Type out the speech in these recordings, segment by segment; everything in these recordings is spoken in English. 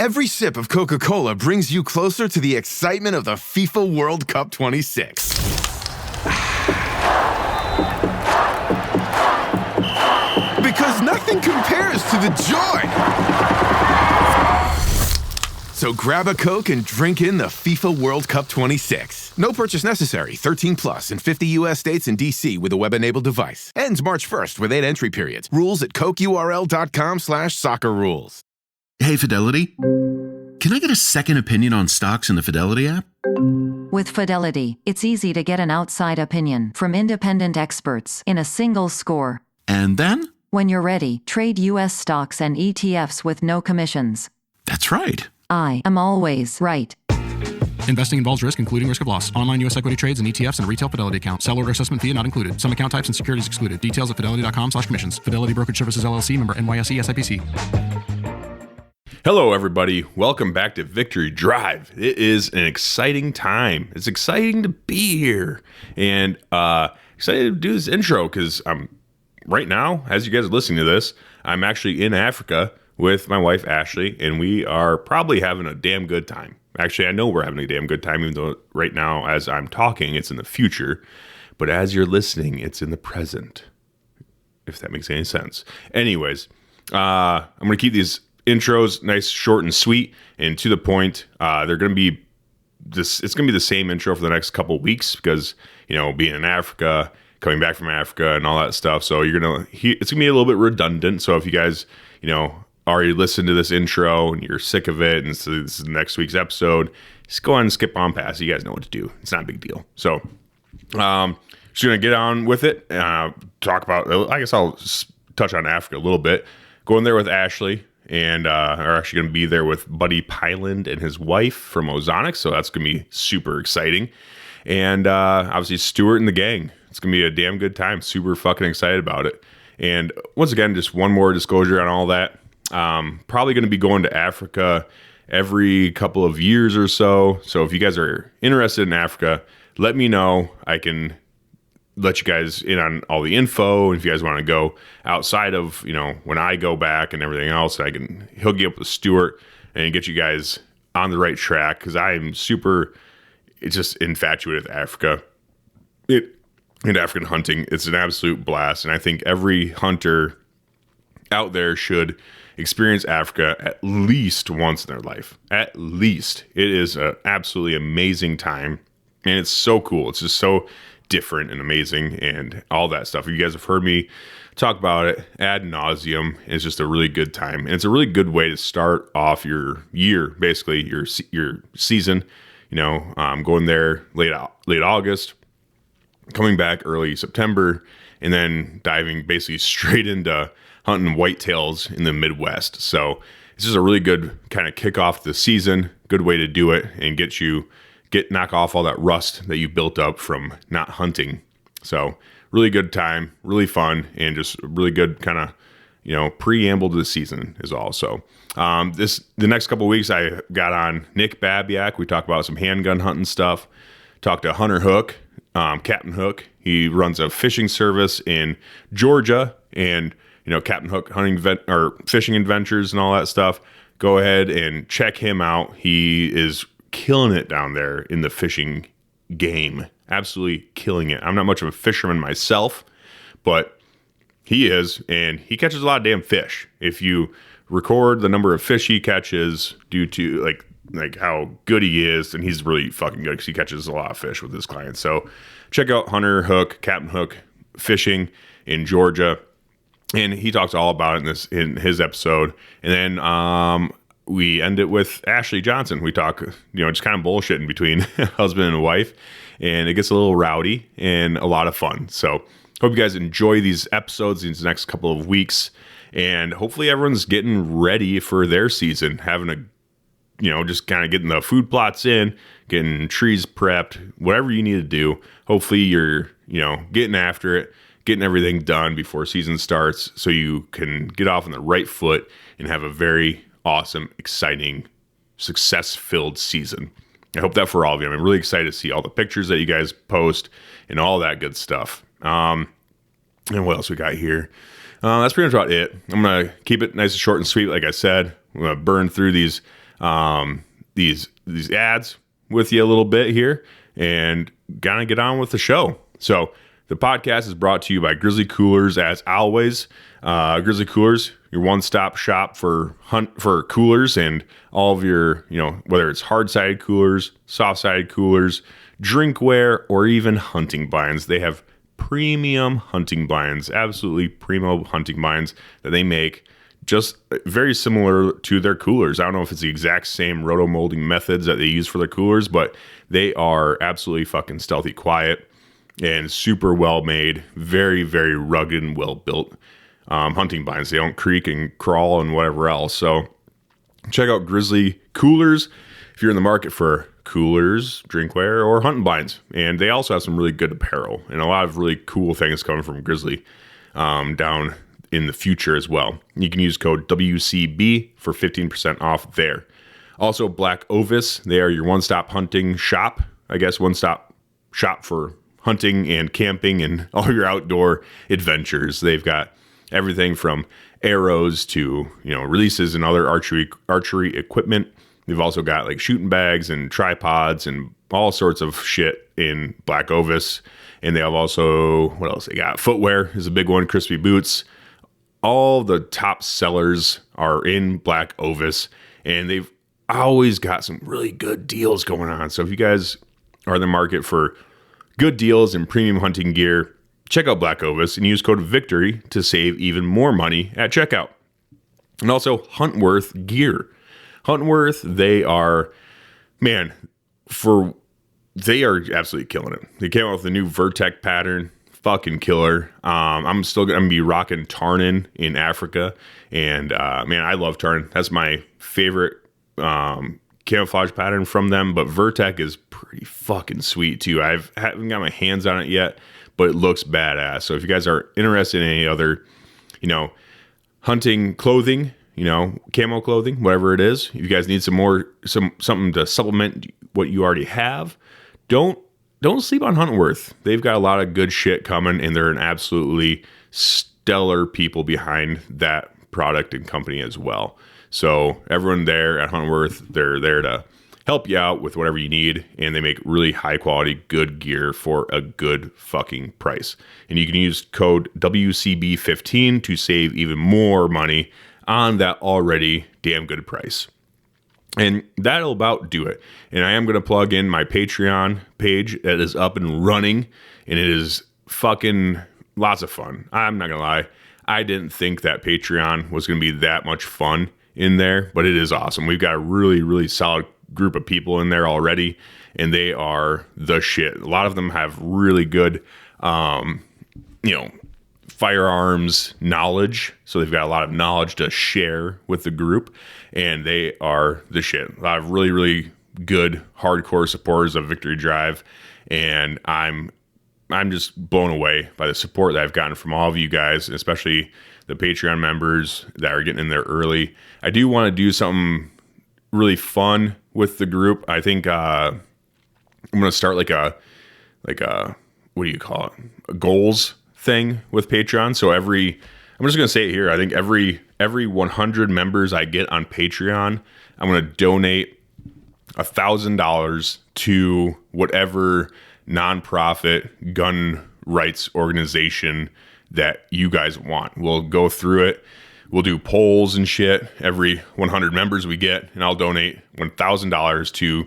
Every sip of Coca-Cola brings you closer to the excitement of the FIFA World Cup 26. Because nothing compares to the joy. So grab a Coke and drink in the FIFA World Cup 26. No purchase necessary. 13 plus in 50 U.S. states and D.C. with a web-enabled device. Ends March 1st with 8 entry periods. Rules at CokeURL.com/soccer rules. Hey, Fidelity. Can I get a second opinion on stocks in the Fidelity app? With Fidelity, it's easy to get an outside opinion from independent experts in a single score. And then? When you're ready, trade U.S. stocks and ETFs with no commissions. That's right. I am always right. Investing involves risk, including risk of loss. Online U.S. equity trades and ETFs and a retail Fidelity account. Sell order assessment fee not included. Some account types and securities excluded. Details at fidelity.com/commissions. Fidelity Brokerage Services, LLC, member NYSE SIPC. Hello, everybody. Welcome back to Victory Drive. It is an exciting time. It's exciting to be here and excited to do this intro because right now, as you guys are listening to this, I'm actually in Africa with my wife, Ashley, and we are probably having a damn good time. Actually, I know we're having a damn good time, even though right now, as I'm talking, it's in the future. But as you're listening, it's in the present, if that makes any sense. Anyways, I'm going to keep these intros nice, short, and sweet, and to the point. They're going to be this. It's going to be the same intro for the next couple of weeks because, you know, being in Africa, coming back from Africa, and all that stuff. So it's going to be a little bit redundant. So if you guys, you know, already listened to this intro and you're sick of it, and so this is next week's episode, just go ahead and skip on past. You guys know what to do. It's not a big deal. So, just going to get on with it. Talk about. I guess I'll touch on Africa a little bit. Going there with Ashley. And are actually going to be there with Buddy Pyland and his wife from Ozonics. So that's going to be super exciting. And obviously Stuart and the gang. It's going to be a damn good time. Super fucking excited about it. And once again, just one more disclosure on all that. Probably going to be going to Africa every couple of years or so. So if you guys are interested in Africa, let me know. I can let you guys in on all the info. And if you guys want to go outside of, you know, when I go back and everything else, I can hook you up with Stuart and get you guys on the right track. Cause I'm it's just infatuated with Africa and African hunting. It's an absolute blast. And I think every hunter out there should experience Africa at least once in their life. At least. It is an absolutely amazing time. And it's so cool. It's just so different and amazing and all that stuff. You guys have heard me talk about it ad nauseum. It's just a really good time. And it's a really good way to start off your year, basically your season. You know, going there late August, coming back early September, and then diving basically straight into hunting whitetails in the Midwest. So it's just a really good kind of kick off the season, good way to do it and knock off all that rust that you built up from not hunting. So really good time, really fun, and just really good kind of, you know, preamble to the season is all. So the next couple of weeks I got on Nick Babiak. We talked about some handgun hunting stuff. Talked to Hunter Hook, Captain Hook. He runs a fishing service in Georgia, and you know, Captain Hook fishing adventures and all that stuff. Go ahead and check him out. He is killing it down there in the fishing game. Absolutely killing it. I'm not much of a fisherman myself, but he is, and he catches a lot of damn fish. If you record the number of fish he catches due to like how good he is, and he's really fucking good because he catches a lot of fish with his clients. So check out Hunter Hook, Captain Hook Fishing in Georgia, and he talks all about it in his episode. And then we end it with Ashley Johnson. We talk, you know, just kind of bullshitting between husband and wife, and it gets a little rowdy and a lot of fun. So hope you guys enjoy these episodes these next couple of weeks, and hopefully everyone's getting ready for their season, just kind of getting the food plots in, getting trees prepped, whatever you need to do. Hopefully you're, you know, getting after it, getting everything done before season starts so you can get off on the right foot and have a very awesome, exciting, success-filled season. I hope that for all of you. I'm really excited to see all the pictures that you guys post and all that good stuff. And what else we got here? That's pretty much about it. I'm going to keep it nice and short and sweet, like I said. I'm gonna burn through these ads with you a little bit here and gonna get on with the show. So the podcast is brought to you by Grizzly Coolers, as always. Grizzly Coolers, your one-stop shop for coolers and all of your, whether it's hard-sided coolers, soft-sided coolers, drinkware, or even hunting blinds. They have premium hunting blinds, absolutely primo hunting blinds that they make, just very similar to their coolers. I don't know if it's the exact same rotomolding methods that they use for their coolers, but they are absolutely fucking stealthy quiet and super well made, very, very rugged and well built hunting blinds. They don't creak and crawl and whatever else. So check out Grizzly Coolers if you're in the market for coolers, drinkware, or hunting blinds. And they also have some really good apparel and a lot of really cool things coming from Grizzly down in the future as well. You can use code WCB for 15% off there. Also, Black Ovis, they are your one-stop hunting shop. I guess one-stop shop for hunting and camping and all your outdoor adventures. They've got everything from arrows to, releases and other archery equipment. They've also got like shooting bags and tripods and all sorts of shit in Black Ovis. And they have also, what else? They got footwear is a big one, crispy boots. All the top sellers are in Black Ovis, and they've always got some really good deals going on. So if you guys are in the market for good deals and premium hunting gear, check out Black Ovis and use code VICTORY to save even more money at checkout. And also Huntworth gear. Huntworth, they are absolutely killing it. They came out with a new Vertex pattern, fucking killer. I'm still gonna be rocking Tarnin in Africa, and I love Tarnin. That's my favorite camouflage pattern from them. But Vertex is pretty fucking sweet too. I haven't got my hands on it yet, but it looks badass. So if you guys are interested in any other, hunting clothing, camo clothing, whatever it is, if you guys need something to supplement what you already have, don't sleep on Huntworth. They've got a lot of good shit coming, and they're an absolutely stellar people behind that product and company as well. So everyone there at Huntworth, they're there to help you out with whatever you need, and they make really high quality, good gear for a good fucking price. And you can use code WCB15 to save even more money on that already damn good price. And that'll about do it. And I am going to plug in my Patreon page that is up and running, and it is fucking lots of fun. I'm not going to lie. I didn't think that Patreon was going to be that much fun in there, but it is awesome. We've got a really, really solid group of people in there already, and they are the shit. A lot of them have really good, firearms knowledge. So they've got a lot of knowledge to share with the group, and they are the shit. A lot of really, really good hardcore supporters of Victory Drive, and I'm just blown away by the support that I've gotten from all of you guys, especially the Patreon members that are getting in there early. I do want to do something really fun with the group. I think I'm going to start like a what do you call it? A goals thing with Patreon. So I'm just going to say it here. I think every 100 members I get on Patreon, I'm going to donate $1,000 to whatever nonprofit gun rights organization that you guys want. We'll go through it. We'll do polls and shit every 100 members we get, and I'll donate $1,000 to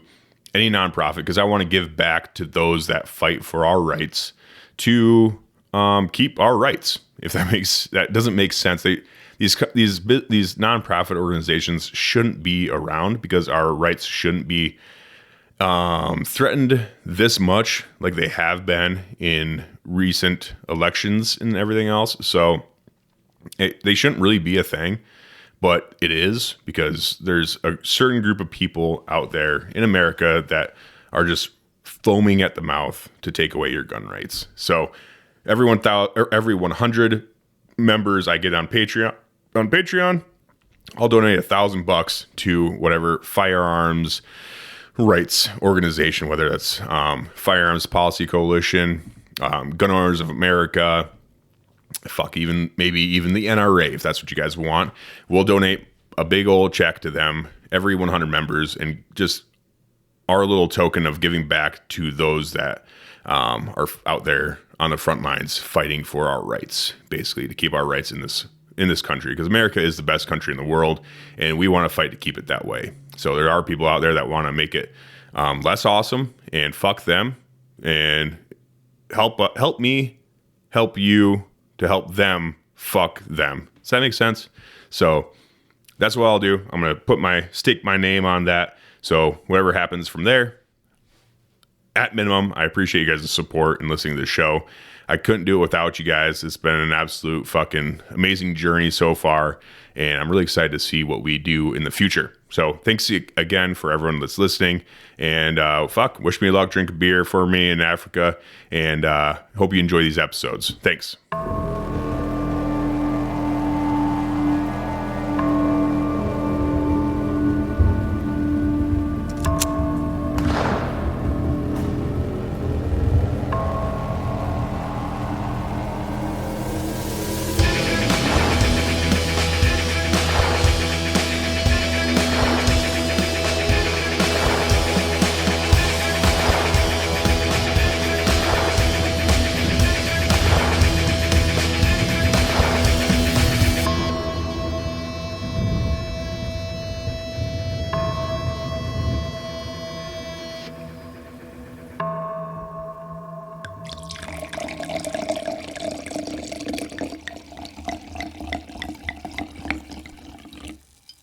any nonprofit because I want to give back to those that fight for our rights to keep our rights. If that doesn't make sense, these nonprofit organizations shouldn't be around because our rights shouldn't be threatened this much like they have been in recent elections and everything else. So they shouldn't really be a thing, but it is because there's a certain group of people out there in America that are just foaming at the mouth to take away your gun rights. So every 100 members I get on Patreon, I'll donate $1,000 to whatever firearms rights organization, whether that's Firearms Policy Coalition, Gun Owners of America, maybe even the NRA, if that's what you guys want. We'll donate a big old check to them, every 100 members, and just our little token of giving back to those that are out there on the front lines fighting for our rights, basically to keep our rights in this country, because America is the best country in the world, and we want to fight to keep it that way. So there are people out there that want to make it less awesome, and fuck them, and help me, help you to help them fuck them. Does that make sense? So that's what I'll do. I'm going to stake my name on that. So whatever happens from there, at minimum, I appreciate you guys' support and listening to the show. I couldn't do it without you guys. It's been an absolute fucking amazing journey so far, and I'm really excited to see what we do in the future. So thanks again for everyone that's listening, and wish me luck, drink a beer for me in Africa, and hope you enjoy these episodes. Thanks.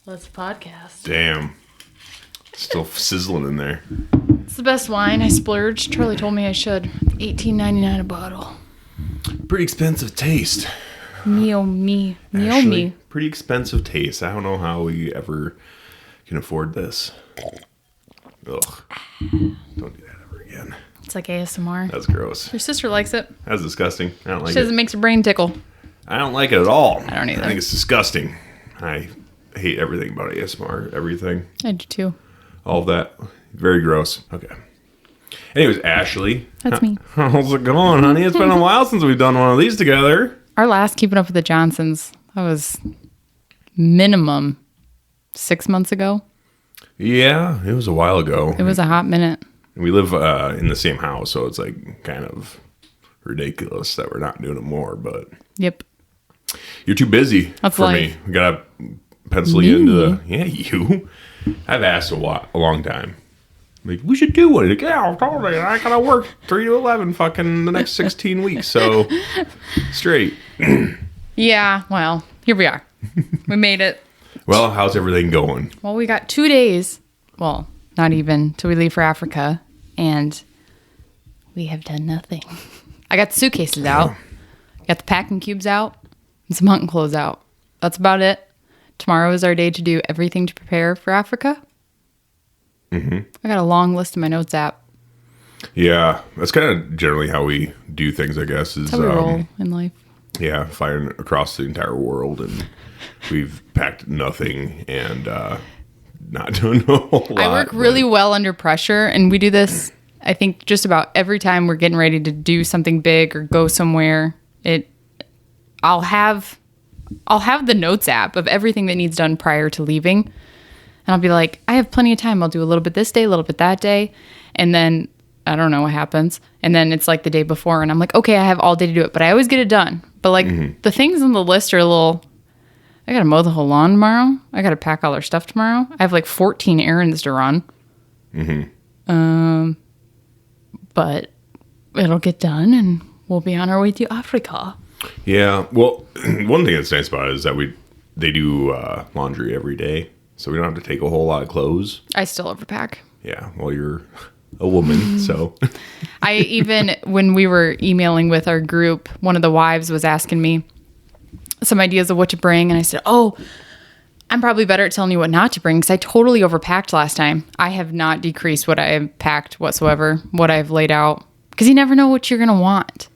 Let's podcast. Damn. Still sizzling in there. It's the best wine. I splurged. Charlie told me I should. $18.99 a bottle. Pretty expensive taste. Me. Pretty expensive taste. I don't know how we ever can afford this. Ugh. Don't do that ever again. It's like ASMR. That's gross. Your sister likes it. That's disgusting. I don't like She says it makes her brain tickle. I don't like it at all. I don't either. I think it's disgusting. I hate everything about ASMR. Everything. I do too. All of that. Very gross. Okay. Anyways, Ashley. That's me. How's it going, honey? It's been a while since we've done one of these together. Our last Keeping Up with the Johnsons, that was minimum 6 months ago. Yeah, it was a while ago. It was a hot minute. We live in the same house, so it's like kind of ridiculous that we're not doing it more, but Yep. you're too busy That's for life. me. We gotta pencil you into the you. I've asked a long time. Like, we should do one. Like, yeah, totally. I gotta work 3 to 11 fucking the next 16 weeks, so straight. Yeah, well, here we are. We made it. Well, how's everything going? Well, we got 2 days. Well, not even till we leave for Africa, and we have done nothing. I got the suitcases out, got the packing cubes out, and some hunting clothes out. That's about it. Tomorrow is our day to do everything to prepare for Africa. Mm-hmm. I got a long list in my notes app. Yeah, that's kind of generally how we do things, I guess. Is That's how we roll in life. Yeah, flying across the entire world, and we've packed nothing and not doing a whole lot. I work really well under pressure, and we do this, I think, just about every time we're getting ready to do something big or go somewhere. I'll have the notes app of everything that needs done prior to leaving, and I'll be like, I have plenty of time. I'll do a little bit this day, a little bit that day, and then I don't know what happens. And then it's like the day before, and I'm like, okay, I have all day to do it, but I always get it done. But like the things on the list are a little. I gotta mow the whole lawn tomorrow. I gotta pack all our stuff tomorrow. I have like 14 errands to run. But it'll get done, and we'll be on our way to Africa. Yeah, well, one thing that's nice about it is that they do laundry every day, so we don't have to take a whole lot of clothes. I still overpack. Yeah, well, you're a woman, so. I even, when we were emailing with our group, one of the wives was asking me some ideas of what to bring, and I said, oh, I'm probably better at telling you what not to bring, because I totally overpacked last time. I have not decreased what I have packed whatsoever, what I've laid out, because you never know what you're going to want.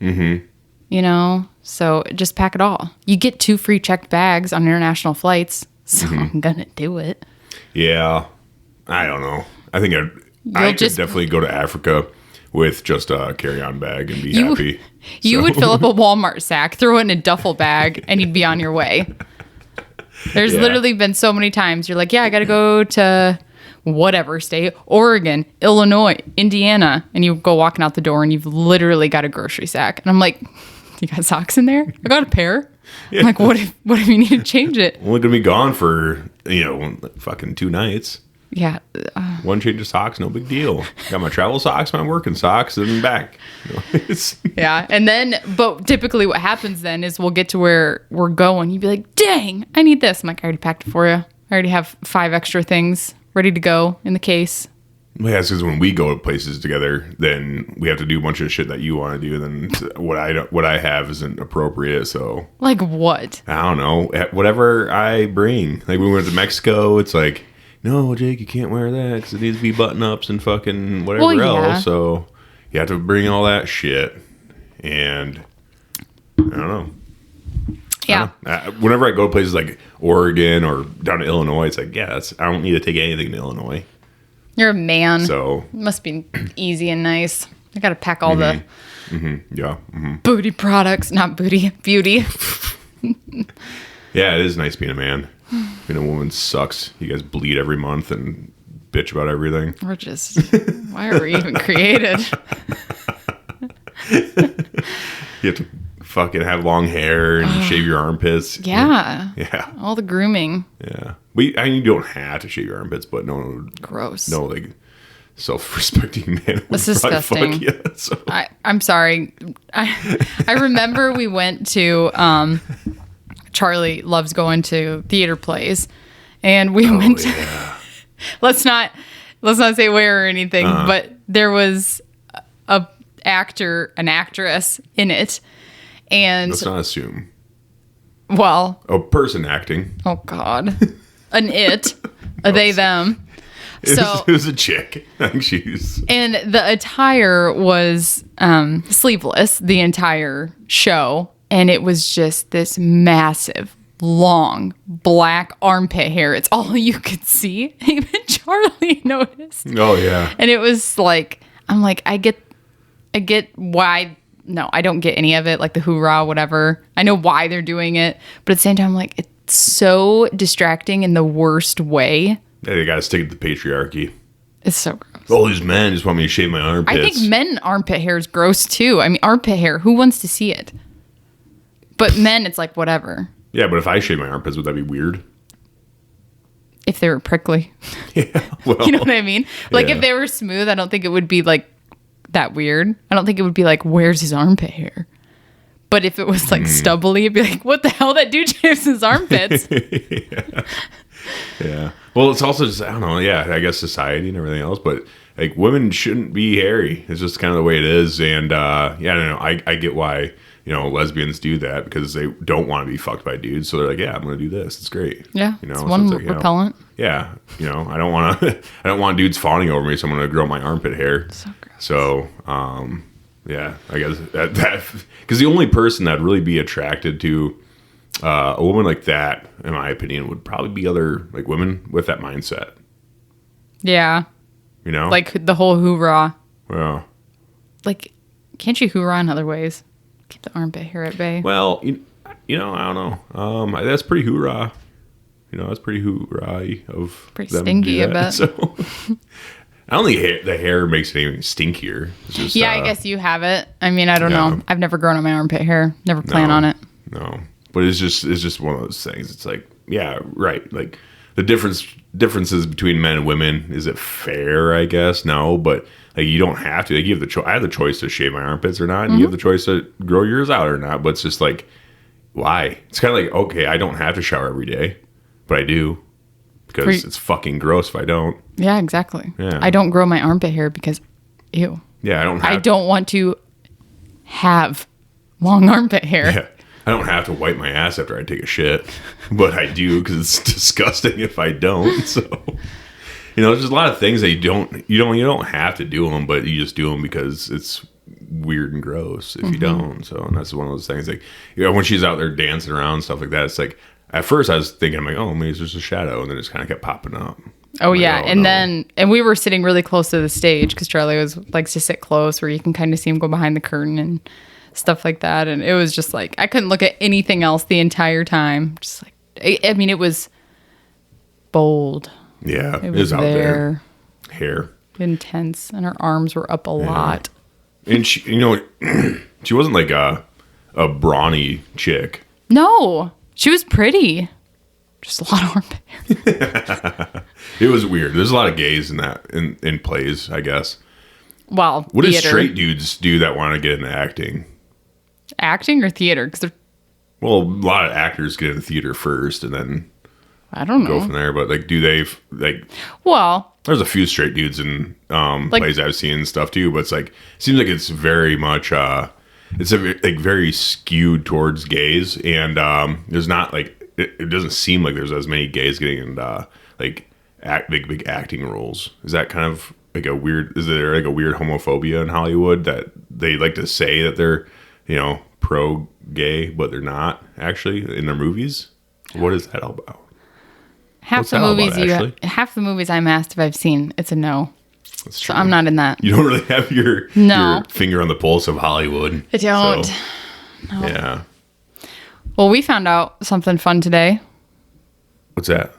Mm-hmm. You know? So just pack it all. You get 2 free checked bags on international flights, so I'm going to do it. Yeah, I don't know. I think I could definitely go to Africa with just a carry-on bag and be happy. You would fill up a Walmart sack, throw it in a duffel bag, and you'd be on your way. There's literally been so many times you're like, yeah, I got to go to whatever state, Oregon, Illinois, Indiana. And you go walking out the door and you've literally got a grocery sack. And I'm like, you got socks in there? I got a pair. Yeah. I'm like, what if you need to change it? We're going to be gone for, fucking 2 nights. Yeah. One change of socks, no big deal. Got my travel socks, my working socks, and back. Yeah. And then, but typically what happens then is we'll get to where we're going. You'd be like, dang, I need this. I'm like, I already packed it for you. I already have 5 extra things ready to go in the case. Well, yeah, it's because when we go to places together, then we have to do a bunch of shit that you want to do. Then what I have isn't appropriate. So, like what? I don't know. Whatever I bring. Like when we went to Mexico, it's like, no, Jake, you can't wear that because it needs to be button ups and fucking whatever else. So you have to bring all that shit. And I don't know. Yeah. Whenever I go to places like Oregon or down to Illinois, it's like, yeah, I don't need to take anything to Illinois. You're a man. So it must be easy and nice. I got to pack all the booty products, not booty, beauty. Yeah, it is nice being a man. Being a woman sucks. You guys bleed every month and bitch about everything. We're just, why are we even created? You have to fucking have long hair and shave your armpits. Yeah. Yeah. All the grooming. Yeah. You don't have to shave your armpits, but no. Gross. No, like, self-respecting man would That's disgusting. Fuck you, so. I'm sorry. I remember we went to, Charlie loves going to theater plays, and we went to, let's not say where or anything, but there was an actress in it. And let's not assume. Well, a person acting. Oh God, an it, a they them. It was a chick. And the attire was sleeveless the entire show, and it was just this massive, long black armpit hair. It's all you could see. Even Charlie noticed. Oh yeah. And it was like, I'm like, I get why. No, I don't get any of it, like the hoorah, whatever. I know why they're doing it, but at the same time, I'm like, it's so distracting in the worst way. Yeah, they got to stick to the patriarchy. It's so gross. All these men just want me to shave my armpits. I think men armpit hair is gross too. I mean, armpit hair, who wants to see it? But men, it's like, whatever. Yeah, but if I shave my armpits, would that be weird? If they were prickly. Yeah, well. You know what I mean? Like, if they were smooth, I don't think it would be like that weird. I don't think it would be like, where's his armpit hair? But if it was like stubbly, it'd be like, what the hell? That dude shaves his armpits. Yeah. Well, it's also just, I don't know. Yeah, I guess society and everything else, but like women shouldn't be hairy. It's just kind of the way it is. And yeah, I don't know. I get why, lesbians do that because they don't want to be fucked by dudes. So they're like, yeah, I'm going to do this. It's great. Yeah. It's one so it's like, repellent. Yeah. I don't want dudes fawning over me. So I'm going to grow my armpit hair. So gross. So, yeah, I guess that because the only person that'd really be attracted to a woman like that, in my opinion, would probably be other like women with that mindset. Yeah. Like the whole hoorah. Well. Like, can't you hoorah in other ways? Keep the armpit hair at bay. Well, I don't know. That's pretty hoorah. That's pretty hoorah-y of pretty them stinky, to do that. I bet. So, I don't think the hair makes it even stinkier. It's just, I guess you have it. I mean, I don't know. I've never grown on my armpit hair. Never plan on it. No, but it's just one of those things. It's like, yeah, right. Like the differences between men and women. Is it fair? I guess no, but like you don't have to. Like you have the choice. I have the choice to shave my armpits or not, and you have the choice to grow yours out or not. But it's just like, why? It's kind of like, okay, I don't have to shower every day, but I do. Because it's fucking gross if I don't. Yeah, exactly. Yeah. I don't grow my armpit hair because, ew. Yeah, I don't want to have long armpit hair. Yeah, I don't have to wipe my ass after I take a shit, but I do because it's disgusting if I don't. So, there's just a lot of things that you don't have to do them, but you just do them because it's weird and gross if you don't. So, and that's one of those things. Like, when she's out there dancing around and stuff like that, it's like. At first, I was thinking, I'm like, oh, maybe it's just a shadow. And then it just kind of kept popping up. Oh, yeah. And we were sitting really close to the stage because Charlie likes to sit close where you can kind of see him go behind the curtain and stuff like that. And it was just like, I couldn't look at anything else the entire time. Just like, I mean, it was bold. Yeah, It was out there. Hair. Intense, and her arms were up a lot. And she, she wasn't like a brawny chick. No, she was pretty. Just a lot of armpit. It was weird. There's a lot of gays in that in plays, I guess. Well, What do theater. straight dudes do that want to get into acting? Acting or theater? Because Well, a lot of actors get into theater first and then I don't know. go from there. But like, do they Well, There's a few straight dudes in plays I've seen and stuff too, but it's like seems like it's very much very skewed towards gays, and there's not like it doesn't seem like there's as many gays getting into big acting roles. Is that kind of like is there like a weird homophobia in Hollywood that they like to say that they're pro gay but they're not actually in their movies? What is that all about? half the movies I'm asked if I've seen, it's a no. That's true. So I'm not in that. You don't really have your finger on the pulse of Hollywood. I don't. So, No. Yeah. Well, we found out something fun today. What's that?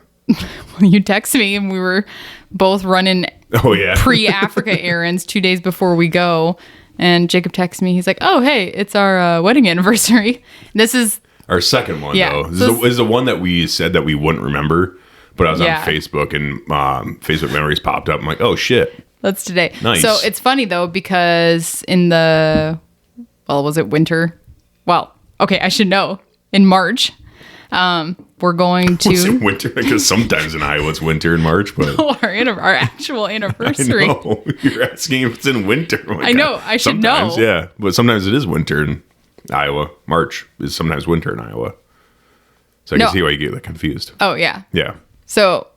You text me and we were both running Oh yeah. pre-Africa errands 2 days before we go. And Jacob texts me. He's like, "Oh, hey, it's our wedding anniversary." This is our second one, Yeah. though. This is the one that we said that we wouldn't remember, but I was Yeah. on Facebook and Facebook memories popped up. I'm like, oh shit. that's today. Nice. So it's funny though because was it winter? Well, okay, I should know. In March, we're going to Was it winter? Because sometimes in Iowa it's winter in March, but our actual anniversary. I know. You're asking if it's in winter. Oh my I know. God. I should know. Sometimes, yeah, but sometimes it is winter in Iowa. March is sometimes winter in Iowa. So I can see why you get confused. Oh yeah. Yeah. So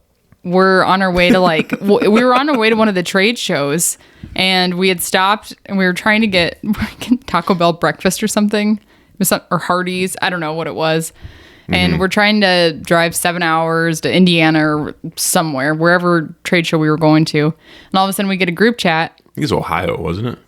we're on our way to we were on our way to one of the trade shows, and we had stopped and we were trying to get Taco Bell breakfast or something. It was or Hardee's. I don't know what it was. And we're trying to drive 7 hours to Indiana or somewhere, wherever trade show we were going to. And all of a sudden we get a group chat. I think it's Ohio, wasn't it?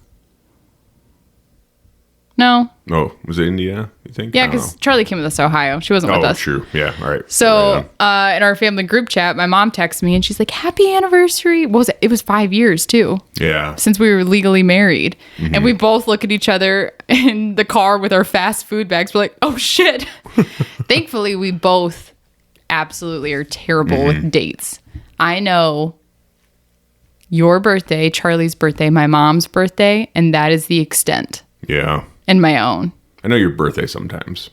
No. Oh, was it Indiana, you think? Yeah, I don't because know. Charlie came with us to Ohio. She wasn't with Oh, us. true. Yeah, all right. So in our family group chat, my mom texts me and she's like, "Happy anniversary." What was it? It was 5 years too. Yeah. Since we were legally married. And we both look at each other in the car with our fast food bags. We're like, oh shit. Thankfully, we both absolutely are terrible with dates. I know your birthday, Charlie's birthday, my mom's birthday, and that is the extent. Yeah. And my own. I know your birthday sometimes.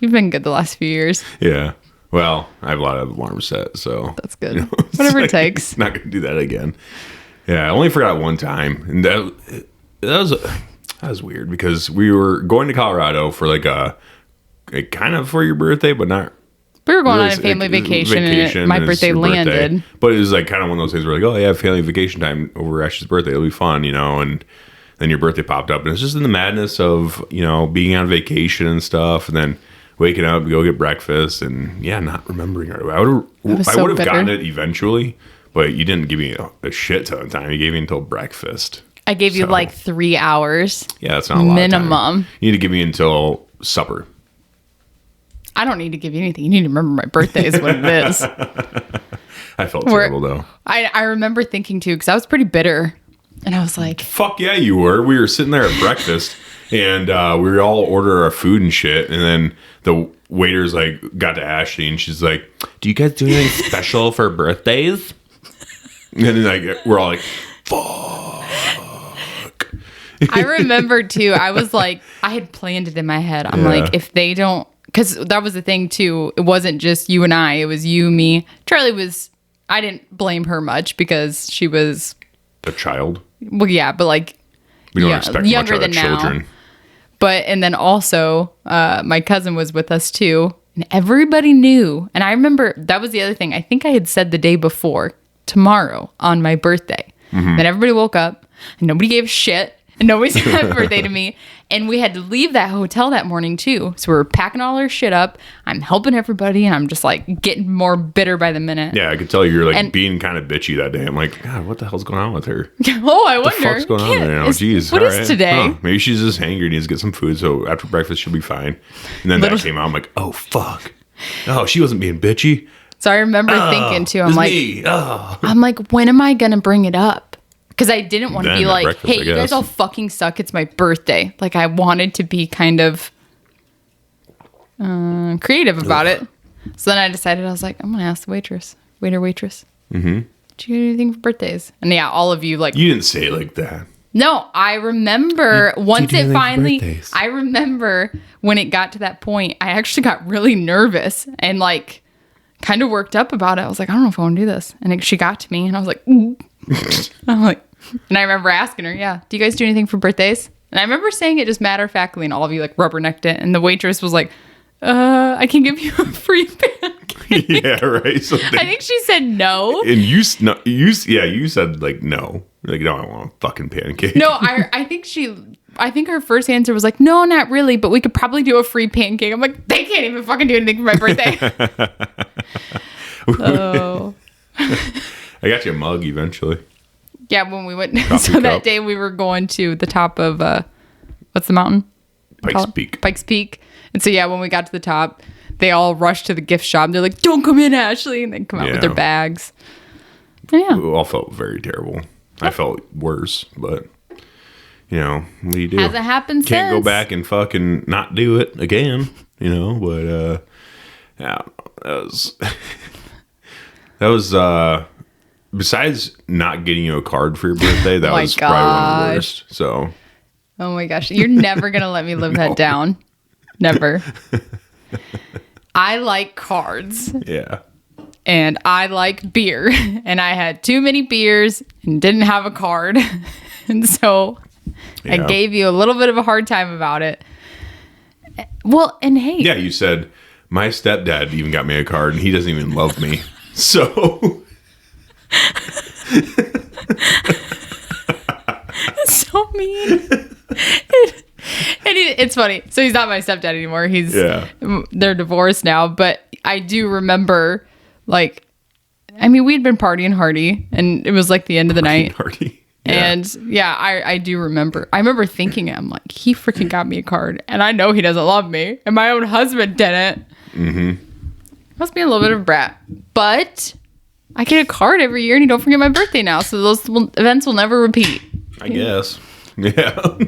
You've been good the last few years. Yeah. Well, I have a lot of alarms set, so That's good. Whatever it takes. Not going to do that again. Yeah, I only forgot one time, and that was weird because we were going to Colorado for like a kind of for your birthday, but not. We were going really, on a family vacation and my and it's birthday your landed. But it was like kind of one of those things where like, oh yeah, family vacation time over Ash's birthday, it'll be fun, and then your birthday popped up, and it's just in the madness of being on vacation and stuff, and then waking up to go get breakfast, and not remembering it. I would have gotten it eventually, but you didn't give me a shit ton of time. You gave me until breakfast. I gave you like 3 hours. Yeah, that's not a lot minimum. of time. You need to give me until supper. I don't need to give you anything. You need to remember my birthday is what it is. I felt terrible though. I remember thinking too, because I was pretty bitter. And I was like, fuck yeah, you were. We were sitting there at breakfast and we were all order our food and shit. And then the waiters got to Ashley and she's like, "Do you guys do anything special for birthdays?" And then we're all like, fuck. I remember too, I was like, I had planned it in my head. I'm like, if they don't, because that was the thing too. It wasn't just you and I. It was you, me. Charlie I didn't blame her much because she was a child. Well, yeah, but we don't expect younger much out of than children. now. But and then also, my cousin was with us too, and everybody knew. And I remember that was the other thing. I think I had said the day before, tomorrow on my birthday. Then everybody woke up, and nobody gave a shit, and nobody said happy birthday to me. And we had to leave that hotel that morning too. So we were packing all our shit up. I'm helping everybody, and I'm just getting more bitter by the minute. Yeah, I could tell you're being kind of bitchy that day. I'm like, God, what the hell's going on with her? Oh, I What wonder. the fuck's going on there now? Jeez. What all is right. today? Huh, maybe she's just hangry and needs to get some food. So after breakfast, she'll be fine. And then that came out. I'm like, oh, fuck. Oh, she wasn't being bitchy. So I remember thinking too, I'm like, Me. Oh. I'm like, when am I going to bring it up? Because I didn't want to Then be at like, breakfast, hey, I you guys guess. all fucking suck. It's my birthday. Like, I wanted to be kind of creative about it. So then I decided, I was like, I'm going to ask the waitress. Mm-hmm. Did you do anything for birthdays? And yeah, all of you like... You didn't say it like that. No, I remember once do it anything for finally... birthdays? I remember when it got to that point, I actually got really nervous and like kind of worked up about it. I was like, I don't know if I want to do this. And she got to me and I was like... I'm like... And I remember asking her, yeah, do you guys do anything for birthdays? And I remember saying it just matter-of-factly and all of you like rubbernecked it. And the waitress was like, I can give you a free pancake. Yeah, right. So I think she said no. And you said like no. Like, no, I want a fucking pancake. No, I think her first answer was like, no, not really, but we could probably do a free pancake. I'm like, they can't even fucking do anything for my birthday. Oh. I got you a mug eventually. Yeah, when we went, Coffee so that cup. day we were going to the top of, what's the mountain? Pikes Peak. Pikes Peak. And so, yeah, when we got to the top, they all rushed to the gift shop. They're like, don't come in, Ashley. And they come out with their bags. And yeah. We all felt very terrible. I felt worse, but you know, what do you do? Hasn't happened Can't since. go back and fucking not do it again, you know, but yeah, that was besides not getting you a card for your birthday, that my was probably one of the gosh. worst. So Oh my gosh. You're never going to let me live that down. Never. I like cards yeah. and I like beer. And I had too many beers and didn't have a card. And so I Yeah. gave you a little bit of a hard time about it. Well, and hey. Yeah, you said my stepdad even got me a card and he doesn't even love me. So That's so mean. And it's funny. So he's not my stepdad anymore. They're divorced now. But I do remember, like, I mean, we'd been partying hardy, and it was like the end of the night. party. Yeah. And yeah, I do remember. I remember thinking, I'm like, he freaking got me a card, and I know he doesn't love me, and my own husband didn't. Mm-hmm. Must be a little bit of a brat, but I get a card every year, and you don't forget my birthday now, so those events will never repeat. I guess. Yeah.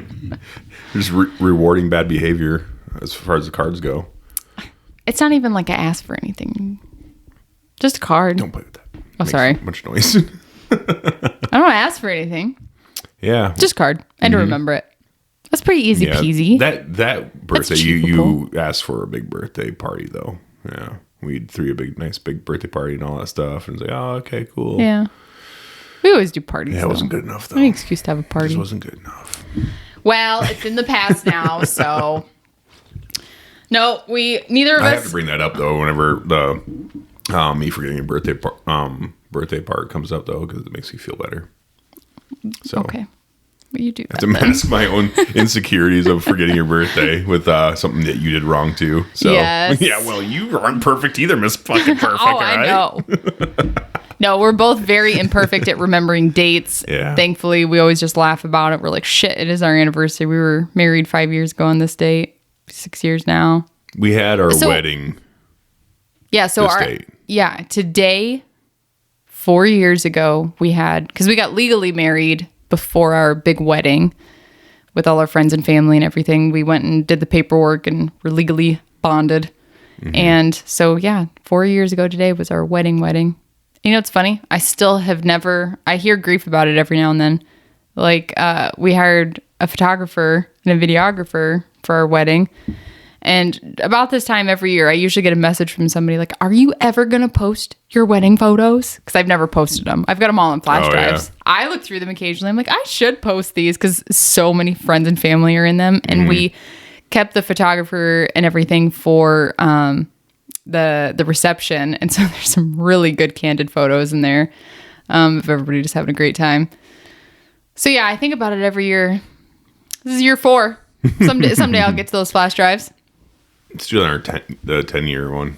Just rewarding bad behavior as far as the cards go. It's not even like I asked for anything. Just a card. Don't play with that. Oh, sorry. Much noise. I don't ask for anything. Yeah. Just card. I don't remember it. That's pretty easy peasy. That birthday, That's you asked for a big birthday party though. Yeah. We threw a nice big birthday party and all that stuff, and it's like, oh, okay, cool. Yeah. We always do parties. Yeah, it wasn't good enough though. Any excuse to have a It party. just wasn't good enough. Well, it's in the past now, so no, neither of I us. have to bring that up though whenever the me forgetting your birthday part comes up though, because it makes me feel better. So Okay, well, you do I have that to then. mask my own insecurities of forgetting your birthday with something that you did wrong too. So Yes. yeah, well, you aren't perfect either, Miss Fucking Perfect. Oh, I know. No, we're both very imperfect at remembering dates. Yeah. Thankfully, we always just laugh about it. We're like, shit, it is our anniversary. We were married 5 years ago on this date. 6 years now. We had our So- wedding. Yeah, so This date. today, 4 years ago, we had, because we got legally married before our big wedding with all our friends and family and everything. We went and did the paperwork and were legally bonded. Mm-hmm. And so, 4 years ago today was our wedding. You know, it's funny. I still have never, I hear grief about it every now and then. Like, we hired a photographer and a videographer for our wedding. And about this time every year, I usually get a message from somebody like, are you ever going to post your wedding photos? Because I've never posted them. I've got them all on flash drives. Yeah. I look through them occasionally. I'm like, I should post these because so many friends and family are in them. And we kept the photographer and everything for the reception. And so there's some really good candid photos in there of everybody just having a great time. So yeah, I think about it every year. This is year 4. Someday I'll get to those flash drives. It's doing the 10-year one.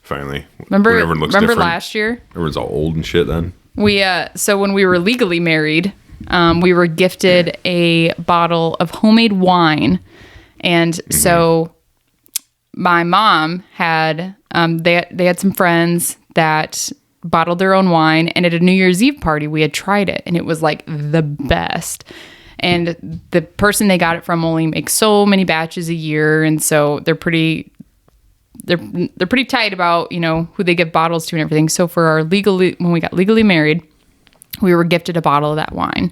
Finally, Remember when everyone looks different. last year? Everyone's all old and shit. Then We so when we were legally married, we were gifted a bottle of homemade wine, and so my mom had They had some friends that bottled their own wine, and at a New Year's Eve party, we had tried it, and it was like the best. And the person they got it from only makes so many batches a year, and so they're pretty tight about, you know, who they give bottles to and everything. So for when we got legally married, we were gifted a bottle of that wine.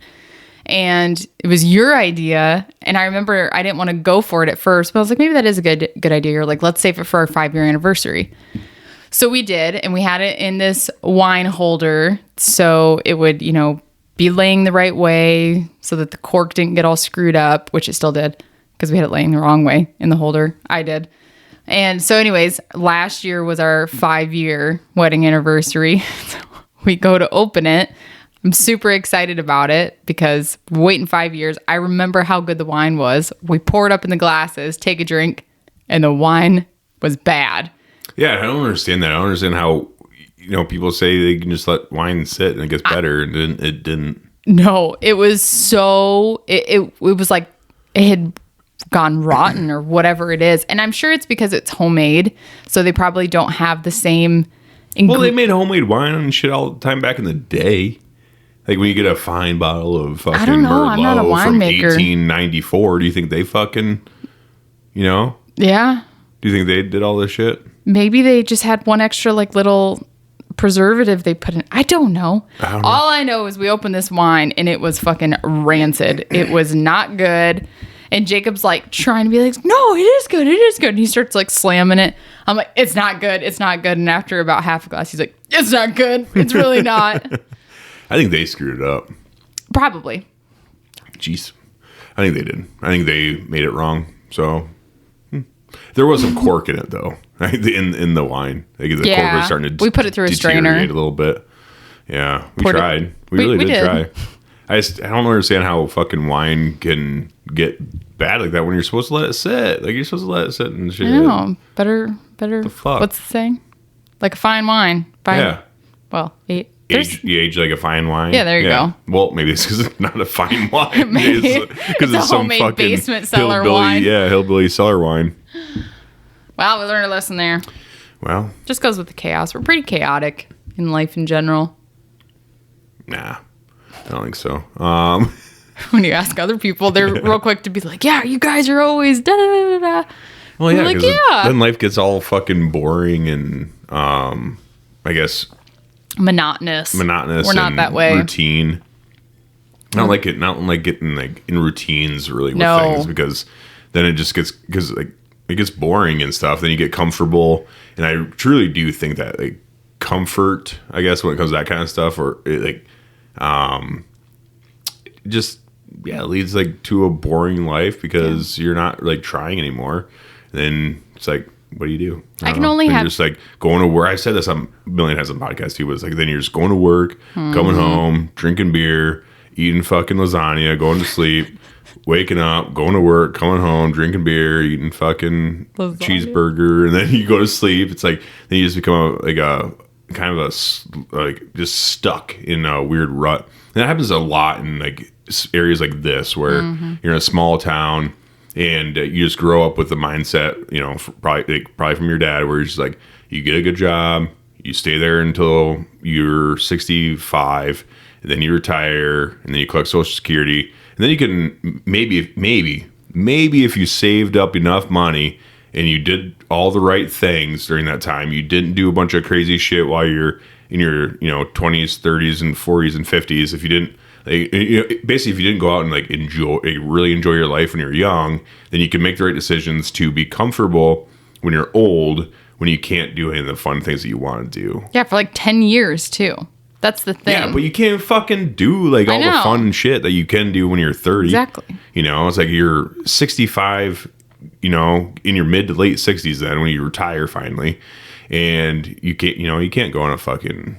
And it was your idea. And I remember I didn't want to go for it at first, but I was like, maybe that is a good idea. You're like, let's save it for our 5-year anniversary. So we did, and we had it in this wine holder. So it would, you know, be laying the right way so that the cork didn't get all screwed up, which it still did because we had it laying the wrong way in the holder. I did. And so anyways, last year was our 5-year wedding anniversary. So we go to open it. I'm super excited about it because we're waiting 5 years. I remember how good the wine was. We pour it up in the glasses, take a drink, and the wine was bad. Yeah, I don't understand that. I don't understand how, you know, people say they can just let wine sit and it gets better, and it didn't. No, it was so, it was like it had gone rotten or whatever it is. And I'm sure it's because it's homemade, so they probably don't have the same Well, they made homemade wine and shit all the time back in the day. Like when you get a fine bottle of fucking I don't know. Merlot I'm not a from winemaker. 1894, do you think they fucking, you know? Yeah. Do you think they did all this shit? Maybe they just had one extra like little preservative they put in. I don't know. All I know is we opened this wine and it was fucking rancid. It was not good. And Jacob's like trying to be like, no, it is good. It is good. And he starts like slamming it. I'm like, it's not good. It's not good. And after about half a glass, he's like, it's not good. It's really not. I think they screwed it up. Probably. Jeez. I think they did. I think they made it wrong. So there was some cork in it though. In the wine. Like the cork was starting to we put it through a strainer a little bit. Yeah. We tried. We really did try. I don't understand how fucking wine can get bad like that when you're supposed to let it sit. Like you're supposed to let it sit and shit. I know. Better. The fuck? What's the saying? Like a fine wine. Yeah. Well, you age like a fine wine. Yeah, there you go. Well, maybe it's because it's not a fine wine. Maybe Because it's a homemade basement cellar hillbilly, wine. Yeah, hillbilly cellar wine. Well, we learned a lesson there. Well, just goes with the chaos. We're pretty chaotic in life in general. Nah, I don't think so. When you ask other people, they're real quick to be like, "Yeah, you guys are always da da da da." Well, yeah, like, yeah. Then life gets all fucking boring and I guess monotonous. We're not that way. Routine. I don't like it. Not like getting like in routines really with things, because then it just gets it gets boring and stuff. Then you get comfortable, and I truly do think that like comfort, I guess, when it comes to that kind of stuff, or it, just leads like to a boring life because you're not like trying anymore. Then it's like, what do you do? I can only have just like going to work. I said this on a million times on podcasts too, but it's like then you're just going to work, coming home, drinking beer, eating fucking lasagna, going to sleep, waking up, going to work, coming home, drinking beer, eating fucking cheeseburger, and then you go to sleep. It's like then you just become just stuck in a weird rut. And that happens a lot in like areas like this where you're in a small town. And you just grow up with the mindset, you know, probably from your dad, where you're just like, you get a good job, you stay there until you're 65, and then you retire, and then you collect Social Security, and then you can maybe if you saved up enough money and you did all the right things during that time, you didn't do a bunch of crazy shit while you're in your 20s, 30s, and 40s and 50s. If you didn't. Basically, if you didn't go out and like really enjoy your life when you're young, then you can make the right decisions to be comfortable when you're old, when you can't do any of the fun things that you want to do. Yeah, for like 10 years too. That's the thing. Yeah, but you can't fucking do like all the fun shit that you can do when you're 30. Exactly. It's like you're 65, in your mid to late 60s then when you retire finally, and you can't go on a fucking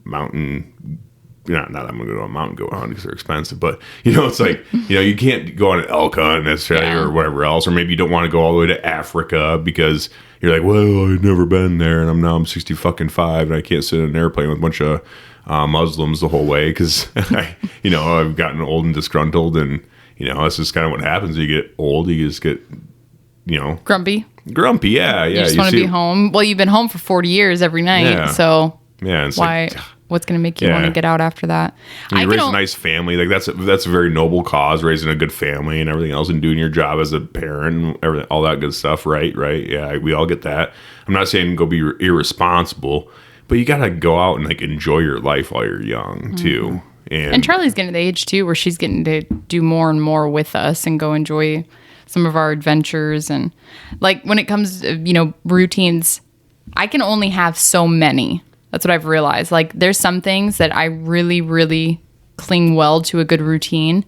mountain. Not that I'm gonna go to a mountain goat hunt because they're expensive, but it's like you can't go on an elk hunt necessarily or whatever else, or maybe you don't want to go all the way to Africa because you're like, well, I've never been there, and I'm 65 and I can't sit in an airplane with a bunch of Muslims the whole way because I've gotten old and disgruntled, and it's just kind of what happens. You get old, you just get grumpy. Yeah. You just want to be home. Well, you've been home for 40 years every night. So it's why? What's going to make you want to get out after that? You raise a nice family. Like that's a very noble cause, raising a good family and everything else, and doing your job as a parent and everything, all that good stuff. Right. Yeah, we all get that. I'm not saying go be irresponsible, but you got to go out and like enjoy your life while you're young too. And Charlie's getting to the age too where she's getting to do more and more with us and go enjoy some of our adventures. And like when it comes to, routines, I can only have so many. That's what I've realized. Like there's some things that I really, really cling well to a good routine,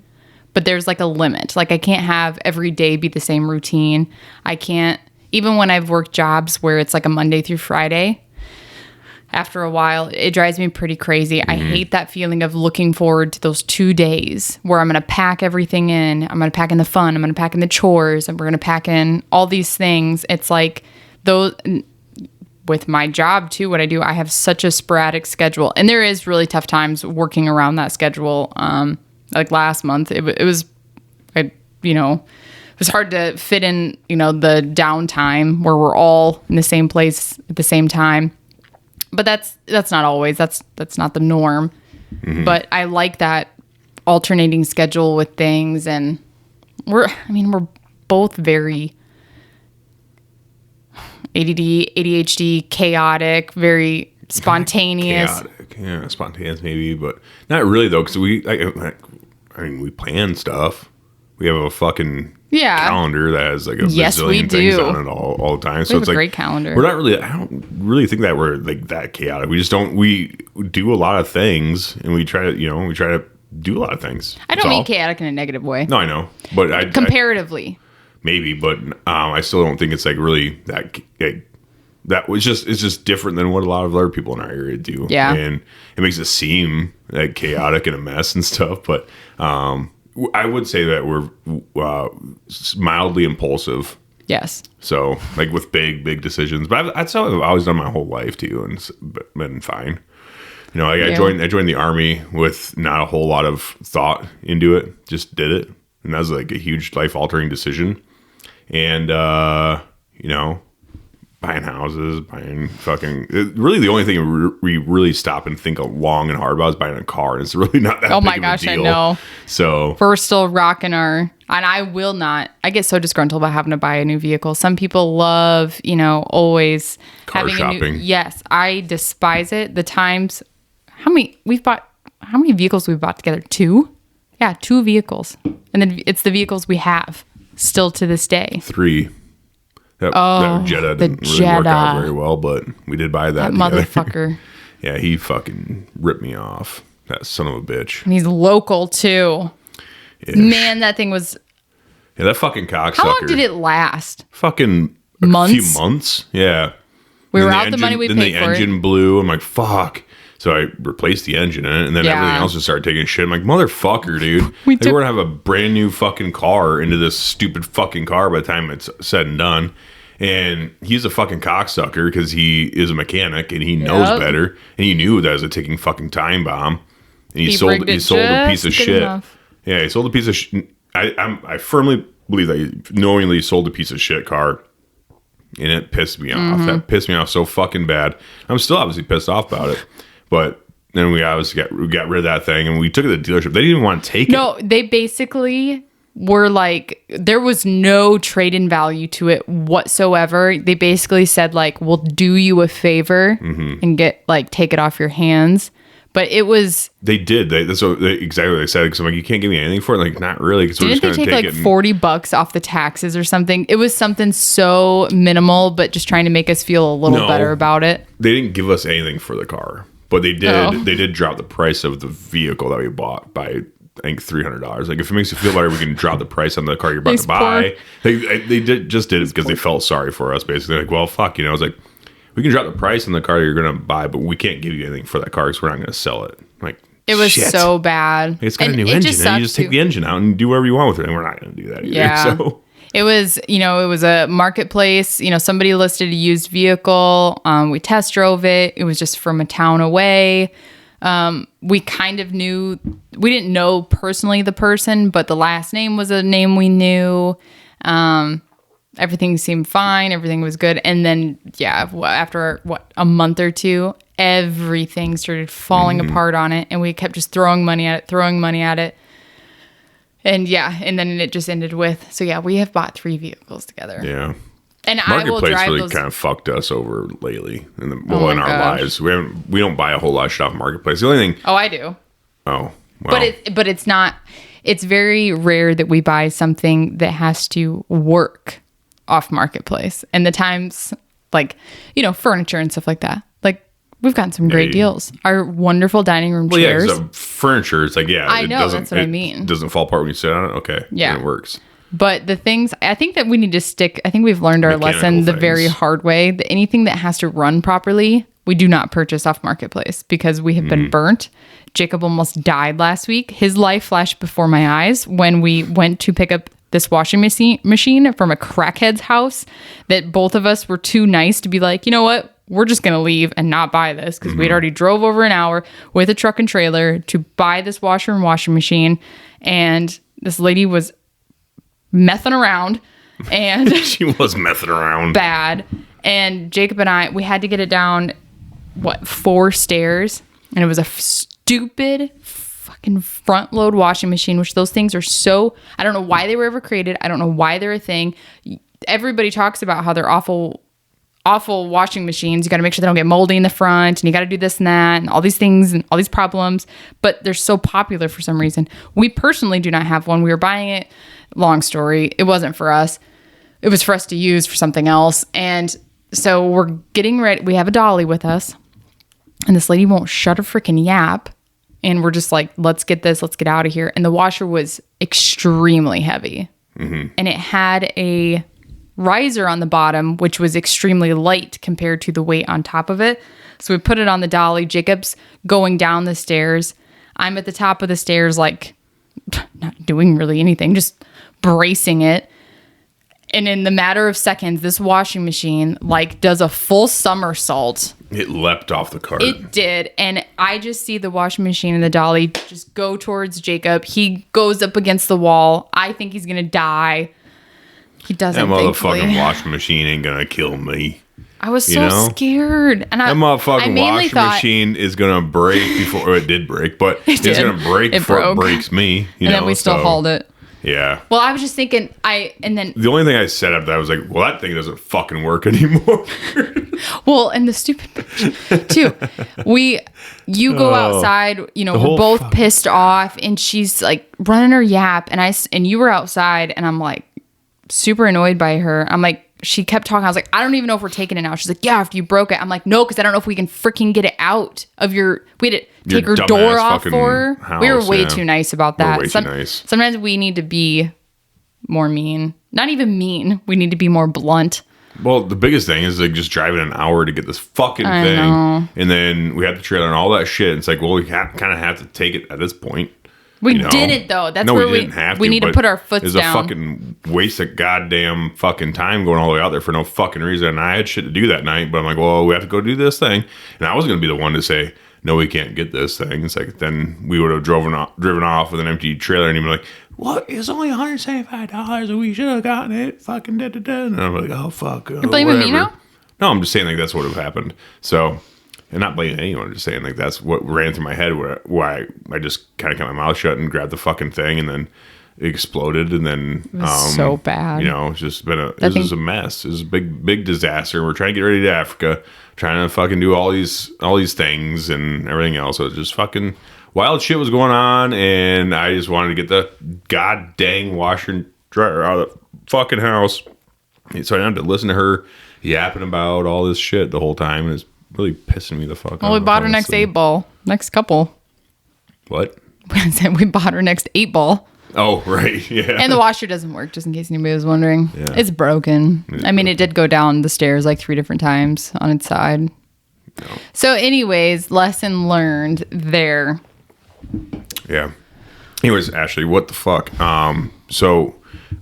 but there's like a limit. Like I can't have every day be the same routine. I can't, even when I've worked jobs where it's like a Monday through Friday, after a while, it drives me pretty crazy. I hate that feeling of looking forward to those 2 days where I'm going to pack everything in. I'm going to pack in the fun. I'm going to pack in the chores, and we're going to pack in all these things. It's like those. With my job too, what I do, I have such a sporadic schedule, and there is really tough times working around that schedule. Like last month, it was hard to fit in, the downtime where we're all in the same place at the same time. But that's not always. That's not the norm. But I like that alternating schedule with things, and we're both very ADD, ADHD, chaotic, very spontaneous. Chaotic, yeah, spontaneous maybe, but not really though, because we plan stuff. We have a fucking calendar that has like a bazillion things on it all the time. So it's like a great calendar. We're not really. I don't really think that we're like that chaotic. We just don't. We do a lot of things, and we try to do a lot of things. I don't mean chaotic in a negative way. No, I know, but comparatively. Maybe, but I still don't think it's like really it's just different than what a lot of other people in our area do. Yeah, and it makes it seem like chaotic and a mess and stuff. But I would say that we're mildly impulsive. Yes. So like with big decisions, but that's how I've always done my whole life too, and it's been fine. I joined the Army with not a whole lot of thought into it. Just did it, and that was like a huge life altering decision. And, buying houses, buying really the only thing we really stop and think long and hard about is buying a car. And it's really not that big of a deal. Oh my gosh, I know. So we're still rocking and I get so disgruntled about having to buy a new vehicle. Some people love, always car shopping. Yes, I despise it. The times, how many vehicles we've bought together? 2? Yeah, 2 vehicles. And then it's the vehicles we have. Still to this day. 3. That Jetta didn't really work out very well, but we did buy that motherfucker. Yeah, he fucking ripped me off. That son of a bitch. And he's local too. Ish. Man, that thing was. Yeah, that fucking cocksucker. How long did it last? Fucking months. A few months. Yeah. We were out the money we paid for it. Then the engine blew. I'm like, fuck. So I replaced the engine in it, and then everything else just started taking shit. I'm like, motherfucker, dude. We're going to have a brand new fucking car into this stupid fucking car by the time it's said and done. And he's a fucking cocksucker because he is a mechanic and he knows better. And he knew that was a ticking fucking time bomb. And he sold a piece of shit. Enough. Yeah, he sold a piece of shit. I firmly believe that he knowingly sold a piece of shit car. And it pissed me off. That pissed me off so fucking bad. I'm still obviously pissed off about it. But then we obviously got rid of that thing, and we took it to the dealership. They didn't even want to take it. No, they basically were like, there was no trade-in value to it whatsoever. They basically said, like, we'll do you a favor and take it off your hands. But it was... They did. That's exactly what they said. Because I'm like, you can't give me anything for it? Like, not really. Didn't they take like $40 off the taxes or something? It was something so minimal, but just trying to make us feel a little better about it. They didn't give us anything for the car. But they did. Oh. They did drop the price of the vehicle that we bought by, I think, $300. Like, if it makes you feel better, we can drop the price on the car you're about to buy. They did it because they felt sorry for us. Basically, like, well, fuck, I was like, we can drop the price on the car you're going to buy, but we can't give you anything for that car because we're not going to sell it. Like, it was so bad. It's got a new engine, and you just take the engine out and do whatever you want with it. And we're not going to do that either. Yeah. So. It was, it was a marketplace. Somebody listed a used vehicle. We test drove it. It was just from a town away. We kind of knew, we didn't know personally the person, but the last name was a name we knew. Everything seemed fine. Everything was good. And then, after a month or two, everything started falling apart on it. And we kept just throwing money at it. And and then it just ended with, we have bought 3 vehicles together. Yeah. And I will Marketplace drive really those. kind of fucked us over lately in Oh in our gosh. lives. We don't buy a whole lot of shit off Marketplace. The only thing. Oh, I do. Oh, well. But it's not. It's very rare that we buy something that has to work off Marketplace. And the times, furniture and stuff like that. We've gotten some great deals. Our wonderful dining room chairs. Yeah, so furniture, it's I know, that's what I mean. It doesn't fall apart when you sit on it. Okay. Yeah. It works. But the things, I think that we need to stick, I think we've learned our lesson the very hard way. That anything that has to run properly, we do not purchase off Marketplace because we have been burnt. Jacob almost died last week. His life flashed before my eyes when we went to pick up this washing machine from a crackhead's house that both of us were too nice to be like, you know what? We're just going to leave and not buy this because we'd already drove over an hour with a truck and trailer to buy this washer and washing machine. And this lady was messing around and she was messing around bad. And Jacob and I, we had to get it down, 4 stairs. And it was a stupid fucking front load washing machine, which those things are so, I don't know why they were ever created. I don't know why they're a thing. Everybody talks about how they're awful washing machines. You got to make sure they don't get moldy in the front, and you got to do this and that and all these things and all these problems, but they're so popular for some reason. We personally do not have one. We were buying it. Long story. It wasn't for us. It was for us to use for something else. And so we're getting ready. We have a dolly with us, and this lady won't shut her freaking yap. And we're just like, let's get out of here. And the washer was extremely heavy. And it had a riser on the bottom, which was extremely light compared to the weight on top of it. So we put it on the dolly. Jacob's going down the stairs. I'm at the top of the stairs, not doing really anything, just bracing it. And in the matter of seconds, this washing machine does a full somersault. It leapt off the cart. It did. And I just see the washing machine and the dolly just go towards Jacob. He goes up against the wall. I think he's going to die. He doesn't. That thankfully. motherfucking washing machine ain't gonna kill me. I was so scared. And that motherfucking washing machine is gonna break before it did break, but it's gonna break before it breaks me. And then we still hauled it. Yeah. Well, I was just thinking, and then the only thing I set up that I was like, well, that thing doesn't fucking work anymore. Well, and the stupid bitch too. You go outside, we're both pissed off, and she's running her yap, and you were outside, and I'm super annoyed by her. I'm she kept talking. I was I don't even know if we're taking it out. She's yeah, after you broke it. I'm no, because I don't know if we can freaking get it out of we had to take her door off for her. House, we were way too nice about that. Too nice. Sometimes we need to be more mean. Not even mean. We need to be more blunt. Well, the biggest thing is just driving an hour to get this fucking thing. Know. And then we had the trailer and all that shit. It's we kind of have to take it at this point. We didn't though. That's where we didn't have to. We need to put our foot down. It's a fucking waste of goddamn fucking time going all the way out there for no fucking reason. And I had shit to do that night, but I'm well, we have to go do this thing. And I was going to be the one to say, no, we can't get this thing. It's then we would have driven off with an empty trailer, and he'd be like, what? It's only $175 and we should have gotten it. Fucking da-da-da. And I'm oh, fuck. You're blaming me now? No, I'm just saying that's what would have happened. So... And not blaming anyone, I'm just saying that's what ran through my head why I just kind of kept my mouth shut and grabbed the fucking thing, and then it exploded, and then it was so bad. It's just been it was a mess. It was a big disaster. We're trying to get ready to Africa, trying to fucking do all these things and everything else. So it's just fucking wild shit was going on, and I just wanted to get the god dang washer and dryer out of the fucking house. So I didn't have to listen to her yapping about all this shit the whole time. And it's really pissing me the fuck off. Well, we bought her next 8-ball. Next couple. What? I said we bought her next 8-ball. Oh, right. Yeah. And the washer doesn't work, just in case anybody was wondering. Yeah. It's broken. It did go down the stairs 3 different times on its side. No. So anyways, lesson learned there. Yeah. Anyways, Ashley, what the fuck? So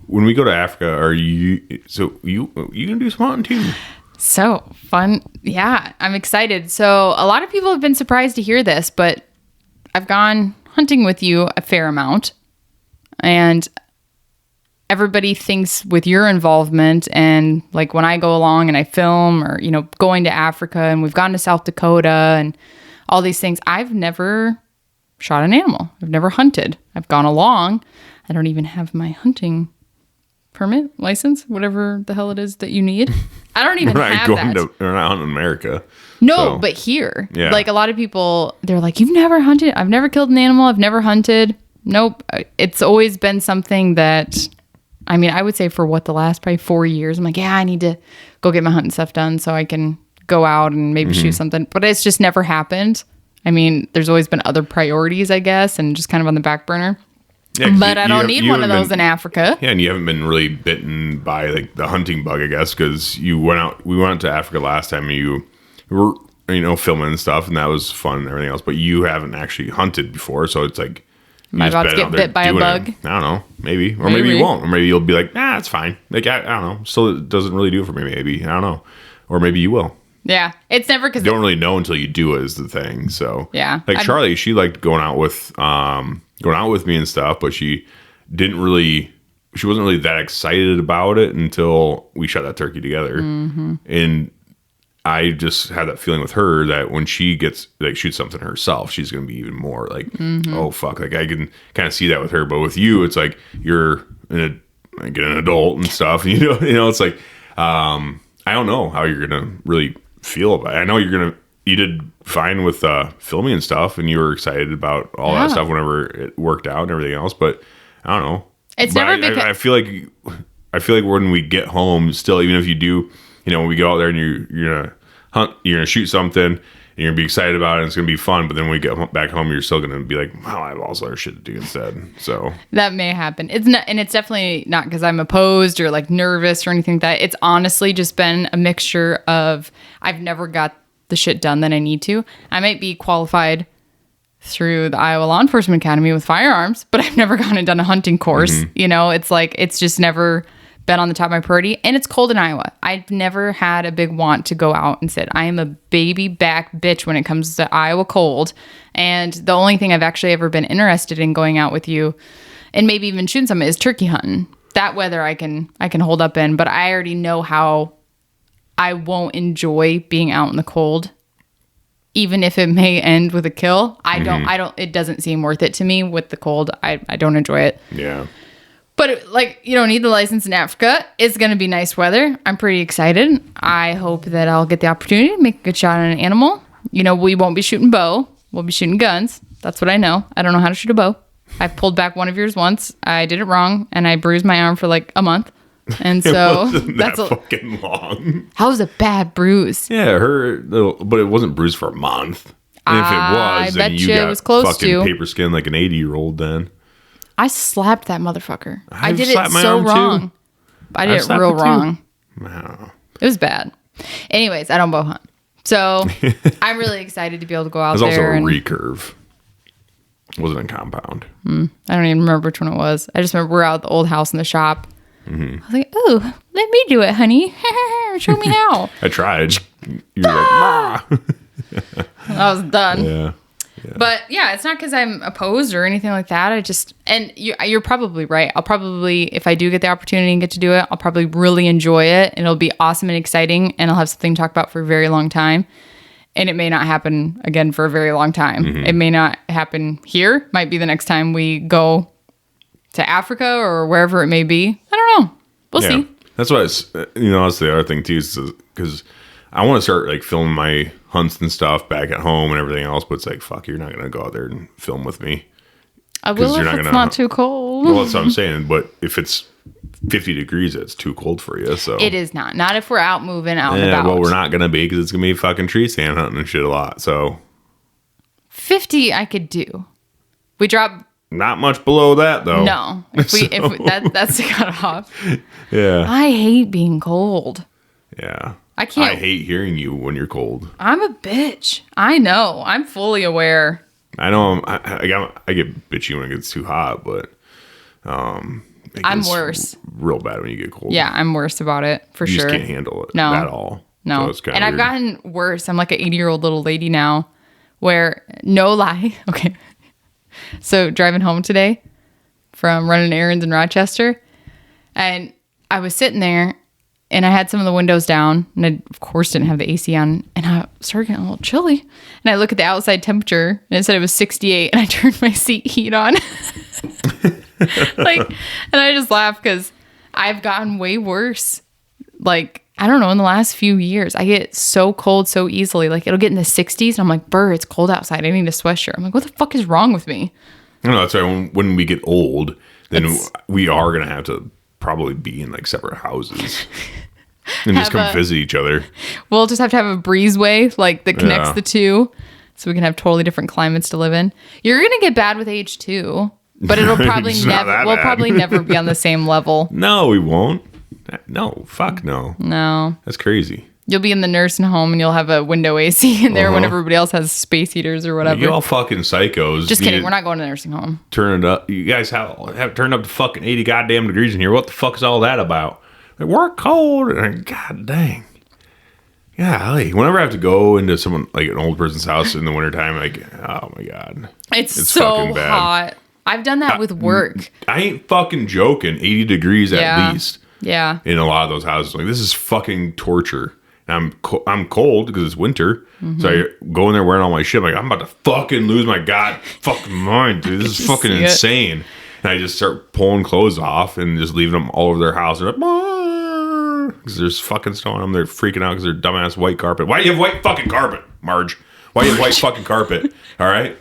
when we go to Africa, are you gonna do some hunting too? So fun. Yeah, I'm excited. So a lot of people have been surprised to hear this, but I've gone hunting with you a fair amount. And everybody thinks with your involvement and like when I go along and I film or, you know, going to Africa and we've gone to South Dakota and all these things, I've never shot an animal. I've never hunted. I've gone along. I don't even have my hunting permit, license, whatever the hell it is that you need. I don't even have that. We're not hunting in America. No, but here. Yeah. Like a lot of people, they're like, you've never hunted? I've never killed an animal. I've never hunted. Nope. It's always been something that, I mean, I would say for the last probably 4 years, I'm like, yeah, I need to go get my hunting stuff done so I can go out and maybe shoot something. But it's just never happened. I mean, there's always been other priorities, I guess, and just kind of on the back burner. Yeah, but I don't need one of those in Africa. Yeah, and you haven't been really bitten by like the hunting bug, I guess, because we went to Africa last time and you were, you know, filming and stuff, and that was fun and everything else, but you haven't actually hunted before, so it's like, am I about to get bit by a bug? I don't know, maybe. Or maybe you won't, or maybe you'll be like, nah, it's fine. Like, I don't know, still it doesn't really do it for me, maybe, I don't know. Or maybe you will. Yeah, it's never because you don't really know until you do it is the thing. So yeah, like Charlie, she liked going out with me and stuff, but she wasn't really that excited about it until we shot that turkey together. And I just had that feeling with her that when she gets like shoots something herself, she's gonna be even more like, oh fuck, like I can kind of see that with her. But with you, it's like you're an adult and stuff. And you know, it's like I don't know how you're gonna really feel about it. I know you did fine with filming and stuff, and you were excited about all that stuff whenever it worked out and everything else. But I don't know. It's never because I feel like when we get home, still, even if you do, you know, when we go out there and you're gonna hunt, you're gonna shoot something, and you're gonna be excited about it, and it's gonna be fun. But then when we get back home, you're still gonna be like, wow, I have all this other shit to do instead. So that may happen. It's not, and it's definitely not because I'm opposed or like nervous or anything like that. It's honestly just been a mixture of I've never got the shit done that I need to. I might be qualified through the Iowa Law Enforcement Academy with firearms, but I've never gone and done a hunting course. You know, it's like it's just never been on the top of my priority, and it's cold in Iowa. I've never had a big want to go out and sit. I am a baby back bitch when it comes to Iowa cold, and the only thing I've actually ever been interested in going out with you and maybe even shooting something is turkey hunting. That weather I can hold up in, but I already know how I won't enjoy being out in the cold, even if it may end with a kill. I don't, it doesn't seem worth it to me with the cold. I don't enjoy it. Yeah. But like, you don't need the license in Africa. It's going to be nice weather. I'm pretty excited. I hope that I'll get the opportunity to make a good shot on an animal. You know, we won't be shooting bow. We'll be shooting guns. That's what I know. I don't know how to shoot a bow. I pulled back one of yours once. I did it wrong, and I bruised my arm for like a month. And so that's fucking long. How was a bad bruise? Yeah, but it wasn't bruised for a month. And if it was, then you got was close fucking paper skin like an 80-year-old then. I slapped that motherfucker. I did it so wrong. I did it real wrong. Wow. It was bad. Anyways, I don't bow hunt. So I'm really excited to be able to go out there. It was also a recurve. It wasn't a compound. I don't even remember which one it was. I just remember we're out at the old house in the shop. I was like, oh, let me do it, honey. Show me how. I tried. You were like, I was done. Yeah. But yeah, it's not because I'm opposed or anything like that. And you're probably right. I'll probably, if I do get the opportunity and get to do it, I'll probably really enjoy it, and it'll be awesome and exciting, and I'll have something to talk about for a very long time. And it may not happen again for a very long time. It may not happen here. Might be the next time we go to Africa or wherever it may be. I don't know. We'll see. That's why that's the other thing too, is because I want to start like filming my hunts and stuff back at home and everything else, but it's like, fuck, you're not going to go out there and film with me. I will if it's not too cold. Well, that's what I'm saying. But if it's 50 degrees, it's too cold for you. So it is not. Not if we're out moving out and about. Well, we're not going to be, because it's going to be fucking tree stand hunting and shit a lot. So 50 I could do. We drop. Not much below that though. No. That's the cutoff. Yeah. I hate being cold. Yeah. I can't. I hate hearing you when you're cold. I'm a bitch. I know. I'm fully aware. I know. I get bitchy when it gets too hot, but I'm worse. Real bad when you get cold. Yeah, I'm worse about it for sure. You just can't handle it at all. No. So and I've gotten worse. I'm like an 80-year-old little lady now, where no lie. Okay. So driving home today from running errands in Rochester, And I was sitting there and I had some of the windows down and I, of course, didn't have the AC on. And I started getting a little chilly. And I look at the outside temperature and it said it was 68 and I turned my seat heat on. And I just laughed because I've gotten way worse. Like, I don't know, in the last few years, I get so cold so easily. Like, it'll get in the 60s and I'm like, Burr, it's cold outside. I need a sweatshirt. I'm like, what the fuck is wrong with me? I don't know. That's why when we get old, then we are going to have to probably be in like separate houses and just come visit each other. We'll just have to have a breezeway like that connects the two so we can have totally different climates to live in. You're going to get bad with age too, but it'll probably probably never be on the same level. No, we won't. No, fuck no. No. That's crazy. You'll be in the nursing home and you'll have a window AC in there when everybody else has space heaters or whatever. You all fucking psychos. Just kidding. We're not going to the nursing home. Turn it up. You guys have turned up to fucking 80 goddamn degrees in here. What the fuck is all that about? Like, we're cold. And god dang. Yeah. Whenever I have to go into someone like an old person's house in the wintertime, like, oh my god. It's so hot. I've done that with work. I ain't fucking joking. 80 degrees at least. Yeah. In a lot of those houses. Like, this is fucking torture. I'm cold because it's winter. Mm-hmm. So I go in there wearing all my shit. I'm like, I'm about to fucking lose my fucking mind, dude. This is fucking insane. And I just start pulling clothes off and just leaving them all over their house. They're like, because there's fucking snow on them. They're freaking out because they're dumbass white carpet. Why do you have white fucking carpet, Marge? Why do you have white fucking carpet? All right?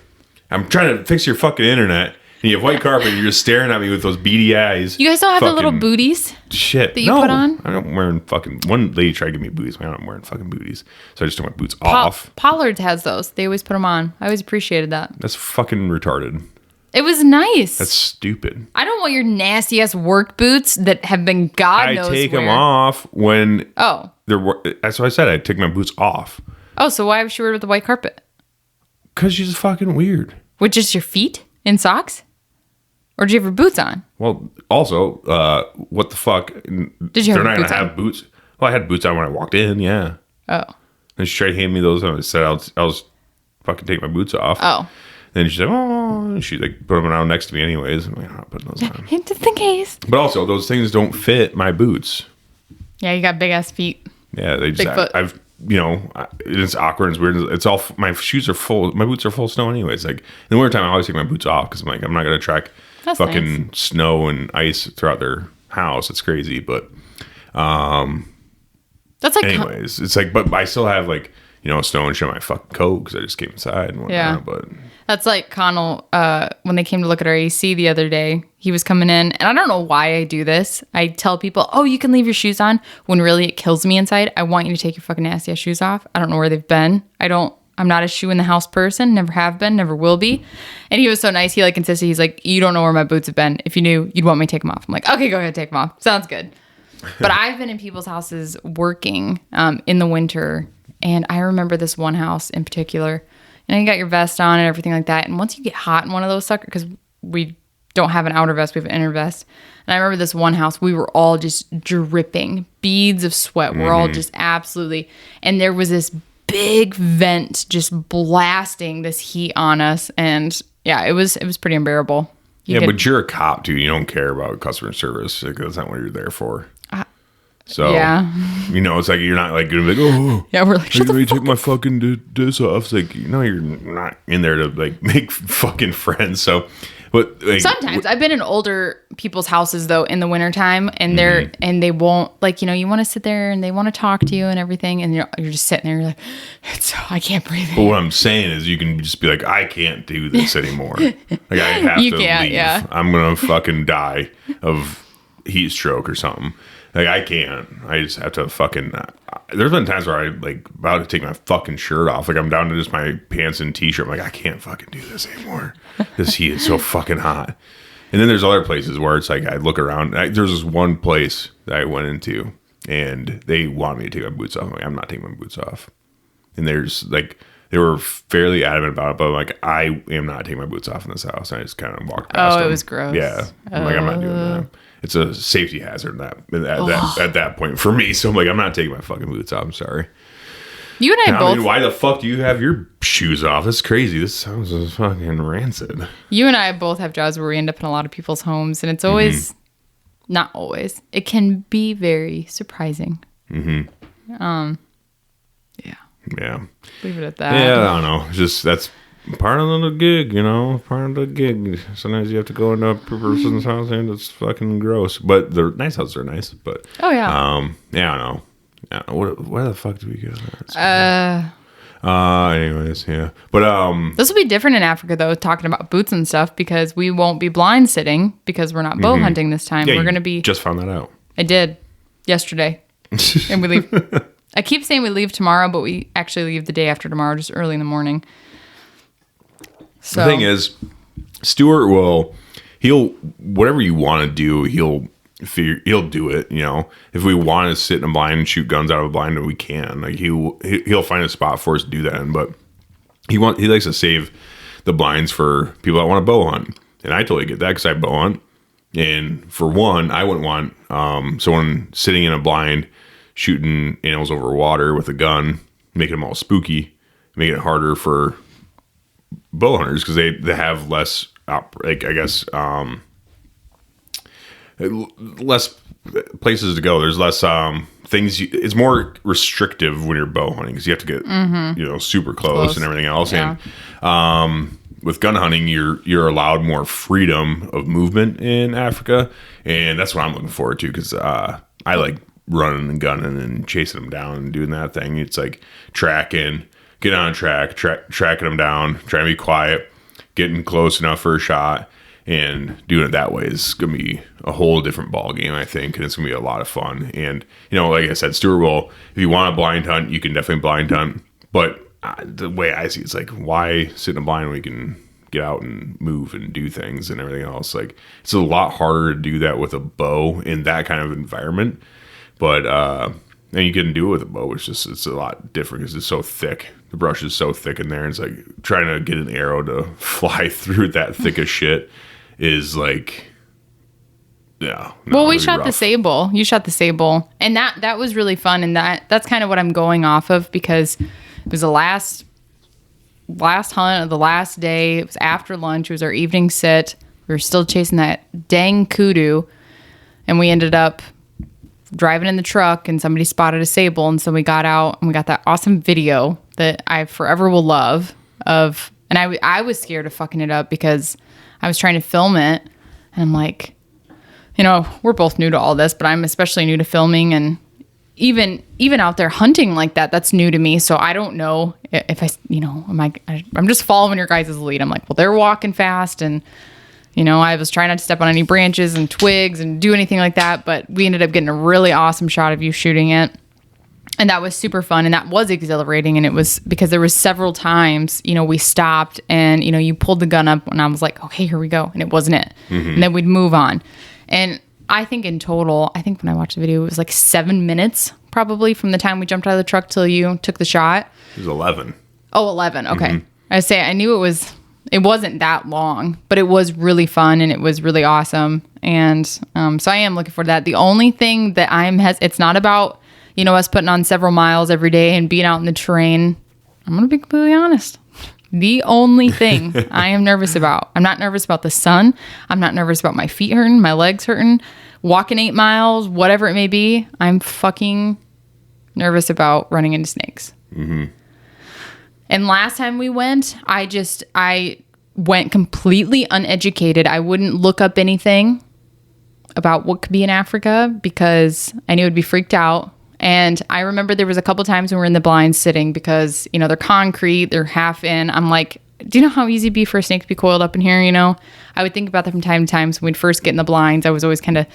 I'm trying to fix your fucking internet. And you have white carpet and you're just staring at me with those beady eyes. You guys don't have the little booties? Shit. That you put on? I'm wearing fucking... One lady tried to give me booties. I'm wearing fucking booties. So I just took my boots off. Pollard's has those. They always put them on. I always appreciated that. That's fucking retarded. It was nice. That's stupid. I don't want your nasty ass work boots that have been God knows where. I take them off when... Oh. That's what I said. I take my boots off. Oh, so why was she wearing with the white carpet? Because she's fucking weird. With just your feet in socks? Or did you have your boots on? Well, also, what the fuck? Did you have boots on? They're not going to have boots. Well, I had boots on when I walked in, yeah. Oh. And she tried to hand me those, and I said I was fucking take my boots off. Oh. Then she said, oh, and she like put them around next to me anyways. I'm like, I'm not putting those on. Just in case. But also, those things don't fit my boots. Yeah, you got big ass feet. Yeah, they just, I've, it's awkward. It's weird. It's all, my shoes are full. My boots are full of snow anyways. Like in the wintertime, I always take my boots off because I'm like, I'm not going to track fucking snow and ice throughout their house. It's crazy. But, that's like, anyways, it's like, but I still have like, snow and shit on my fucking coat because I just came inside and whatnot. Yeah. But that's like Connell, when they came to look at our AC the other day, he was coming in, and I don't know why I do this. I tell people, oh, you can leave your shoes on, when really it kills me inside. I want you to take your fucking nasty ass shoes off. I don't know where they've been. I'm not a shoe in the house person. Never have been, never will be. And he was so nice. He like insisted. He's like, you don't know where my boots have been. If you knew, you'd want me to take them off. I'm like, okay, go ahead, take them off. Sounds good. But I've been in people's houses working in the winter. And I remember this one house in particular. You got your vest on and everything like that. And once you get hot in one of those suckers, because we don't have an outer vest, we have an inner vest. And I remember this one house, we were all just dripping, beads of sweat. Mm-hmm. We're all just absolutely. And there was this big vent just blasting this heat on us. And yeah, it was pretty unbearable. But you're a cop too. You don't care about customer service. Like, that's not what you're there for. So, yeah. It's like you're not like going to be like, oh, yeah, we're like, shut the fuck take my fucking diss off. It's like, you're not in there to like make fucking friends. So, but like, sometimes I've been in older people's houses though in the wintertime and they're, and they won't like, you want to sit there and they want to talk to you and everything. And you're just sitting there, you're like, I can't breathe. But what I'm saying is you can just be like, I can't do this anymore. Like I have to leave. Yeah. I'm going to fucking die of heat stroke or something. Like, I can't. I just have to fucking... there's been times where I, like, about to take my fucking shirt off. Like, I'm down to just my pants and t-shirt. I'm like, I can't fucking do this anymore. This heat is so fucking hot. And then there's other places where it's like, I look around. There's this one place that I went into, and they want me to take my boots off. I'm like, I'm not taking my boots off. And there's, like... They were fairly adamant about it, but I'm like, I am not taking my boots off in this house. And I just kind of walked past them. It was gross. Yeah. I'm like, I'm not doing that. It's a safety hazard at that point for me. So I'm like, I'm not taking my fucking boots off. I'm sorry. You and I both. I mean, why the fuck do you have your shoes off? That's crazy. This sounds fucking rancid. You and I both have jobs where we end up in a lot of people's homes, and it's always Not always. It can be very surprising. Yeah. Leave it at that. Yeah, I don't know. It's just that's part of the gig, part of the gig. Sometimes you have to go into a person's house and it's fucking gross. But the nice houses are nice. But Oh, yeah. yeah, I don't know. Yeah, where the fuck do we go? Anyways, yeah. But This will be different in Africa, though, talking about boots and stuff, because we won't be blind sitting because we're not bow hunting this time. yeah, We're you going to be... just found that out. I did yesterday. And we leave... I keep saying we leave tomorrow, but we actually leave the day after tomorrow, just early in the morning. So, The thing is, Stuart he'll whatever you want to do, he'll do it. If we want to sit in a blind and shoot guns out of a blind, we can. Like he'll find a spot for us to do that in. But he likes to save the blinds for people that want to bow hunt, and I totally get that because I bow hunt. And for one, I wouldn't want someone sitting in a blind shooting animals over water with a gun, making them all spooky, making it harder for bow hunters because they have less, less places to go. There's less things. It's more restrictive when you're bow hunting because you have to get super close and everything else. Yeah. And with gun hunting, you're allowed more freedom of movement in Africa, and that's what I'm looking forward to because I like running and gunning and chasing them down and doing that thing. It's like tracking, get on track, tracking them down, trying to be quiet, getting close enough for a shot, and doing it that way is going to be a whole different ball game, I think, and it's going to be a lot of fun. And, like I said, Stuart will, if you want to blind hunt, you can definitely blind hunt, but the way I see it, it's like, why sit in a blind when we can get out and move and do things and everything else? Like, it's a lot harder to do that with a bow in that kind of environment. But and you can do it with a bow. It's a lot different because it's so thick. The brush is so thick in there. And it's like trying to get an arrow to fly through that thick of shit is like, yeah. Well, we shot the sable. You shot the sable, and that was really fun. And that's kind of what I'm going off of because it was the last hunt of the last day. It was after lunch. It was our evening sit. We were still chasing that dang kudu, and we ended up driving in the truck and somebody spotted a sable, and so we got out and we got that awesome video that I forever will love of. And I was scared of fucking it up because I was trying to film it, and I'm like, we're both new to all this, but I'm especially new to filming, and even out there hunting like that's new to me. So I don't know if I'm just following your guys' lead. I'm like, well, they're walking fast, and I was trying not to step on any branches and twigs and do anything like that, but we ended up getting a really awesome shot of you shooting it. And that was super fun, and that was exhilarating. And it was because there was several times, we stopped and, you pulled the gun up and I was like, okay, here we go. And it wasn't it. Mm-hmm. And then we'd move on. And I think in total, when I watched the video, it was like 7 minutes probably from the time we jumped out of the truck till you took the shot. It was 11. Oh, 11. Okay. Mm-hmm. I knew it wasn't that long, but it was really fun and it was really awesome. And so I am looking for that. The only thing that it's not about, us putting on several miles every day and being out in the terrain. I'm going to be completely honest. The only thing I am nervous about, I'm not nervous about the sun. I'm not nervous about my feet hurting, my legs hurting, walking 8 miles, whatever it may be. I'm fucking nervous about running into snakes. Mm-hmm. And last time we went, I went completely uneducated. I wouldn't look up anything about what could be in Africa because I knew I'd be freaked out. And I remember there was a couple times when we were in the blinds sitting because, they're concrete, they're half in. I'm like, do you know how easy it'd be for a snake to be coiled up in here? I would think about that from time to time. So when we'd first get in the blinds, I was always kind of,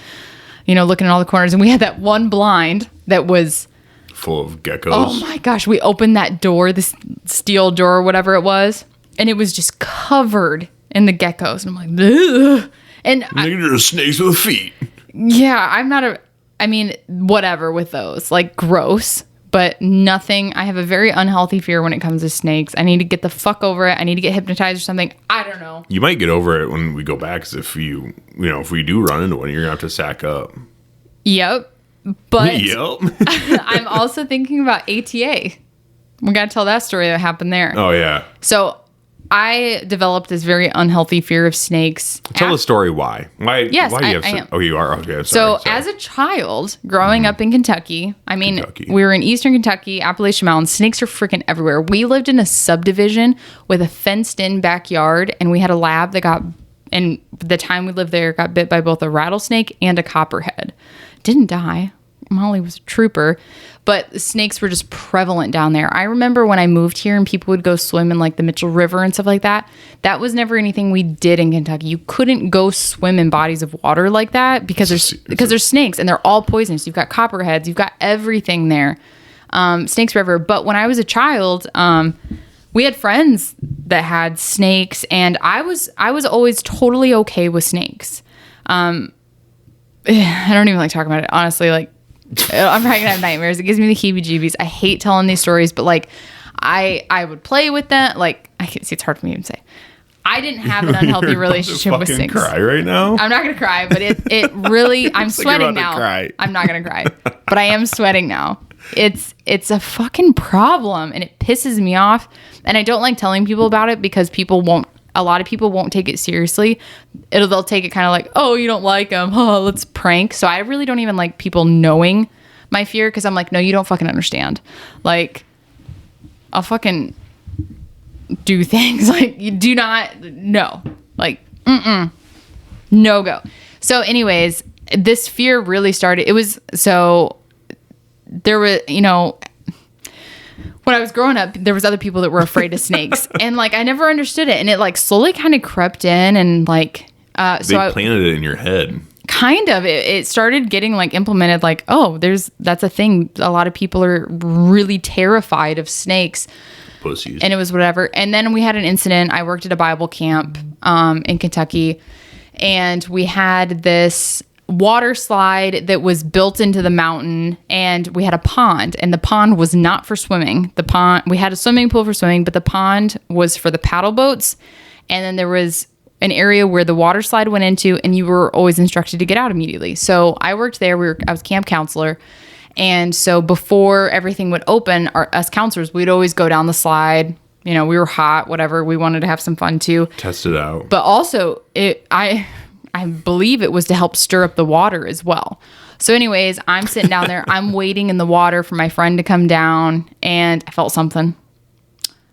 looking at all the corners. And we had that one blind that was full of geckos. Oh my gosh. We opened that door, this steel door or whatever it was, and it was just covered in the geckos. And I'm like, ugh. And you're snakes with feet. Yeah, whatever with those, like gross, but nothing. I have a very unhealthy fear when it comes to snakes. I need to get the fuck over it. I need to get hypnotized or something. I don't know. You might get over it when we go back, because if if we do run into one, you're gonna have to sack up. Yep. But I'm also thinking about ATA. We got to tell that story that happened there. Oh, yeah. So I developed this very unhealthy fear of snakes. Tell the story why. Yes, why do you have I am. Oh, you are? Okay, I'm So sorry. as a child, growing up in Kentucky, we were in eastern Kentucky, Appalachian Mountains. Snakes are freaking everywhere. We lived in a subdivision with a fenced-in backyard, and we had a lab that and the time we lived there, got bit by both a rattlesnake and a copperhead. Didn't die. Molly was a trooper, but the snakes were just prevalent down there. I remember when I moved here and people would go swim in like the Mitchell River and stuff like that. That was never anything we did in Kentucky. You couldn't go swim in bodies of water like that because there's snakes and they're all poisonous. You've got copperheads, you've got everything there. Snakes forever. But when I was a child, we had friends that had snakes, and I was always totally okay with snakes. I don't even like talking about it, honestly. Like, I'm probably gonna have nightmares. It gives me the heebie-jeebies. I hate telling these stories, but like, I would play with them. Like, I can see it's hard for me to say. I didn't have an unhealthy relationship with snakes. Cry right now. I'm not gonna cry, but it really. I'm sweating now. I'm not gonna cry, but I am sweating now. It's a fucking problem, and it pisses me off. And I don't like telling people about it because a lot of people won't take it seriously. They'll take it kind of like, oh, you don't like them. Oh, let's prank. So I really don't even like people knowing my fear because I'm like, no, you don't fucking understand. Like, I'll fucking do things like you do not know. Like, no go. So anyways, this fear really started. There were, when I was growing up, there was other people that were afraid of snakes, and like I never understood it, and it like slowly kind of crept in, and like they planted it in your head. Kind of, it started getting like implemented. Like, oh, that's a thing. A lot of people are really terrified of snakes. Pussies. And it was whatever. And then we had an incident. I worked at a Bible camp in Kentucky, and we had this water slide that was built into the mountain, and we had a pond, and the pond was not for swimming. We had a swimming pool for swimming, but the pond was for the paddle boats. And then there was an area where the water slide went into, and you were always instructed to get out immediately. So I worked there. I was camp counselor. And so before everything would open, us counselors, we'd always go down the slide. We were hot, whatever. We wanted to have some fun too. Test it out. But also I believe it was to help stir up the water as well. So anyways, I'm sitting down there. I'm waiting in the water for my friend to come down, and I felt something. And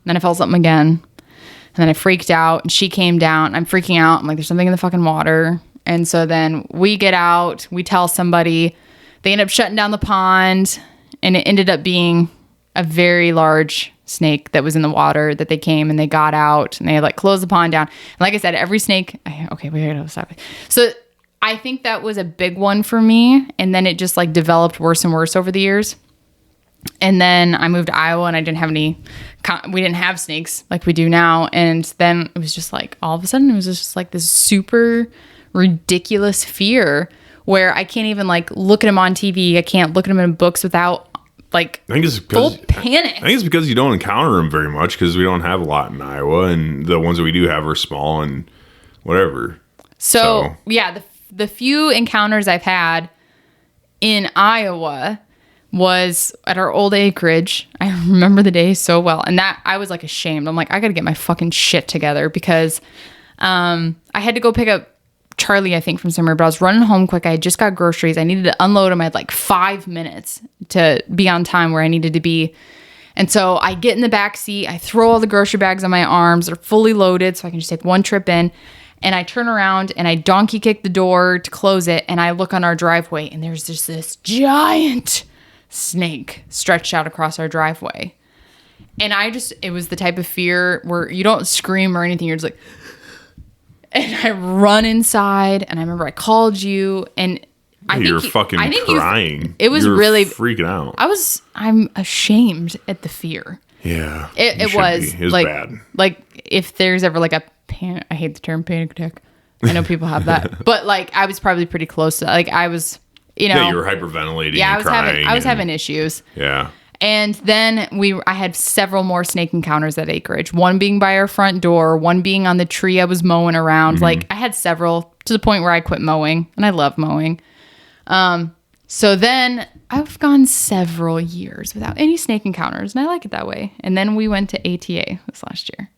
then I felt something again. And then I freaked out, and she came down. I'm freaking out. I'm like, there's something in the fucking water. And so then we get out. We tell somebody. They end up shutting down the pond, and it ended up being a very large snake that was in the water that they came and they got out, and they like closed the pond down. And like I said, every snake, okay, we gotta stop. So I think that was a big one for me. And then it just like developed worse and worse over the years. And then I moved to Iowa, and I didn't have we didn't have snakes like we do now. And then it was just like, all of a sudden it was just like this super ridiculous fear where I can't even like look at them on TV. I can't look at them in books without like I think it's full panic. I think it's because you don't encounter them very much because we don't have a lot in Iowa, and the ones that we do have are small and whatever. So yeah, the few encounters I've had in Iowa was at our old acreage. I remember the day so well, and that I was like ashamed. I'm like, I gotta get my fucking shit together because I had to go pick up Charlie, I think, from somewhere, but I was running home quick. I had just got groceries. I needed to unload them. I had like 5 minutes to be on time where I needed to be. And so I get in the back seat. I throw all the grocery bags on my arms. They're fully loaded, so I can just take one trip in. And I turn around and I donkey kick the door to close it. And I look on our driveway, and there's just this giant snake stretched out across our driveway. And it was the type of fear where you don't scream or anything. You're just like, and I run inside, and I remember I called you, and you were fucking crying. It was really freaking out. I'm ashamed at the fear. Yeah, it was like bad. Like if there's ever like a panic, I hate the term panic attack. I know people have that, but like I was probably pretty close to that. Like I was, yeah, you were hyperventilating. Yeah, I was having issues. Yeah. And then I had several more snake encounters at acreage. One being by our front door, one being on the tree I was mowing around. Mm-hmm. Like I had several to the point where I quit mowing, and I love mowing. So then I've gone several years without any snake encounters, and I like it that way. And then we went to ATA this last year.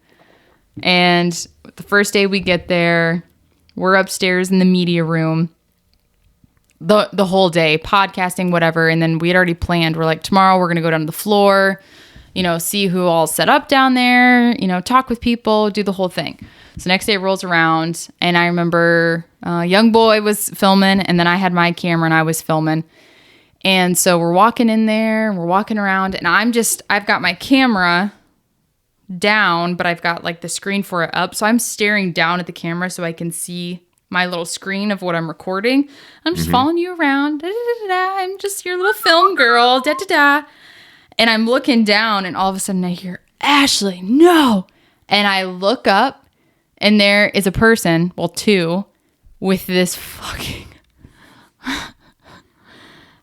And the first day we get there, we're upstairs in the media room the whole day, podcasting, whatever. And then we had already planned. We're like, tomorrow we're going to go down to the floor, see who all set up down there, talk with people, do the whole thing. So next day rolls around, and I remember young boy was filming, and then I had my camera and I was filming. And so we're walking in there, we're walking around, and I've got my camera down, but I've got like the screen for it up. So I'm staring down at the camera so I can see my little screen of what I'm recording. I'm just following you around. Da, da, da, da. I'm just your little film girl. Da, da, da. And I'm looking down, and all of a sudden I hear, Ashley, no. And I look up, and there is a person, well, two, with this fucking...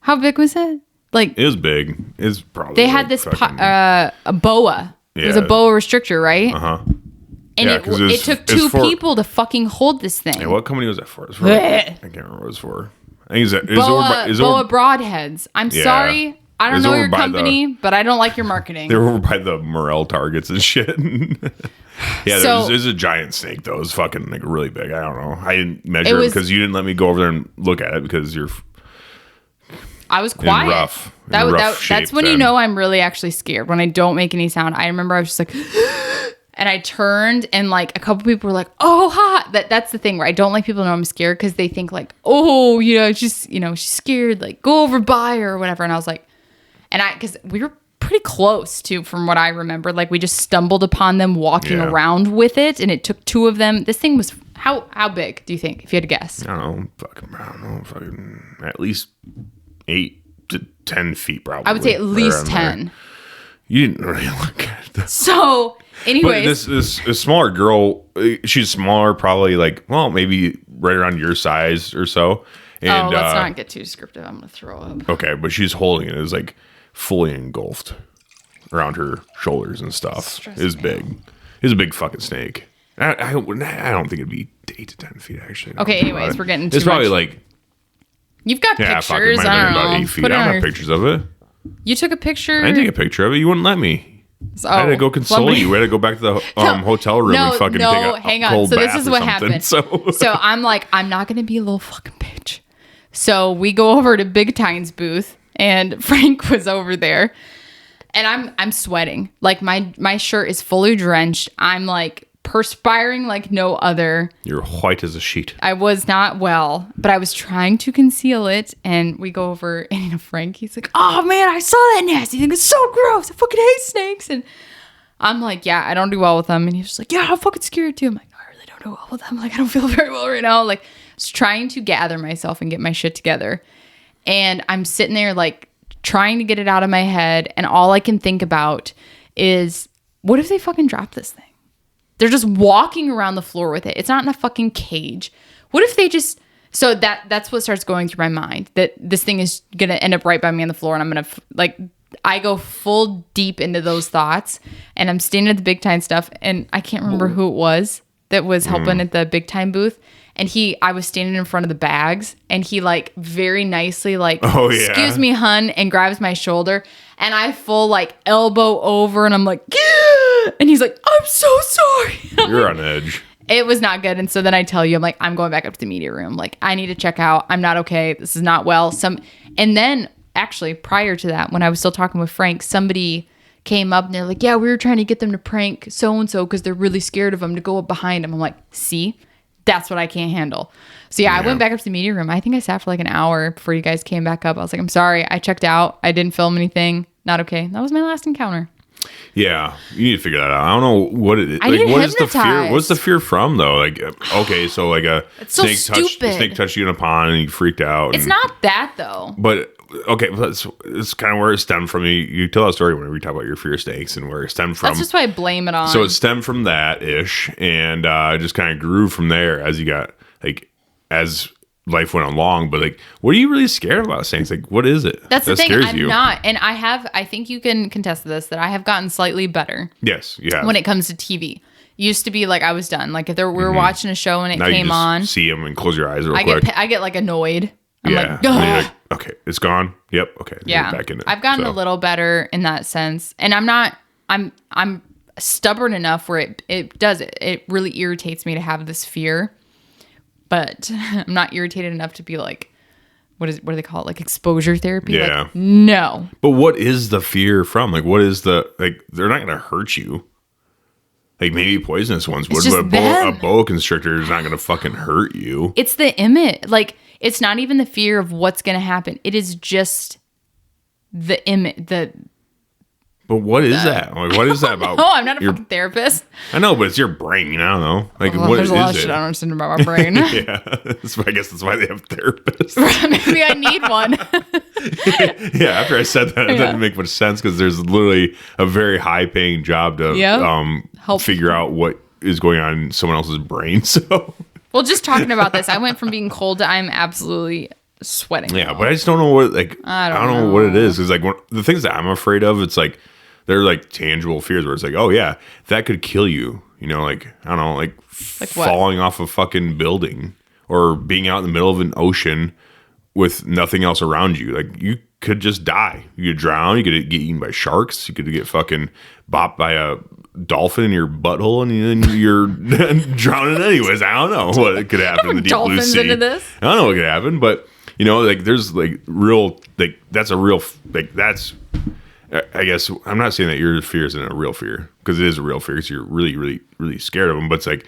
How big was it? Like, it was big. It's probably they had this a boa. Yeah. It was a boa restrictor, right? Uh-huh. And it took two people to fucking hold this thing. Yeah, what company was that for? It was for I can't remember what it was for. I think it was Boa Broadheads. I'm sorry. I don't know your company, but I don't like your marketing. They were over by the Morel Targets and shit. Yeah, there's a giant snake, though. It was fucking like really big. I don't know. I didn't measure it because you didn't let me go over there and look at it because I was quiet. Rough. That's when you know I'm really actually scared. When I don't make any sound. I remember I was just like... And I turned, and like a couple people were like, "Oh, ha!" That's the thing where I don't like people to know I'm scared because they think like, "Oh, she's scared. Like, go over by her or whatever." And I was like, because we were pretty close to, from what I remember, like we just stumbled upon them walking around with it, and it took two of them. This thing was how big do you think, if you had to guess? I don't know, fucking at least 8 to 10 feet, probably. I would say at least 10. You didn't really look at it. So, anyways. But this smaller girl, she's smaller, probably like, well, maybe right around your size or so. And, let's not get too descriptive. I'm going to throw up. Okay, but she's holding it. It was like fully engulfed around her shoulders and stuff. It was big. It was a big fucking snake. I don't think it'd be 8 to 10 feet, actually. Okay, anyways, we're getting too It's probably much. like... You've got pictures. Fuck, it might have been about 8 feet. I don't have pictures of it. You took a picture? I didn't take a picture of it. You wouldn't let me. I had to go console you. We had to go back to the hotel room and fucking take a hang on. cold So bath this is or what something. happened. So I'm like, I'm not going to be a little fucking bitch. So we go over to Big Tine's booth, and Frank was over there, and I'm sweating. Like my shirt is fully drenched. I'm like perspiring like no other. You're white as a sheet. I was not well, but I was trying to conceal it. And we go over, and Frank, he's like, "Oh man, I saw that nasty thing. It's so gross. I fucking hate snakes." And I'm like, "Yeah, I don't do well with them." And he's just like, "Yeah, I'm fucking scared too." I'm like, "No, I really don't do well with them. Like, I don't feel very well right now." Like, just trying to gather myself and get my shit together. And I'm sitting there like trying to get it out of my head. And all I can think about is, what if they fucking drop this thing? They're just walking around the floor with it. It's not in a fucking cage. What if they just... So that's what starts going through my mind. That this thing is going to end up right by me on the floor. And I'm going to... I go full deep into those thoughts. And I'm standing at the Big Time stuff. And I can't remember who it was that was helping at the Big Time booth. And I was standing in front of the bags. And he like very nicely like... Oh, yeah. "Excuse me, hun," and grabs my shoulder. And I full like elbow over. And I'm like... "Yeah!" And he's like, "I'm so sorry." You're on edge. It was not good. And so then I tell you, I'm like, I'm going back up to the media room. Like, I need to check out. I'm not okay. This is not well. And then actually prior to that, when I was still talking with Frank, somebody came up and they're like, "Yeah, we were trying to get them to prank so-and-so because they're really scared of him to go up behind him." I'm like, see, that's what I can't handle. So yeah, I went back up to the media room. I think I sat for like an hour before you guys came back up. I was like, "I'm sorry. I checked out. I didn't film anything. Not okay." That was my last encounter. Yeah, you need to figure that out. I don't know what it is. I Like, get what is the fear? hypnotized. What's the fear from though? Like, okay, so like a It's so stupid. snake touched you in a pond and you freaked out. It's not that though. But okay, it's kind of where it stemmed from. You tell a story when we talk about your fear of snakes and where it stemmed from. That's just why I blame it on. So it stemmed from that ish, and it just kind of grew from there as you got as life went along. But like, what are you really scared about snakes? Like, what is it That's the that thing. scares I'm you? not, and I think you can contest this, that I have gotten slightly better Yes, yeah. when it comes to TV. Used to be like I was done. Like if we were watching a show and it now you came just on, see them and close your eyes real I quick. get like annoyed. I'm yeah. like, And then you're "Ugh." like, okay, it's gone. Yep. Okay. Yeah, Back in it. I've gotten So, a little better in that sense, and I'm stubborn enough where it does it. It really irritates me to have this fear, but I'm not irritated enough to be like, what do they call it? Like exposure therapy? Yeah. Like, no. But what is the fear from? Like, what is the, like, they're not going to hurt you. Like, maybe poisonous ones would, but a boa constrictor is not going to fucking hurt you. It's the image. Like, it's not even the fear of what's going to happen. It is just the image. But what is that? Like, what is that about? Oh, I'm not a fucking therapist. I know, but it's your brain. I don't know. Like, Well, what there's is a lot of it? shit I don't understand about my brain. Yeah, I guess that's why they have therapists. Maybe I need one. Yeah, after I said that, it didn't make much sense because there's literally a very high-paying job to help figure out what is going on in someone else's brain. So, well, just talking about this, I went from being cold to I'm absolutely sweating. yeah, but I just don't know what, like, I don't know what it is. Because, like, the things that I'm afraid of, it's like, they're like tangible fears where it's like, oh yeah, that could kill you. You know, like, I don't know, like falling off a fucking building or being out in the middle of an ocean with nothing else around you. Like, you could just die. You could drown. You could get eaten by sharks. You could get fucking bopped by a dolphin in your butthole, and then you're drowning anyways. I don't know what could happen in the deep blue sea. Into this? I don't know what could happen, but you know, like, there's like real, like, that's a real, like, that's. I guess I'm not saying that your fear isn't a real fear, because it is a real fear because you're really, really, really scared of them. But it's like,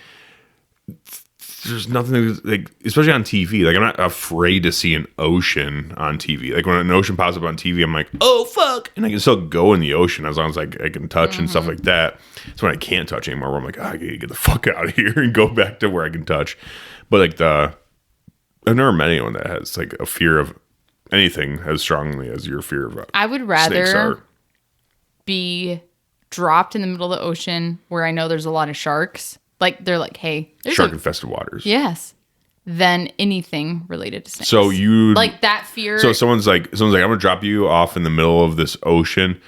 there's nothing like, especially on TV. Like, I'm not afraid to see an ocean on TV. Like, when an ocean pops up on TV, I'm like, oh fuck, and I can still go in the ocean as long as like I can touch and stuff like that. It's when I can't touch anymore where I'm like, I gotta get the fuck out of here and go back to where I can touch. But like I've never met anyone that has like a fear of anything as strongly as your fear of I would rather be dropped in the middle of the ocean where I know there's a lot of sharks. Like, they're like, hey, there's shark infested waters. Yes. Than anything related to snakes. So you like that fear. So someone's like, I'm gonna drop you off in the middle of this ocean.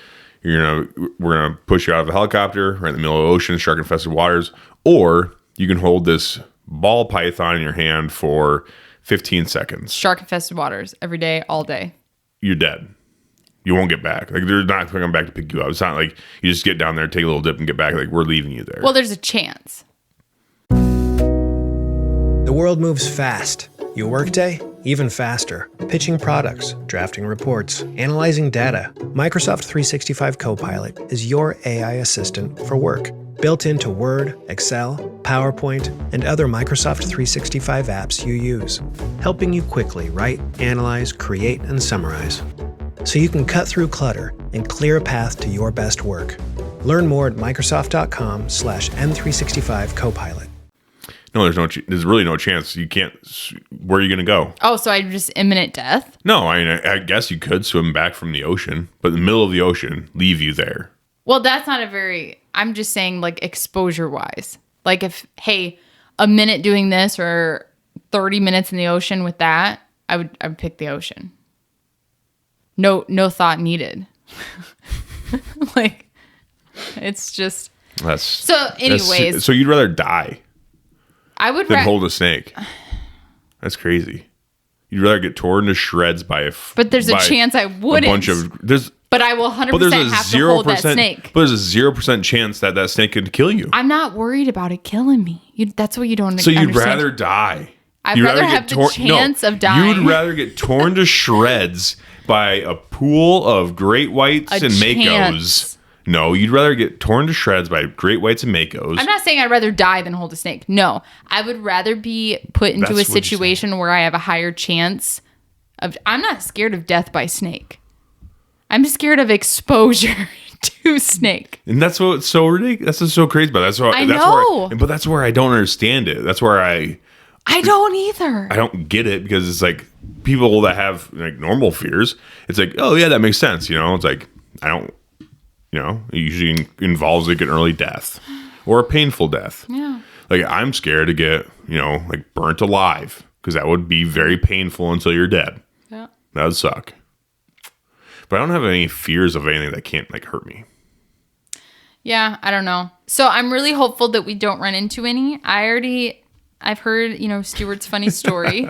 We're gonna push you out of a helicopter right in the middle of the ocean, shark infested waters, or you can hold this ball python in your hand for 15 seconds. Shark infested waters every day, all day. You're dead. You won't get back. Like, they're not coming back to pick you up. It's not like you just get down there, take a little dip, and get back. Like, we're leaving you there. Well, there's a chance. The world moves fast. Your workday, even faster. Pitching products, drafting reports, analyzing data. Microsoft 365 Copilot is your AI assistant for work. Built into Word, Excel, PowerPoint, and other Microsoft 365 apps you use. Helping you quickly write, analyze, create, and summarize. So you can cut through clutter and clear a path to your best work. Learn more at Microsoft.com/M365 Copilot. No, there's really no chance. You can't. Where are you going to go? Oh, so I'm just imminent death? No, I mean, I guess you could swim back from the ocean, but in the middle of the ocean, leave you there. Well, that's not I'm just saying, like, exposure wise. Like, if, hey, a minute doing this or 30 minutes in the ocean with that, I would pick the ocean. No thought needed. Like, it's just. Anyways. So you'd rather die I would than hold a snake. That's crazy. You'd rather get torn to shreds by a. But there's a chance I wouldn't. But I will 100% have to hold that snake. But there's a 0% chance that snake could kill you. I'm not worried about it killing me. That's what you don't understand. So you'd rather die. I'd rather have the chance of dying. You'd rather get torn to shreds by a pool of great whites and makos. No, you'd rather get torn to shreds by great whites and makos. I'm not saying I'd rather die than hold a snake. No, I would rather be put into a situation where I have a higher chance of. I'm not scared of death by snake. I'm scared of exposure to snake. And that's what's so ridiculous. That's what's so crazy about it. I know. But that's where I don't understand it. That's where I don't either. I don't get it, because it's like people that have like normal fears, it's like, oh yeah, that makes sense. You know, it's like, I don't, it usually involves like an early death or a painful death. Yeah. Like, I'm scared to get, like burnt alive, because that would be very painful until you're dead. Yeah. That would suck. But I don't have any fears of anything that can't like hurt me. Yeah, I don't know. So I'm really hopeful that we don't run into any. I've heard, Stuart's funny story.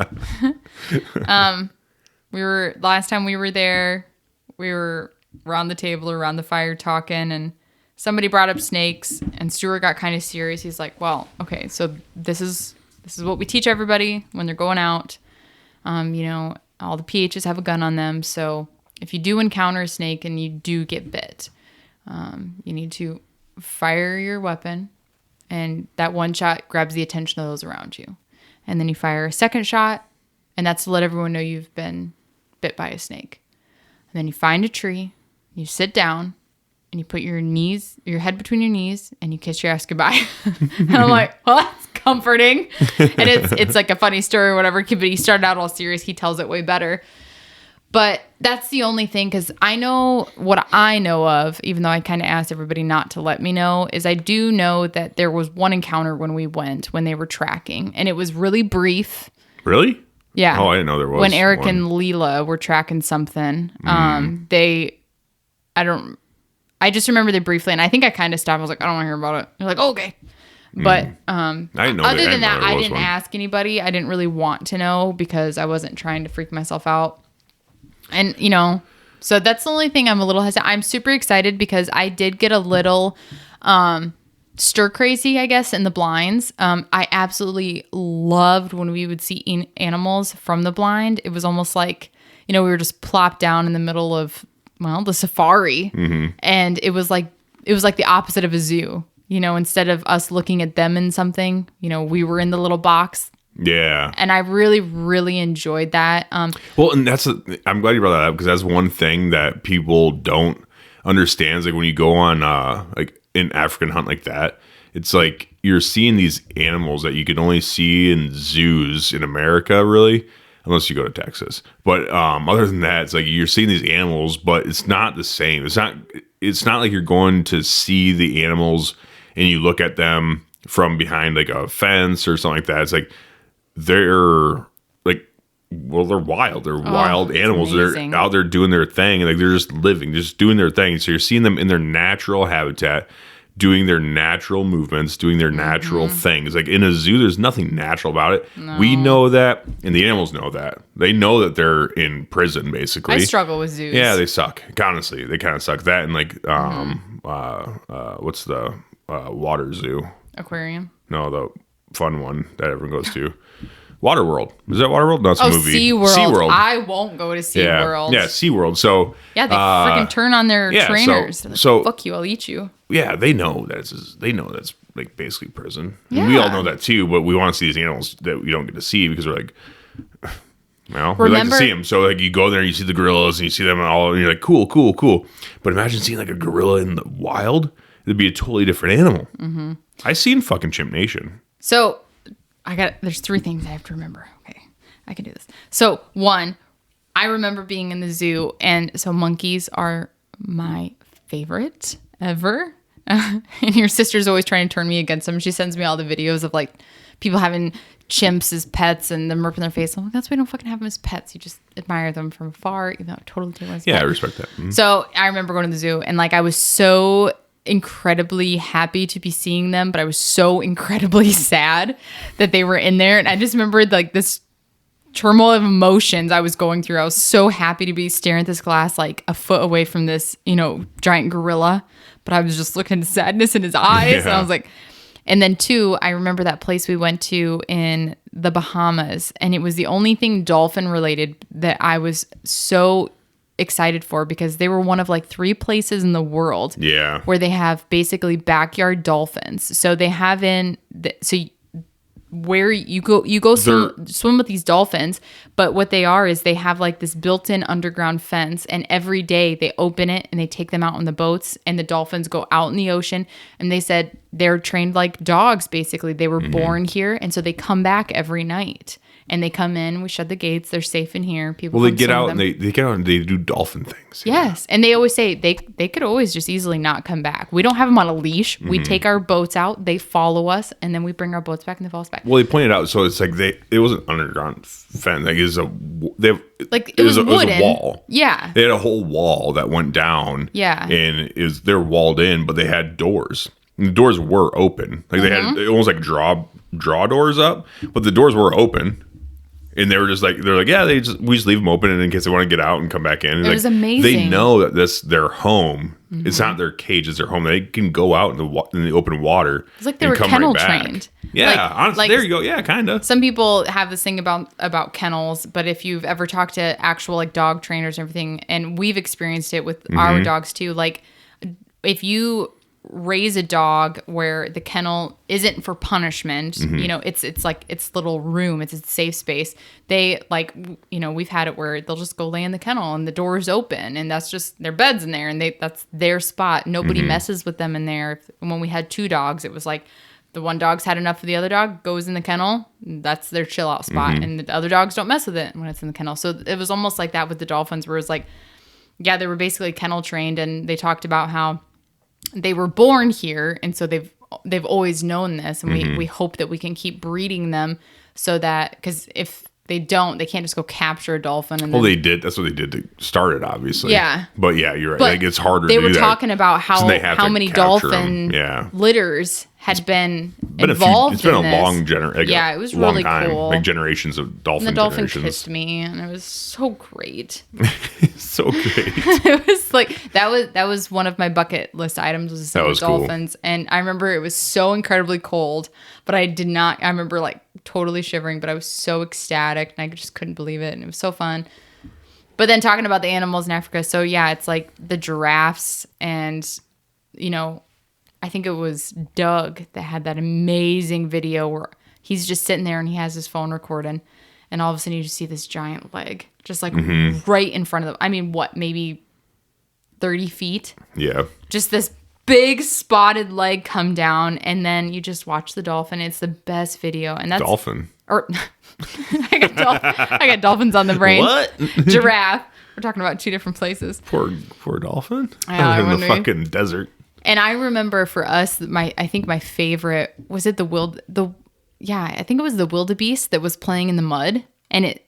Last time we were there, we were around the table, around the fire talking, and somebody brought up snakes, and Stuart got kind of serious. He's like, well, okay, so this is what we teach everybody when they're going out. You know, all the PHs have a gun on them. So if you do encounter a snake and you do get bit, you need to fire your weapon, and that one shot grabs the attention of those around you. And then you fire a second shot, and that's to let everyone know you've been bit by a snake. And then you find a tree, you sit down, and you put your head between your knees, and you kiss your ass goodbye. And I'm like, well, that's comforting. And it's like a funny story or whatever, but he started out all serious. He tells it way better. But that's the only thing, because I know what I know of, even though I kind of asked everybody not to let me know, is I do know that there was one encounter when we went, when they were tracking, and it was really brief. Really? Yeah. Oh, I didn't know there was when Eric one. and Leela were tracking something. I just remember they briefly, and I think I kind of stopped. I was like, I don't want to hear about it. They're like, oh, okay. But I didn't know other than that, I was didn't one. ask anybody. I didn't really want to know because I wasn't trying to freak myself out. And, you know, so that's the only thing I'm a little hesitant. I'm super excited because I did get a little stir crazy, I guess, in the blinds. I absolutely loved when we would see animals from the blind. It was almost like, you know, we were just plopped down in the middle of, well, the safari. Mm-hmm. And it was like the opposite of a zoo. You know, instead of us looking at them in something, you know, we were in the little box. Yeah. And I really, really enjoyed that. Well, and I'm glad you brought that up, because that's one thing that people don't understand. Is like when you go on like an African hunt like that, it's like you're seeing these animals that you can only see in zoos in America, really, unless you go to Texas. But other than that, it's like you're seeing these animals, but it's not the same. It's not like you're going to see the animals and you look at them from behind like a fence or something like that. It's like they're like, well, they're wild. They're wild animals. Amazing. They're out there doing their thing, and like they're just living, just doing their thing. So you're seeing them in their natural habitat, doing their natural movements, doing their natural things. Like in a zoo, there's nothing natural about it. No. We know that, and the animals know that. They know that they're in prison, basically. I struggle with zoos. Yeah, they suck. Honestly, they kind of suck. That and like, what's the water zoo? Aquarium. No, the fun one that everyone goes to. Waterworld. Is that Waterworld? No, it's a movie. SeaWorld. I won't go to SeaWorld. Yeah, SeaWorld. So yeah, they freaking turn on their trainers. So fuck you, I'll eat you. Yeah, they know that's like basically prison. Yeah. And we all know that too, but we want to see these animals that we don't get to see because we're like, well, we like to see them. So like you go there and you see the gorillas and you see them all, and you're like, cool. But imagine seeing like a gorilla in the wild. It'd be a totally different animal. Mm-hmm. I seen fucking Chimp Nation. So there's 3 things I have to remember. Okay, I can do this. So 1, I remember being in the zoo, and so monkeys are my favorite ever. And your sister's always trying to turn me against them. She sends me all the videos of like people having chimps as pets and them ripping their face. I'm like, that's why we don't fucking have them as pets. You just admire them from afar, even though it totally different. Yeah, I respect that. Mm-hmm. So I remember going to the zoo, and like I was so incredibly happy to be seeing them, but I was so incredibly sad that they were in there. And I just remembered like this turmoil of emotions I was going through. I was so happy to be staring at this glass like a foot away from this, you know, giant gorilla, but I was just looking at sadness in his eyes. Yeah. And I was like, and then 2, I remember that place we went to in the Bahamas, and it was the only thing dolphin related that I was so excited for, because they were one of like 3 places in the world where they have basically backyard dolphins. So they have where you go swim with these dolphins, but what they are is they have like this built-in underground fence, and every day they open it and they take them out on the boats, and the dolphins go out in the ocean. And they said they're trained like dogs, basically. They were born here, and so they come back every night. And they come in, we shut the gates, they're safe in here. People they get out and they get out and they do dolphin things. Yes. And they always say they could always just easily not come back. We don't have them on a leash. Mm-hmm. We take our boats out, they follow us, and then we bring our boats back and they follow us back. Well, they pointed out, so it's like it was an underground fence. Like it was a wall. Yeah. They had a whole wall that went down. Yeah. And they're walled in, but they had doors. And the doors were open. Like they had almost like draw doors up, but the doors were open. And they're like, yeah, we just leave them open in case they want to get out and come back in. And it was amazing. They know that this their home. Mm-hmm. It's not their cage; it's their home. They can go out in the open water. It's like they were kennel trained. Yeah, honestly, there you go. Yeah, kind of. Some people have this thing about kennels, but if you've ever talked to actual like dog trainers and everything, and we've experienced it with our dogs too. Like, if you raise a dog where the kennel isn't for punishment, it's like its little room, it's a safe space. They we've had it where they'll just go lay in the kennel and the door is open and that's just their bed's in there and that's their spot. Nobody messes with them in there. When we had 2 dogs, it was like the one dog's had enough of the other dog, goes in the kennel, that's their chill out spot, and the other dogs don't mess with it when it's in the kennel. So it was almost like that with the dolphins, where it was like, yeah, they were basically kennel trained, and they talked about how they were born here, and so they've always known this, and we hope that we can keep breeding them so that, because if they don't, they can't just go capture a dolphin. And they did. That's what they did to start it, obviously. Yeah. But yeah, you're right. Like, it's harder to do that. They were talking about how many dolphin litters had been involved it's been in a this. long generation. Yeah, it was long really time. cool. Like generations of dolphin And the dolphin generations. kissed me, and it was so great. So great. It was like that was one of my bucket list items, was to see dolphins. Cool. And I remember it was so incredibly cold, but I remember like totally shivering, but I was so ecstatic and I just couldn't believe it, and it was so fun. But then talking about the animals in Africa, so yeah, it's like the giraffes, and I think it was Doug that had that amazing video where he's just sitting there and he has his phone recording, and all of a sudden you just see this giant leg just like right in front of them. I mean, what, maybe 30 feet? Yeah. Just this big spotted leg come down, and then you just watch the dolphin. It's the best video. And that's dolphin. Or I got dolphins on the brain. What? Giraffe. We're talking about 2 different places. Poor dolphin. Yeah, in the fucking desert. And I remember for us, I think my favorite was it I think it was the wildebeest that was playing in the mud, and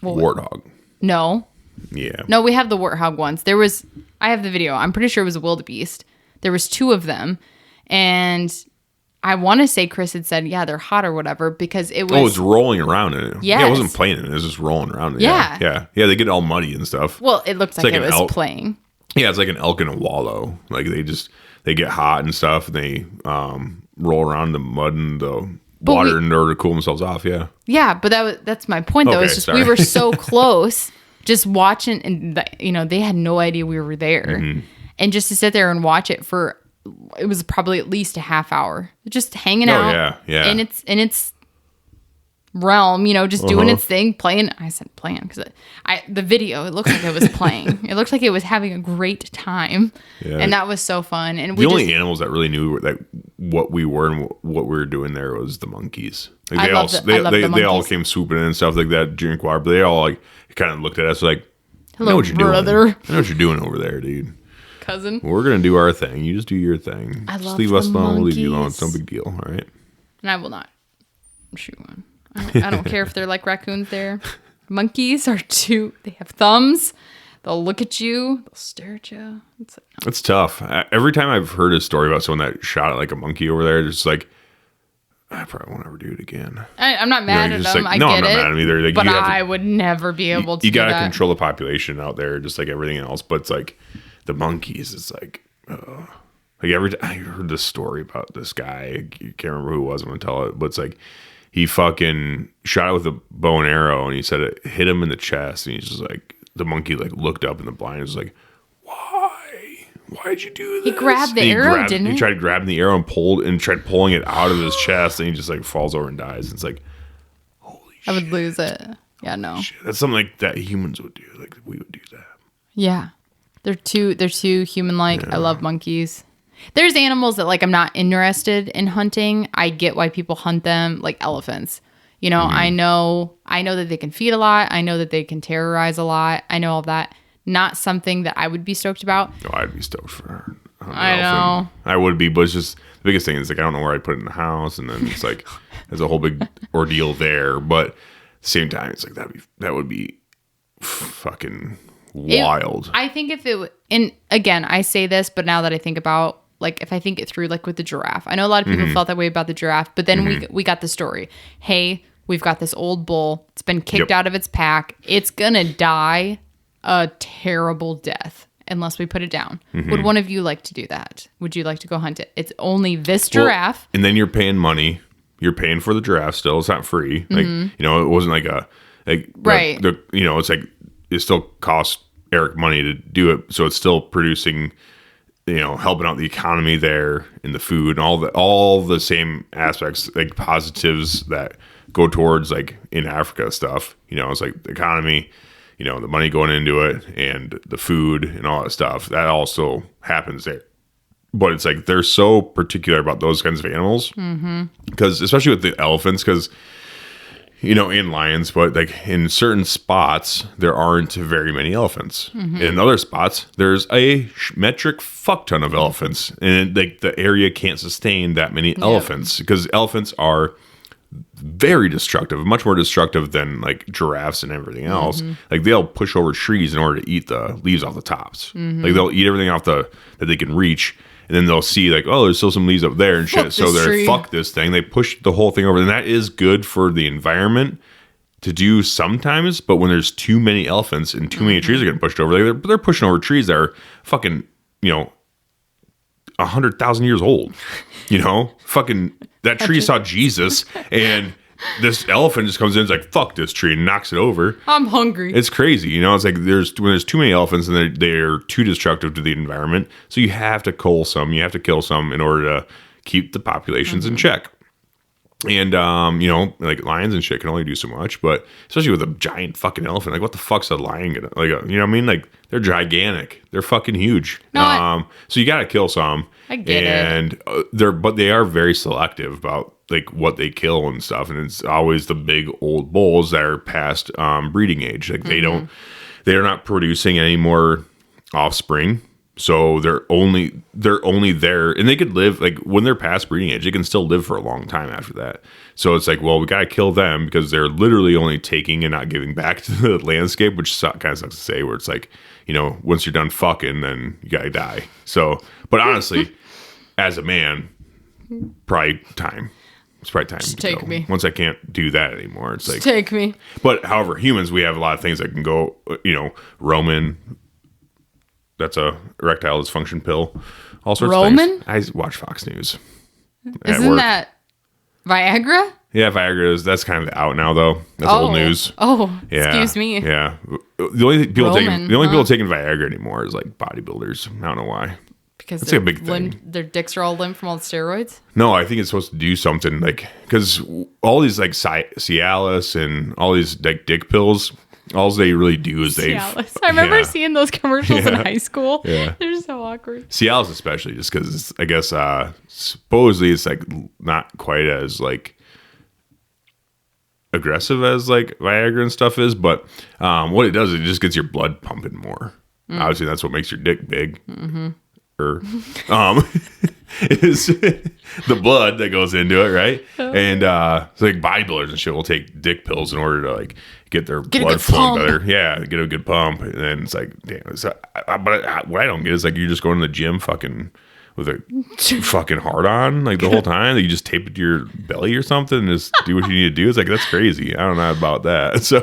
warthog. No. Yeah. No, we have the warthog ones. I have the video. I'm pretty sure it was a wildebeest. There was 2 of them, and I want to say Chris had said, yeah, they're hot or whatever, because it was... Oh, it's rolling around in it. Yes. Yeah, it wasn't playing in it. It was just rolling around in it. Yeah. Yeah. Yeah, they get all muddy and stuff. Well, it looked like it was playing. Yeah, it's like an elk in a wallow. Like, they get hot and stuff, and they roll around in the mud and the water in order to cool themselves off, yeah. Yeah, but that's my point, though. Okay, it's just we were so close just watching, and they had no idea we were there. Mm-hmm. And just to sit there and watch it it was probably at least a half hour, just hanging out in its realm, just doing its thing, playing. I said playing because the video, it looked like it was playing. It looked like it was having a great time, and that was so fun. And the only animals that really knew what we were and what we were doing there was the monkeys. Like, they all came swooping in and stuff like that, drink water, but they all like kind of looked at us like, hello, I know what you're brother. doing. I know what you're doing over there, dude. Cousin. We're gonna do our thing. You just do your thing. Just leave us alone. We'll leave you alone. It's no big deal. All right. And I will not shoot one. I don't care if they're like raccoons. There, monkeys are they have thumbs. They'll look at you. They'll stare at you. It's tough. Every time I've heard a story about someone that shot at like a monkey over there, it's like, I probably won't ever do it again. I'm not mad at them. Like, I'm not mad at them either. Like, but I would never be able to. You got to control the population out there, just like everything else. But it's like the monkeys. It's like, I heard this story about this guy. I can't remember who it was. I'm gonna tell it, but it's like he fucking shot it with a bow and arrow, and he said it hit him in the chest, and he's just like, the monkey like looked up in the blind and was like, why'd you do this? He grabbed the arrow, didn't he? He tried grabbing the arrow and tried pulling it out of his chest, and he just like falls over and dies. It's like, holy shit. I would lose it. Yeah, no. Shit. That's something like that humans would do. Like, we would do that. Yeah. They're too human-like. Yeah. I love monkeys. There's animals that like I'm not interested in hunting. I get why people hunt them, like elephants. I know that they can feed a lot. I know that they can terrorize a lot. I know all that. Not something that I would be stoked about. No, I'd be stoked for her. I know. I would be, but it's just the biggest thing is like I don't know where I'd put it in the house, and then it's like there's a whole big ordeal there. But at the same time, it's like that would be fucking wild. I think if it and again, I say this, but now that I think about like if I think it through, like with the giraffe, I know a lot of people felt that way about the giraffe, but then we got the story. Hey, we've got this old bull. It's been kicked out of its pack. It's going to die a terrible death unless we put it down. Would one of you like to do that? Would you like to go hunt it? It's only this giraffe. And then you're paying money. You're paying for the giraffe still. It's not free. Like, it wasn't like right. It's like it still costs Eric money to do it. So it's still producing, helping out the economy there and the food and all the same aspects, like positives that go towards like in Africa stuff. It's like the economy, the money going into it and the food and all that stuff. That also happens there. But it's like they're so particular about those kinds of animals because especially with the elephants, because in lions, but like in certain spots there aren't very many elephants. In other spots there's a metric fuck ton of elephants, and like the area can't sustain that many elephants because elephants are very destructive, much more destructive than like giraffes and everything else. Like they'll push over trees in order to eat the leaves off the tops. Like they'll eat everything off that they can reach. And then they'll see like, oh, there's still some leaves up there and shit. So they're fuck this thing. They push the whole thing over. And that is good for the environment to do sometimes. But when there's too many elephants and too many trees are getting pushed over, they're pushing over trees that are fucking, 100,000 years old. Fucking that tree saw Jesus, and this elephant just comes in and is like, fuck this tree, and knocks it over. I'm hungry. It's crazy. It's like when there's too many elephants and they're too destructive to the environment. So you have to cull some, you have to kill some in order to keep the populations in check. And, like lions and shit can only do so much, but especially with a giant fucking elephant, like what the fuck's a lion gonna, like, you know what I mean? Like they're gigantic. They're fucking huge. No, so you got to kill some. I get it. And but they are very selective about like what they kill and stuff. And it's always the big old bulls that are past breeding age. Like they're not producing any more offspring. So they're only there, and they could live like when they're past breeding age, they can still live for a long time after that. So it's like, well, we got to kill them because they're literally only taking and not giving back to the landscape, which kind of sucks to say, where it's like, once you're done fucking, then you got to die. So, but honestly, as a man, probably time. It's probably time to take go. me. Once I can't do that anymore, it's like take me. But however, humans, we have a lot of things that can go, Roman. That's a erectile dysfunction pill. All sorts of things. I watch Fox News. Isn't that Viagra? Yeah, Viagra that's kind of out now, though. That's old news. Oh, yeah, excuse me. Yeah, the only people taking Viagra anymore is like bodybuilders. I don't know why. Because it's like a big thing. Their dicks are all limp from all the steroids. No, I think it's supposed to do something like because all these like Cialis and all these like dick pills. All they really do is I remember seeing those commercials in high school. Yeah. They're so awkward. Cialis especially, just because I guess supposedly it's like not quite as like aggressive as like Viagra and stuff is, but what it does, it just gets your blood pumping more. Obviously, that's what makes your dick big. Is the blood that goes into it, right? And it's like bodybuilders and shit will take dick pills in order to like get their blood flowing better. Yeah, get a good pump. And then it's like, damn. But what I don't get is like you're just going to the gym fucking with a fucking hard on like the whole time. Like you just tape it to your belly or something and just do what you need to do. It's like, that's crazy. I don't know about that. So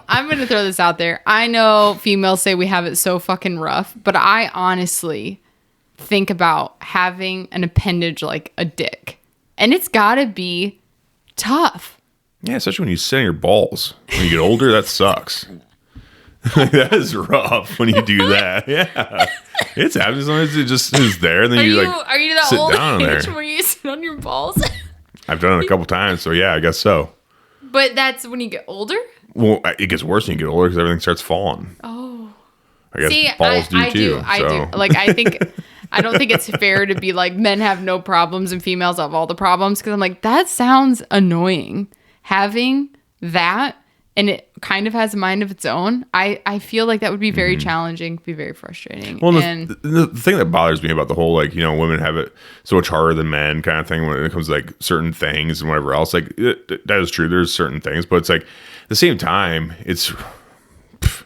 I'm gonna throw this out there. I know females say we have it so fucking rough, but I honestly think about having an appendage like a dick, and it's gotta be tough. Yeah, especially when you sit on your balls. When you get older, that sucks. That is rough when you do that. Yeah, it's happening. Sometimes it just is there, and then are you that sit old down age there where you sit on your balls? I've done it a couple times, so yeah, I guess so. But that's when you get older. Well, it gets worse when you get older because everything starts falling. Oh, I guess balls do too. I do. Like I don't think it's fair to be like men have no problems and females have all the problems, because I'm like, that sounds annoying. Having that, and it kind of has a mind of its own. I feel like that would be very challenging, be very frustrating. Well, and the thing that bothers me about the whole like women have it so much harder than men kind of thing when it comes to like certain things and whatever else. Like that is true. There's certain things, but it's like at the same time, it's.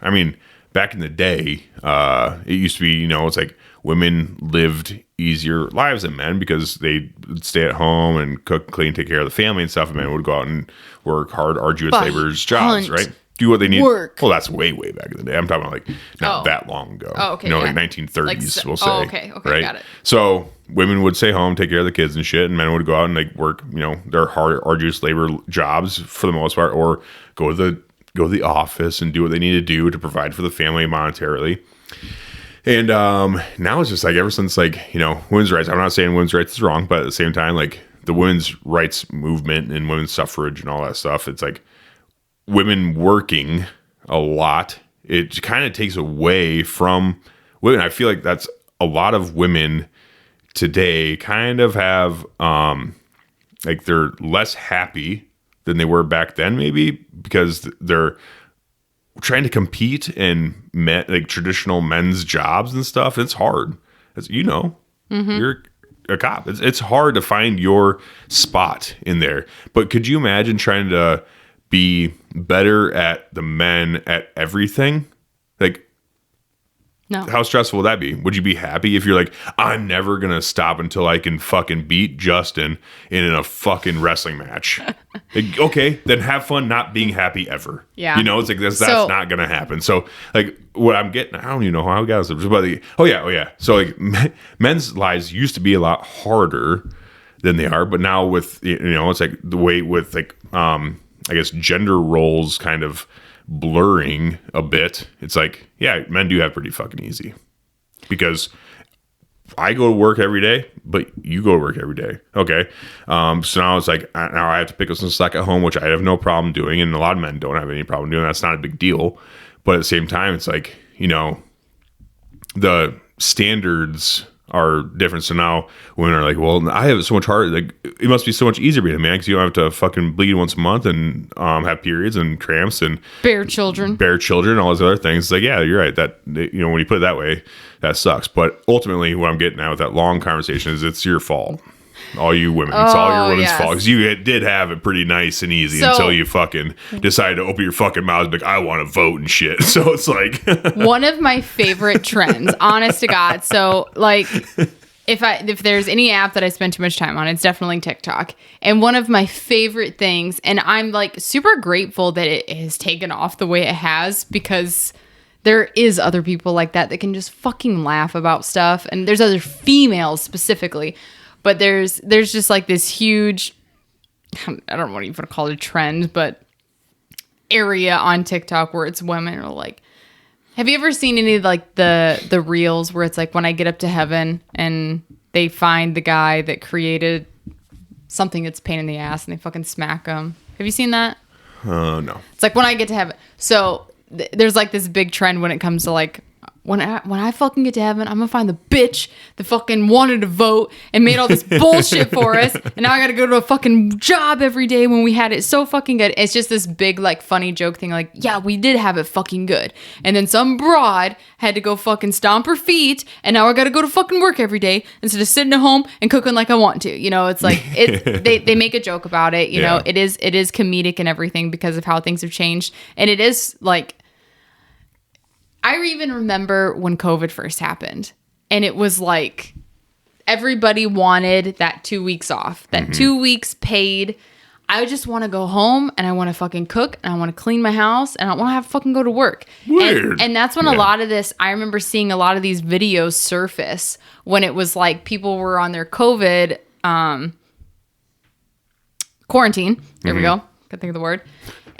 I mean, back in the day, it used to be it's like, women lived easier lives than men because they would stay at home and cook, clean, take care of the family and stuff. And men would go out and work hard, arduous laborers jobs, right? Do what they need. Work. Well, that's way back in the day. I'm talking about like not that long ago. Oh, okay. Like 1930s, we'll say. Oh, okay. Okay, right? got it. So women would stay home, take care of the kids and shit, and men would go out and like work, their hard, arduous labor jobs for the most part, or go to the office and do what they need to do to provide for the family monetarily. And now it's just like ever since like, women's rights, I'm not saying women's rights is wrong, but at the same time, like the women's rights movement and women's suffrage and all that stuff, it's like women working a lot, it kind of takes away from women. I feel like that's a lot of women today kind of have, like they're less happy than they were back then, maybe because they're trying to compete in like traditional men's jobs and stuff. It's hard, as you're a cop. It's hard to find your spot in there. But could you imagine trying to be better at the men at everything? Like, no. How stressful would that be? Would you be happy if you're like, I'm never going to stop until I can fucking beat Justin in a fucking wrestling match? Like, okay, then have fun not being happy ever. Yeah. It's like that's not going to happen. So, like, what I'm getting, I don't even know how I got this, but oh yeah. So, like, men's lives used to be a lot harder than they are, but now with, it's like the way with, like, I guess gender roles kind of blurring a bit, it's like, yeah, men do have pretty fucking easy because I go to work every day, but you go to work every day. Okay. So now it's like, now I have to pick up some slack at home, which I have no problem doing. And a lot of men don't have any problem doing. That's not a big deal. But at the same time, it's like, the standards are different. So now women are like, well, I have it so much harder. Like, it must be so much easier being a man because you don't have to fucking bleed once a month and have periods and cramps and bear children, all those other things. It's like, yeah, you're right. That when you put it that way, that sucks. But ultimately, what I'm getting at with that long conversation is it's your fault. All you women. It's all your women's fault. Because you did have it pretty nice and easy until you fucking decided to open your fucking mouth and be like, I want to vote and shit. So it's like... One of my favorite trends, honest to God. So, like, if there's any app that I spend too much time on, it's definitely TikTok. And one of my favorite things, and I'm, like, super grateful that it has taken off the way it has, because... there is other people like that can just fucking laugh about stuff. And there's other females specifically. But there's just like this huge, I don't want to even call it a trend, but area on TikTok where it's women are like, have you ever seen any of like the reels where it's like when I get up to heaven and they find the guy that created something that's a pain in the ass and they fucking smack him? Have you seen that? No. It's like when I get to heaven. So there's like this big trend when it comes to like, when I fucking get to heaven, I'm gonna find the bitch that fucking wanted to vote and made all this bullshit for us, and now I gotta go to a fucking job every day when we had it so fucking good. It's just this big like funny joke thing, like, yeah, we did have it fucking good, and then some broad had to go fucking stomp her feet, and now I gotta go to fucking work every day instead of sitting at home and cooking like I want to. It's like they make a joke about it. You know, it is comedic and everything because of how things have changed, and it is like. I even remember when COVID first happened, and it was like everybody wanted that 2 weeks off, that 2 weeks paid. I just want to go home and I want to fucking cook and I want to clean my house and I want to have to fucking go to work. Weird. And that's when a lot of this, I remember seeing a lot of these videos surface when it was like people were on their COVID quarantine. There we go. Can't think of the word.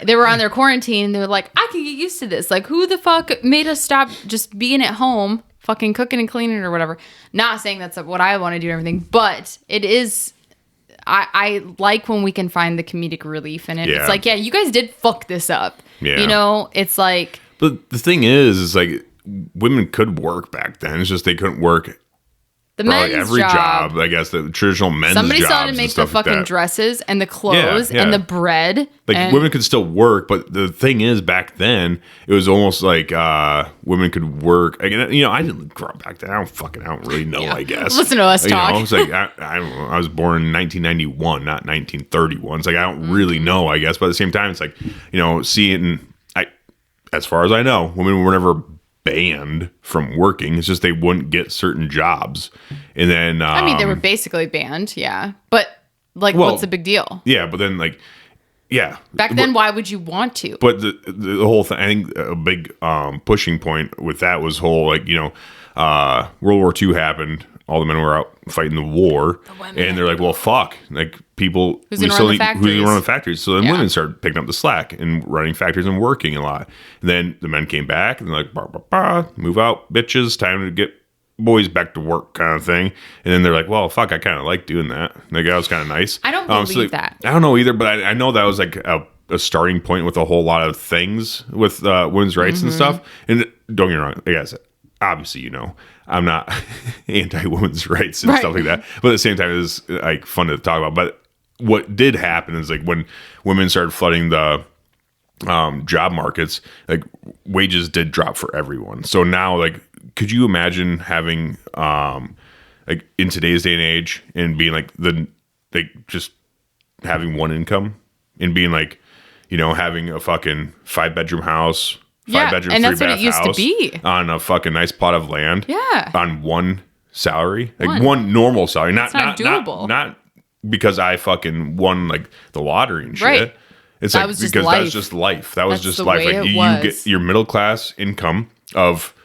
They were on their quarantine and they were like, I can get used to this. Like, who the fuck made us stop just being at home, fucking cooking and cleaning or whatever? Not saying that's what I want to do and everything, but it is, I like when we can find the comedic relief in it. Yeah. It's like, yeah, you guys did fuck this up. Yeah. It's like. But the thing is like, women could work back then. It's just they couldn't work. The men's every job, I guess, the traditional men's Somebody jobs. Somebody started to make the fucking dresses and the clothes and the bread. Like, women could still work, but the thing is, back then, it was almost like women could work. Again, I didn't grow up back then. I don't really know, I guess. Listen to us talk. It's like, I was born in 1991, not 1931. It's like, I don't really know, I guess. But at the same time, it's like, seeing, as far as I know, women were never banned from working. It's just they wouldn't get certain jobs. And then I mean, they were basically banned, yeah. But like, what's the big deal? Yeah, but then like, yeah. Back then, why would you want to? But the whole thing, I think a big pushing point with that was whole, like, you know, World War II happened. All the men were out fighting the war, and they're like, "Well, fuck!" Like people, who's gonna run the factories? So then women started picking up the slack and running factories and working a lot. And then the men came back and they're like, bah, bah, bah, "Move out, bitches! Time to get boys back to work," kind of thing. And then they're like, "Well, fuck! I kind of like doing that. Like that was kind of nice." I don't believe that. I don't know either, but I know that was like a starting point with a whole lot of things with women's rights and stuff. And don't get me wrong, I guess obviously, you know, I'm not anti-women's rights and stuff like that. But at the same time, it's like fun to talk about. But what did happen is like when women started flooding the job markets, like wages did drop for everyone. So now, like, could you imagine having like in today's day and age and being like just having one income and being like, you know, having a fucking 5-bedroom house. 5-bedroom, and that's 3-bath what it used house to be. on a fucking nice plot of land. Yeah. On one salary, like one normal salary, not doable. Not because I fucking won like the lottery and shit. Right. It's that like was just because life. that was just life. That was That's just the life. way Like it you was. get your middle class income of,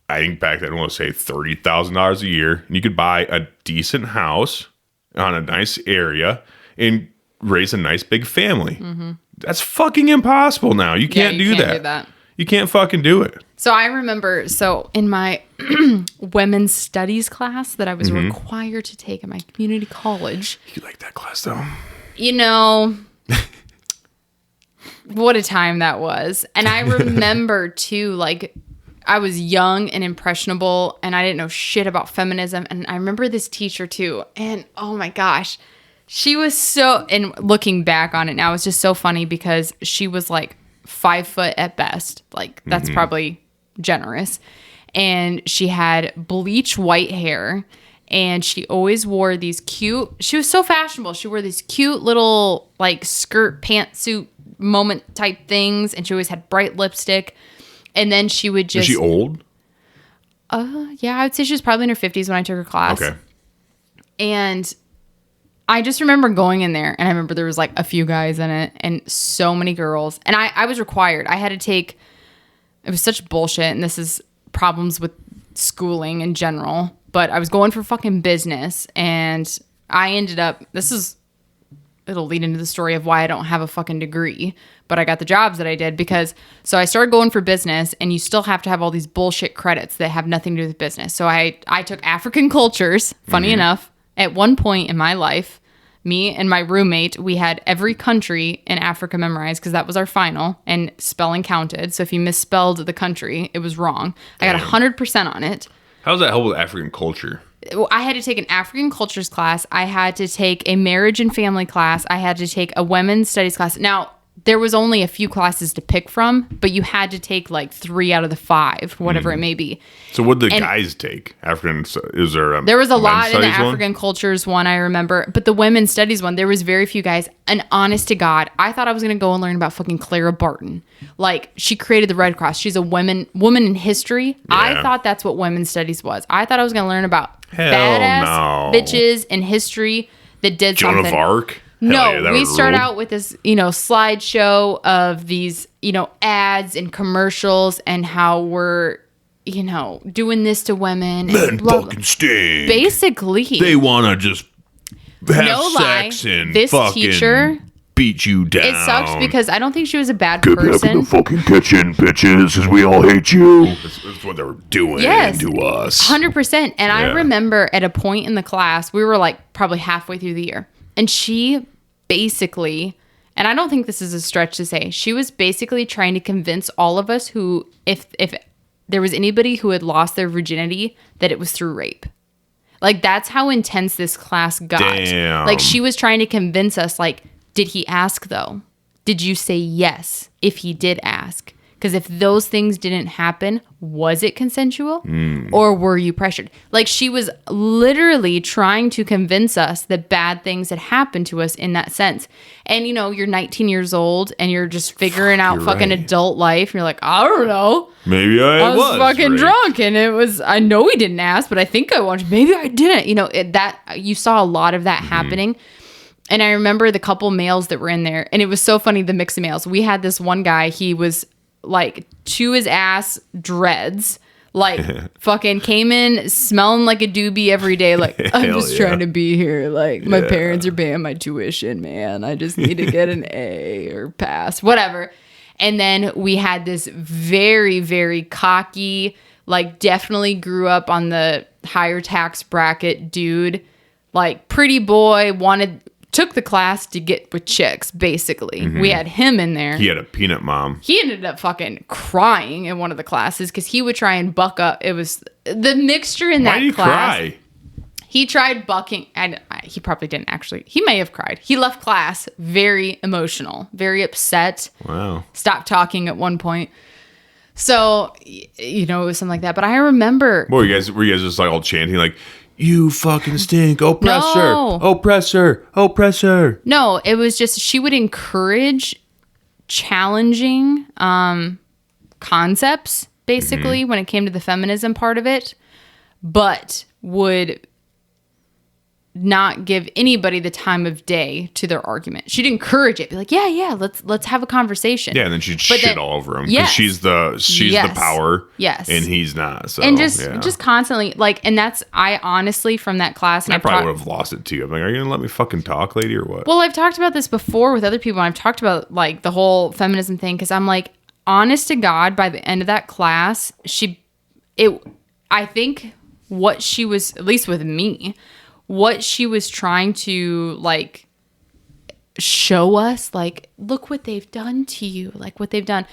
I think back then I want to say $30,000 a year, and you could buy a decent house on a nice area and raise a nice big family. Mm-hmm. That's fucking impossible now. You can't do that. You can't fucking do it. So I remember, in my women's studies class that I was required to take in my community college. You like that class though? You know, what a time that was. And I remember too, like, I was young and impressionable and I didn't know shit about feminism. And I remember this teacher too. And oh my gosh, she was so, and looking back on it now, it's just so funny because she was like 5 foot at best. Like that's probably generous. And she had bleach white hair and she always wore these she was so fashionable. She wore these cute little like skirt pantsuit moment type things. And she always had bright lipstick. And then she would just. Is she old? Yeah, I would say she was probably in her 50s when I took her class. Okay. And I just remember going in there and I remember there was like a few guys in it and so many girls. And I was required. I had to take, it was such bullshit. And this is problems with schooling in general. But I was going for fucking business and I ended up, it'll lead into the story of why I don't have a fucking degree. But I got the jobs that I did because, so I started going for business and you still have to have all these bullshit credits that have nothing to do with business. So I took African cultures, funny enough. At one point in my life, me and my roommate, we had every country in Africa memorized because that was our final and spelling counted. So if you misspelled the country, it was wrong. I got 100% on it. How does that help with African culture? I had to take an African cultures class. I had to take a marriage and family class. I had to take a women's studies class. Now, there was only a few classes to pick from, but you had to take like 3 out of the 5, whatever it may be. So what did the guys take? African, is there there was a lot in the African cultures one, I remember. But the women's studies one, there was very few guys. And honest to God, I thought I was going to go and learn about fucking Clara Barton. Like, she created the Red Cross. She's a woman in history. Yeah. I thought that's what women's studies was. I thought I was going to learn about badass bitches in history that did Joan something. Joan of Arc? No, we start out with this, slideshow of these, ads and commercials and how we're, doing this to women. Men fucking stink. Basically. They want to just have sex and this fucking teacher beat you down. It sucks because I don't think she was a bad person. Get back in the fucking kitchen, bitches, because we all hate you. That's what they were doing to us. 100%. And I remember at a point in the class, we were like probably halfway through the year. And she basically, and I don't think this is a stretch to say, she was basically trying to convince all of us who, if there was anybody who had lost their virginity, that it was through rape. Like, that's how intense this class got. Damn. Like, she was trying to convince us, like, did he ask though? Did you say yes if he did ask? Because if those things didn't happen, was it consensual or were you pressured? Like, she was literally trying to convince us that bad things had happened to us in that sense. And, you know, you're 19 years old and you're just figuring out fucking adult life. You're like, I don't know. Maybe I was fucking drunk and it was, I know he didn't ask, but I think I wanted, maybe I didn't. You know, you saw a lot of that happening. And I remember the couple males that were in there, and it was so funny, the mix of males. We had this one guy, he was like to his ass dreads, like fucking came in smelling like a doobie every day, like, I'm just trying to be here, like my parents are paying my tuition, man, I just need to get an A or pass, whatever. And then we had this very, very cocky, like definitely grew up on the higher tax bracket dude, like pretty boy, took the class to get with chicks, basically. We had him in there. He had a peanut mom. He ended up fucking crying in one of the classes because he would try and buck up. It was the mixture in that class. Why did he cry? He tried bucking, and he probably didn't actually. He may have cried. He left class very emotional, very upset. Wow. Stopped talking at one point. So, you know, it was something like that. But I remember. Were you guys just like all chanting like, you fucking stink, oppressor, oppressor, oppressor? No, it was just she would encourage challenging concepts, basically, when it came to the feminism part of it, but would not give anybody the time of day to their argument. She'd encourage it, be like, yeah, let's have a conversation. Yeah, and then she'd shit all over him because she's the power. Yes, and he's not. So and just constantly like, and that's I honestly from that class, and I probably would have lost it too. I'm like, are you gonna let me fucking talk, lady, or what? Well, I've talked about this before with other people. And I've talked about like the whole feminism thing because I'm like, honest to God, by the end of that class, I think what she was, at least with me, what she was trying to like show us, like, look what they've done to you, like what they've done.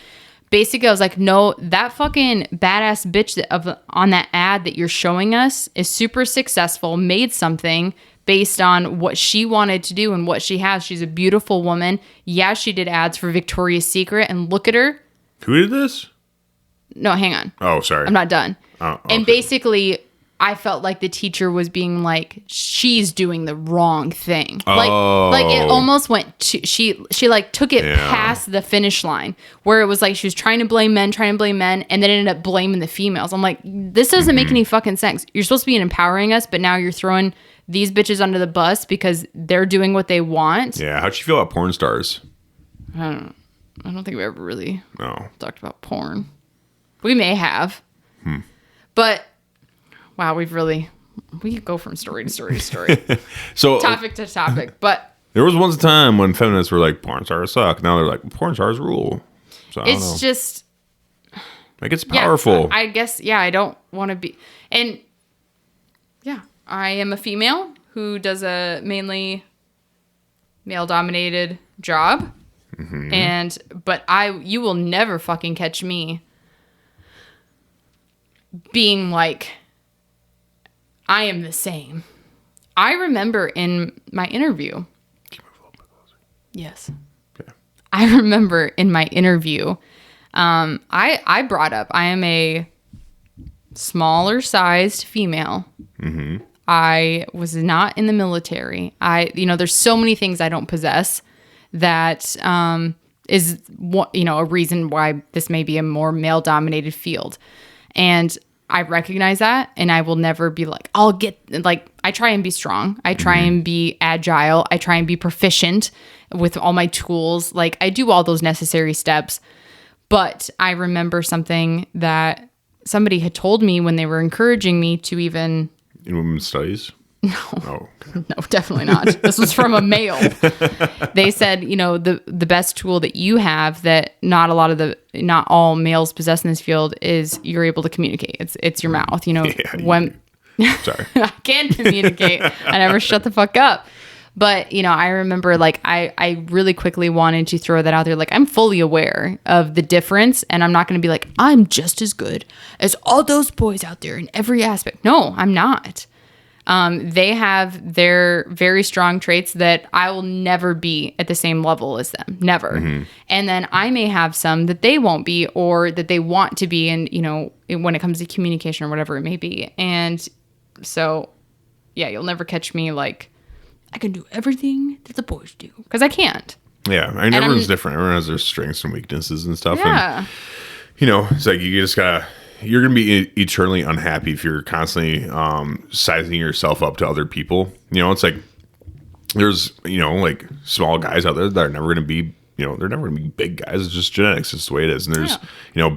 Basically, I was like, no, that fucking badass bitch on that ad that you're showing us is super successful, made something based on what she wanted to do and what she has. She's a beautiful woman. Yeah, she did ads for Victoria's Secret, and look at her. Who did this? No, hang on. Oh, sorry. I'm not done. Oh, okay. And basically, I felt like the teacher was being like, she's doing the wrong thing. Like it almost went to, she like took it past the finish line where it was like she was trying to blame men, and then ended up blaming the females. I'm like, this doesn't make any fucking sense. You're supposed to be empowering us, but now you're throwing these bitches under the bus because they're doing what they want. Yeah, how'd you feel about porn stars? I don't think we ever really talked about porn. We may have. But wow, we go from story to story to story. So topic to topic. But there was once a time when feminists were like, porn stars suck. Now they're like, porn stars rule. So it's just like, it's powerful. I guess, I don't want to be, and I am a female who does a mainly male dominated job. But you will never fucking catch me being like, I am the same. I remember in my interview. Yes. Okay. I remember in my interview, I brought up I am a smaller sized female. I was not in the military. There's so many things I don't possess that is a reason why this may be a more male dominated field. And I recognize that, and I will never be like, I try and be strong. I try and be agile. I try and be proficient with all my tools. Like, I do all those necessary steps. But I remember something that somebody had told me when they were encouraging me to even... In women's studies? No. Oh, okay. No, definitely not. This was from a male. They said, the best tool that you have that not all males possess in this field is you're able to communicate. It's your mouth. Sorry. I can communicate. I never shut the fuck up. But, I remember I really quickly wanted to throw that out there. Like, I'm fully aware of the difference, and I'm not going to be like, I'm just as good as all those boys out there in every aspect. No, I'm not. They have their very strong traits that I will never be at the same level as them. Never. Mm-hmm. And then I may have some that they won't be or that they want to be. And, when it comes to communication or whatever it may be. And so, yeah, you'll never catch me like, I can do everything that the boys do. Because I can't. Yeah. I mean, everyone's different. Everyone has their strengths and weaknesses and stuff. Yeah. And, it's like you just got to. You're going to be eternally unhappy if you're constantly sizing yourself up to other people. It's like there's, like small guys out there that are never going to be, they're never going to be big guys. It's just genetics. It's the way it is. And there's,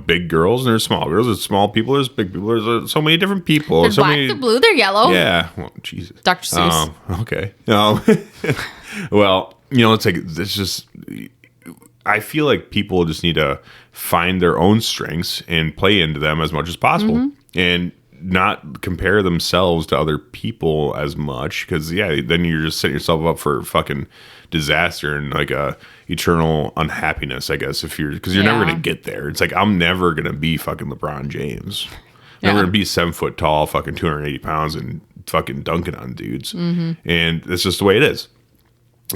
big girls and there's small girls. There's small people. There's big people. There's so many different people. There's black, they're blue, they're yellow. Yeah. Well, Jesus. Dr. Seuss. Okay. Well, it's like, it's just... I feel like people just need to find their own strengths and play into them as much as possible and not compare themselves to other people as much. Because, then you're just setting yourself up for fucking disaster and like a eternal unhappiness, I guess, because you're never going to get there. It's like, I'm never going to be fucking LeBron James. I'm never going to be 7 foot tall, fucking 280 pounds and fucking dunking on dudes. And it's just the way it is.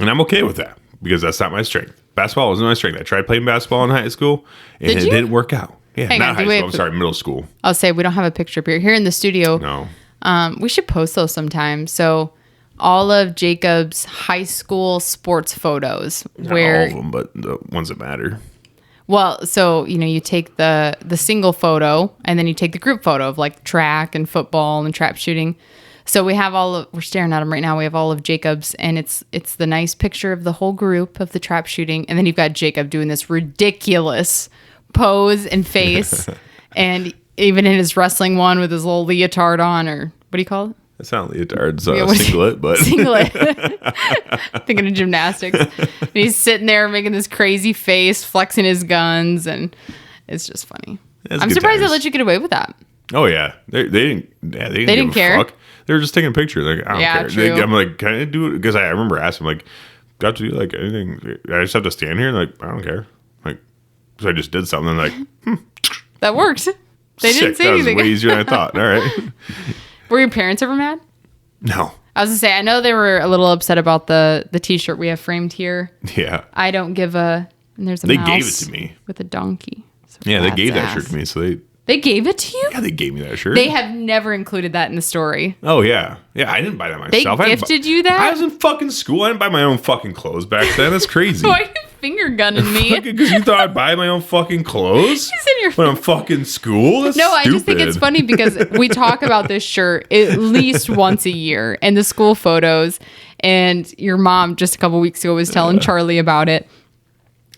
And I'm okay with that because that's not my strength. Basketball wasn't my strength. I tried playing basketball in high school, and it didn't work out. Yeah, not high school. I'm sorry, middle school. I'll say we don't have a picture up here in the studio. No. We should post those sometime. So all of Jacob's high school sports photos. Not all of them, but the ones that matter. Well, so, you take the single photo, and then you take the group photo of like track and football and trap shooting. So we have we're staring at them right now. We have all of Jacob's, and it's the nice picture of the whole group of the trap shooting. And then you've got Jacob doing this ridiculous pose and face. And even in his wrestling one with his little leotard on, or what do you call it? It's not leotard, it's singlet, but. Singlet. Thinking of gymnastics. And he's sitting there making this crazy face, flexing his guns, and it's just funny. I'm surprised they let you get away with that. Oh, yeah. They didn't they didn't care. Fuck. They were just taking a picture. Like, I don't care. I'm like, can I do it? Because I remember asking, like, got to do like anything? I just have to stand here? And like, I don't care. Like, so I just did something. Like, that worked. They didn't say anything. That was way easier than I thought. All right. Were your parents ever mad? No. I was gonna say, I know they were a little upset about the T-shirt we have framed here. Yeah. I don't give a. And there's a mouse. They gave it to me with a donkey. So yeah, they gave that shirt to me. So they gave it to you? Yeah, they gave me that shirt. They have never included that in the story. Oh, yeah. Yeah, I didn't buy that myself. They gifted you that? I was in fucking school. I didn't buy my own fucking clothes back then. That's crazy. Why are you finger gunning me? Because you thought I'd buy my own fucking clothes when I'm fucking school? That's stupid. I just think it's funny because we talk about this shirt at least once a year and the school photos. And your mom just a couple weeks ago was telling Charlie about it.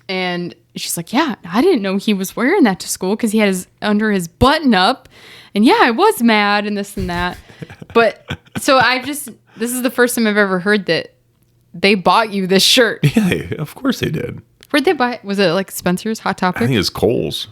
And she's like, yeah, I didn't know he was wearing that to school because he had his under his button up. And yeah, I was mad and this and that. But so this is the first time I've ever heard that they bought you this shirt. Yeah, of course they did. Where'd they buy it? Was it like Spencer's, Hot Topic? I think it's Kohl's.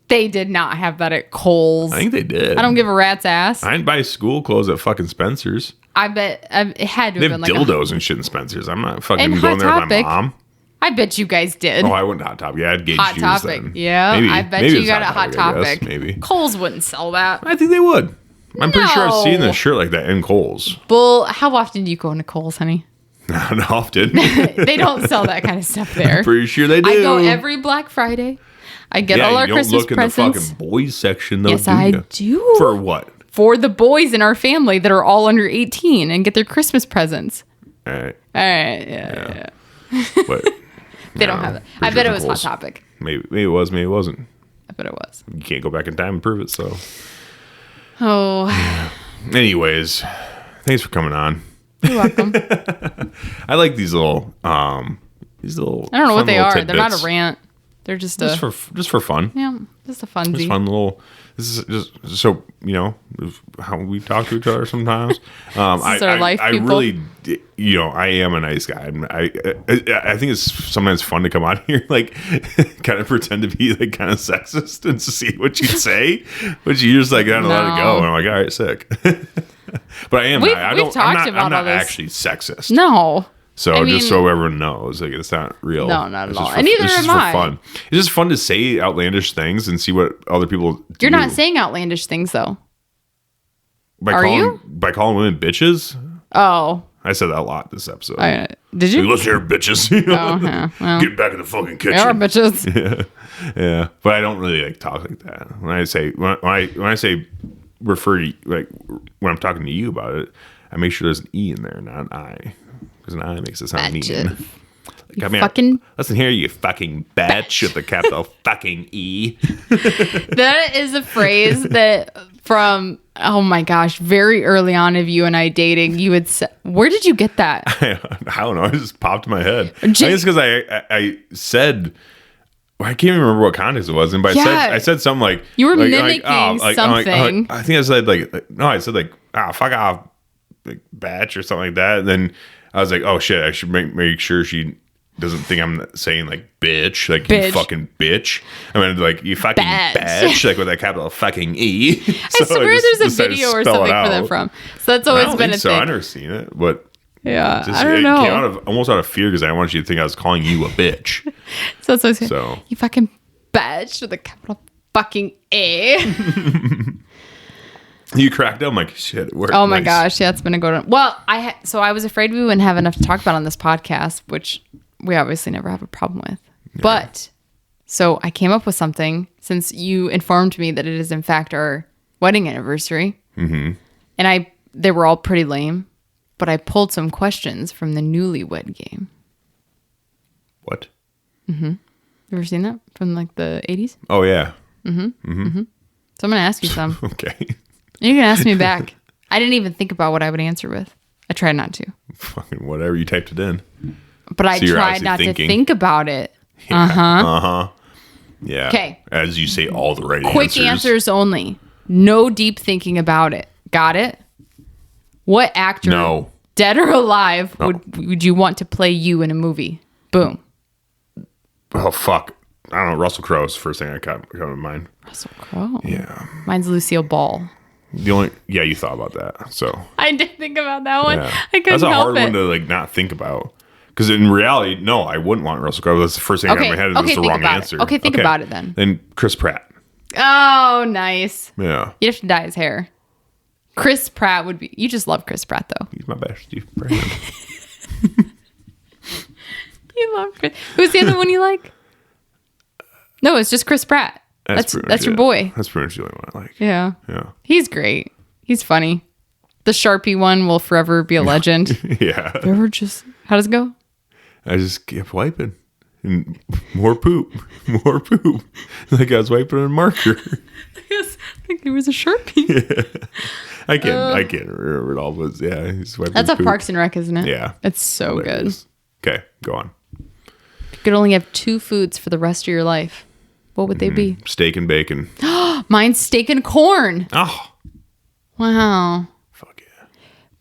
They did not have that at Kohl's. I think they did. I don't give a rat's ass. I didn't buy school clothes at fucking Spencer's. I bet it had to have been like dildos and shit in Spencer's. I'm not fucking going there with my mom. I bet you guys did. Oh, I went to Hot Topic. Yeah, I had Gage Hot Topic. Then. Yeah, maybe, I bet you got a Hot Topic. Maybe. Kohl's wouldn't sell that. I think they would. I'm pretty sure I've seen a shirt like that in Kohl's. Bull, how often do you go into Kohl's, honey? Not often. They don't sell that kind of stuff there. I'm pretty sure they do. I go every Black Friday. I get all our Christmas presents. You don't look in the fucking boys section, though, yes, I do. For what? For the boys in our family that are all under 18 and get their Christmas presents. All right. Yeah. But they don't have it. I bet it was Hot Topic. Maybe it was. Maybe it wasn't. I bet it was. You can't go back in time and prove it, so. Oh. Yeah. Anyways, thanks for coming on. You're welcome. I like these little. I don't know what they are. Tidbits. They're not a rant. They're just for fun. Yeah, just a funsie. Just fun little. This is just so how we talk to each other sometimes. This is our life, I people. really, I am a nice guy. I think it's sometimes fun to come on here, like, kind of pretend to be like kind of sexist and to see what you say, but you just like gotta let it go. And I'm like, all right, sick. But I am. I'm not actually sexist. No. So just so everyone knows, like, it's not real. No, not at all. And neither am I. For fun. It's just fun to say outlandish things and see what other people do. You're not saying outlandish things, though. by calling women bitches. Oh. I said that a lot this episode. Did you? Like, listen here, bitches. Yeah. Well, Get back in the fucking kitchen. they are bitches. Yeah. But I don't really like talk like that. When I say refer to, like, when I'm talking to you about it, I make sure there's an E in there, not an I, because an I makes it sound mean. Listen here, you fucking bitch with the capital fucking E. That is a phrase that from, oh my gosh, very early on of you and I dating, you would say, where did you get that? I don't know. It just popped in my head. I think it's because I said, I can't even remember what context it was in, but I said something like, you were like, mimicking something. I think I said I said like, fuck off, like batch or something like that. And then I was like, oh shit, I should make sure she doesn't think I'm saying like bitch, like you fucking bitch. I mean, like you fucking bitch, like with that capital fucking E. I swear there's a video or something for that from. So that's always been a thing. I've never seen it, but yeah, I don't know. It came almost out of fear because I wanted you to think I was calling you a bitch. So you fucking bitch with a capital fucking A. You cracked up. I'm like, shit, it worked. Oh my gosh, yeah, it's been a good one. Well, so I was afraid we wouldn't have enough to talk about on this podcast, which we obviously never have a problem with. Yeah. But so I came up with something since you informed me that it is in fact our wedding anniversary. Mm-hmm. And they were all pretty lame, but I pulled some questions from the Newlywed Game. What? Mm-hmm. You ever seen that from like the 80s? Oh yeah. Mm-hmm. Mm-hmm. So I'm gonna ask you some. Okay. And you can ask me back. I didn't even think about what I would answer with. I tried not to. Fucking whatever, you typed it in. But I tried not to think about it. Yeah. Uh-huh. Yeah. Okay. As you say, all the right Quick answers only. No deep thinking about it. Got it? What actor, dead or alive, would you want to play you in a movie? Boom. Oh, fuck. I don't know. Russell Crowe's the first thing I got in mind. Russell Crowe? Yeah. Mine's Lucille Ball. You thought about that. So I did think about that one. Yeah. I couldn't help it. That's a hard one to like not think about. Because in reality, no, I wouldn't want Russell Crowe. That's the first thing I got in my head. And it's the wrong answer. Okay, think about it then. Then Chris Pratt. Oh, nice. Yeah. You have to dye his hair. Chris Pratt would be. You just love Chris Pratt, though. He's my bestie friend. You love Chris. Who's the other one you like? No, it's just Chris Pratt. That's your boy. That's pretty much the only one I like. Yeah. Yeah. He's great. He's funny. The Sharpie one will forever be a legend. Yeah. How does it go? I just kept wiping. And more poop. More poop. Like I was wiping a marker. Yes. I think there was a Sharpie. Yeah. I can't remember it all, but yeah, he's wiping That's poop. a Parks and Rec, isn't it? Yeah. It's so Hilarious. Good. Okay, go on. You could only have 2 foods for the rest of your life. What would they be? Steak and bacon. Mine's steak and corn. Oh. Wow. Fuck yeah.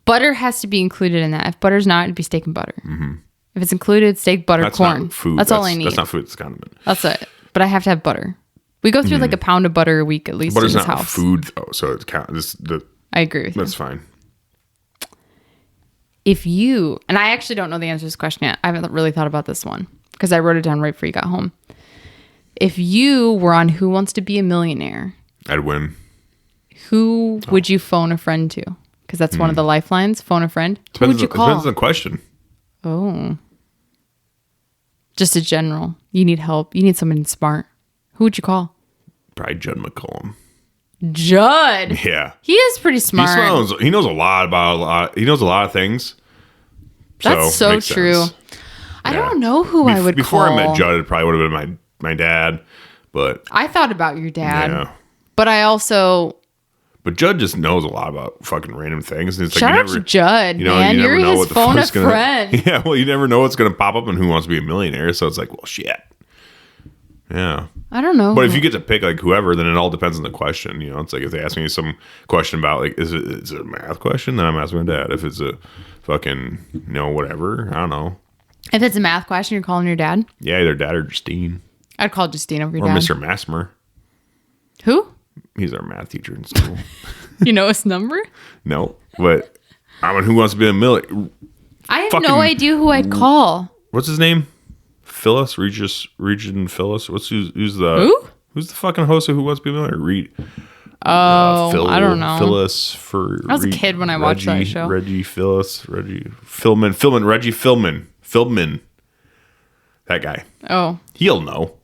Butter has to be included in that. If butter's not, it'd be steak and butter. Mm-hmm. If it's included, steak, butter, that's corn. Not food. That's all I need. That's not food. It's condiment. That's it. But I have to have butter. We go through like a pound of butter a week at least Butter's in this not house. Food though, so it counts. I agree with you. That's fine. If you, and I actually don't know the answer to this question yet. I haven't really thought about this one because I wrote it down right before you got home. If you were on Who Wants to Be a Millionaire, I'd win. Who would you phone a friend to? Because that's one of the lifelines. Phone a friend. Who would you call? Depends on the question. Oh. Just a general. You need help. You need someone smart. Who would you call? Probably Judd McCollum. Judd. Yeah. He is pretty smart. He knows a lot about a lot. He knows a lot of things. That's so true. Sense. I don't know who I would before call. I met Judd, it probably would have been my dad. But I thought about your dad. Yeah. But I also. But Judd just knows a lot about fucking random things. And it's Shout out to Judd, man. You're his phone a friend. Yeah, well, you never know what's going to pop up in Who Wants to Be a Millionaire. So it's like, well, shit. Yeah. I don't know. But if you get to pick like whoever, then it all depends on the question. You know, it's like if they ask me some question about like, is it a math question? Then I'm asking my dad. If it's a fucking, whatever, I don't know. If it's a math question, you're calling your dad? Yeah, either dad or Justine. I'd call Justine over your or dad. Mr. Massmer. Who? He's our math teacher in school. You know his number? No, but I mean, Who Wants to Be a Millionaire? I have no idea who I'd call. What's his name? Phyllis, Regis Phyllis. Who's the Who? Who's the fucking host of Who Wants to Be a Millionaire? I don't know. Phyllis for. I was a kid when I watched that show. Reggie Philbin. That guy. Oh. He'll know.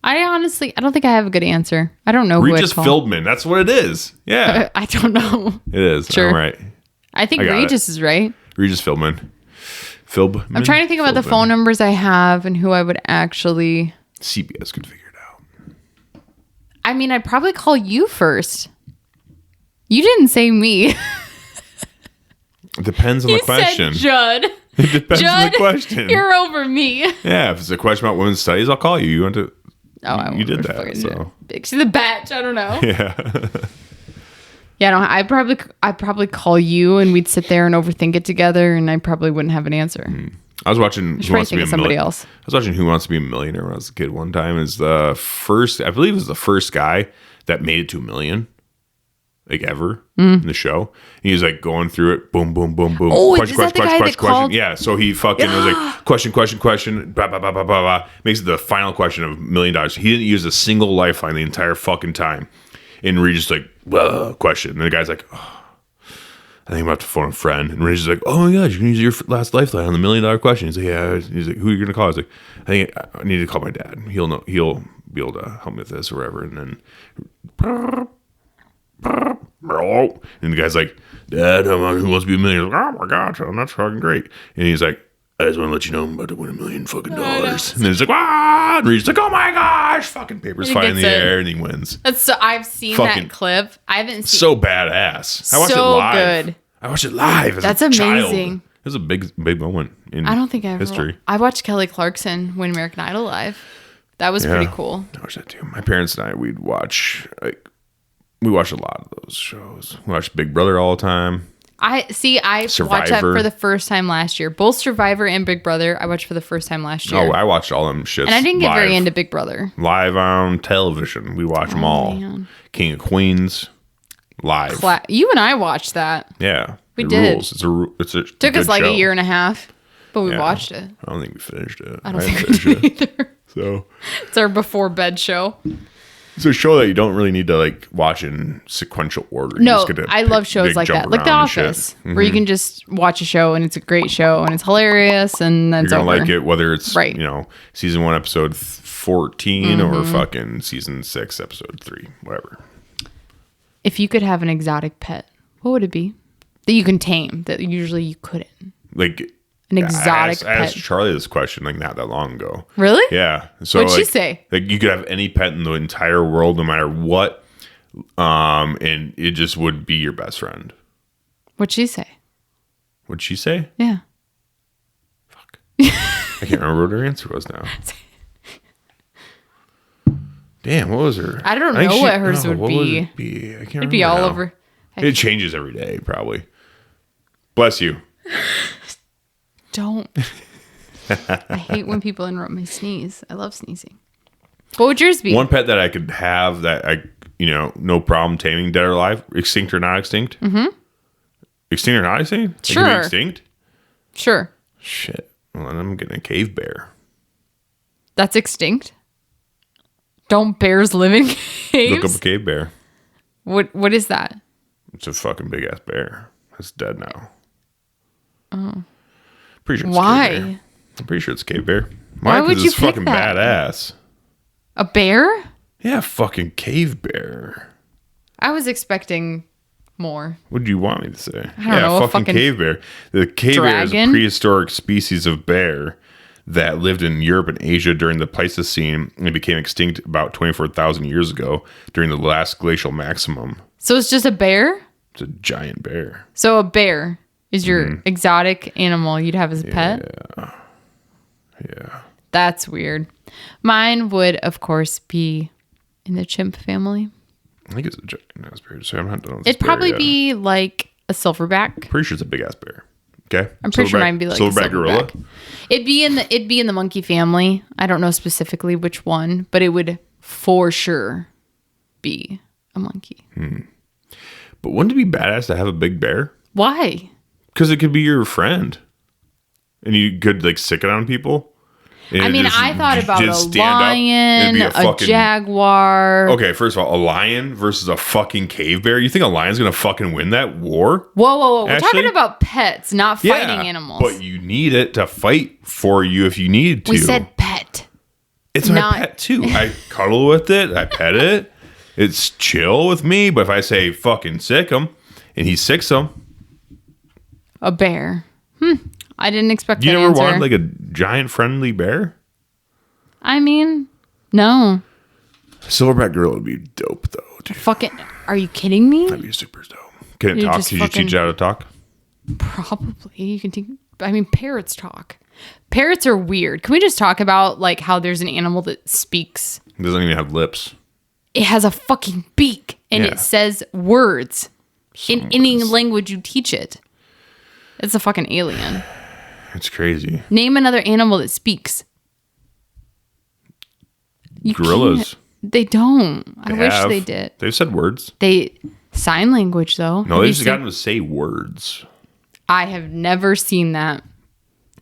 I don't think I have a good answer. I don't know Regis who I'd call. Philbin. That's what it is. Yeah. I don't know. It is. Sure. All right. I think Regis is right. Regis Philbin. I'm trying to think about the phone numbers I have and who I would actually. CBS could figure it out. I mean, I'd probably call you first. You didn't say me. It depends on the question. Said Judd. It depends on Judd, the question. You're over me. Yeah, if it's a question about women's studies, I'll call you. You want to? You did that. So. She's a batch. I don't know. Yeah. Yeah, I'd probably call you and we'd sit there and overthink it together, and I probably wouldn't have an answer. I was watching Who Wants to Be a somebody else. I was watching Who Wants to Be a Millionaire when I was a kid one time. Is the first, I believe, it was the first guy that made it to $1 million, like ever in the show. And he was like going through it, boom, boom, boom, boom. Oh, is that the guy that called? Yeah, so he fucking was like question, blah, blah, blah, blah, blah, blah. Makes it the final question of $1 million. He didn't use a single lifeline the entire fucking time. And Regis like, question. And the guy's like, I think I'm about to phone a friend. And Regis is like, oh my God, you can use your last lifeline on the $1 million question. He's like, yeah. He's like, who are you going to call? I was like, I think I need to call my dad. He'll know. He'll be able to help me with this or whatever. And then, and the guy's like, Dad, who wants to be a millionaire? Like, oh my gosh, that's fucking great. And he's like, I just want to let you know I'm about to win $1 million fucking dollars. And then he's like, ah! And Regis like, oh my gosh! Fucking papers fly in the air, and he wins. That's so. I've seen that clip. I haven't seen. So badass. I watched it live. Good. I watched it live. That's amazing. It was a big moment in I don't think I history. I watched Kelly Clarkson win American Idol live. That was pretty cool. I watched that too. My parents and I, we watched a lot of those shows. We watched Big Brother all the time. I watched that for the first time last year. Both Survivor and Big Brother, I watched for the first time last year. Oh, I watched all them shits. And I didn't get very into Big Brother. Live on television. We watch them all. Man. King of Queens, live. You and I watched that. Yeah. We did. Rules. It's a Took us like show. a year and a half, but we watched it. I don't think we finished it. I don't think we did either. So it's our before bed show. It's a show that you don't really need to like watch in sequential order. No, I love shows like that, like The Office, where you can just watch a show and it's a great show and it's hilarious and then you're it's gonna like it whether it's right. Season 1 episode 14 or fucking season 6 episode 3, whatever. If you could have an exotic pet, what would it be that you can tame that usually you couldn't? Like an exotic pet. I asked Charlie this question like not that long ago. Really? Yeah. So what'd she say? Like you could have any pet in the entire world, no matter what, and it just would be your best friend. What'd she say? What'd she say? Yeah. Fuck. I can't remember what her answer was now. Damn, what was her? I don't know what hers would be. Would it be? I can't remember. It'd be all over. It changes every day, probably. Bless you. Don't. I hate when people interrupt my sneeze. I love sneezing. What would yours be? One pet that I could have that I, no problem taming, dead or alive, extinct or not extinct. Mm-hmm. Extinct or not extinct? Sure. It could be extinct? Sure. Shit. Well, then I'm getting a cave bear. That's extinct? Don't bears live in caves? Look up a cave bear. What is that? It's a fucking big ass bear. It's dead now. Oh. Pretty sure it's Why? cave bear. I'm pretty sure it's cave bear. Why would you pick fucking that? Badass. A bear? Yeah, fucking cave bear. I was expecting more. What do you want me to say? I don't know. Fucking cave bear. The cave bear is a dragon? prehistoric species of bear that lived in Europe and Asia during the Pleistocene and became extinct about 24,000 years ago during the last glacial maximum. So it's just a bear? It's a giant bear. So a bear is your exotic animal you'd have as a pet? Yeah. That's weird. Mine would, of course, be in the chimp family. I think it's a giant ass bear. So I'm not done with this It'd probably be like a silverback. Pretty sure it's a big ass bear. Okay. I'm pretty sure mine would be like silverback a silverback gorilla. It'd be in the monkey family. I don't know specifically which one, but it would for sure be a monkey. But wouldn't it be badass to have a big bear? Why? Because it could be your friend, and you could like sick it on people. I mean, I thought about a lion, a jaguar. Okay, first of all, a lion versus a fucking cave bear. You think a lion's gonna fucking win that war? Whoa. We're talking about pets, not fighting animals. But you need it to fight for you if you need to. We said pet. It's my pet too. I cuddle with it. I pet it. It's chill with me. But if I say fucking sick him and he sicks him. A bear. I didn't expect that You never answer. wanted like a giant friendly bear? I mean, no. Silverback gorilla would be dope though, dude. Fucking, are you kidding me? That'd be super dope. Can it talk? Did you teach it how to talk? Probably. You can teach. I mean, parrots talk. Parrots are weird. Can we just talk about like how there's an animal that speaks? It doesn't even have lips. It has a fucking beak and it says words in any language you teach it. It's a fucking alien. It's crazy. Name another animal that speaks. Gorillas. They don't. I wish they did. They've said words. They sign language though. No, they've just gotten to say words. I have never seen that.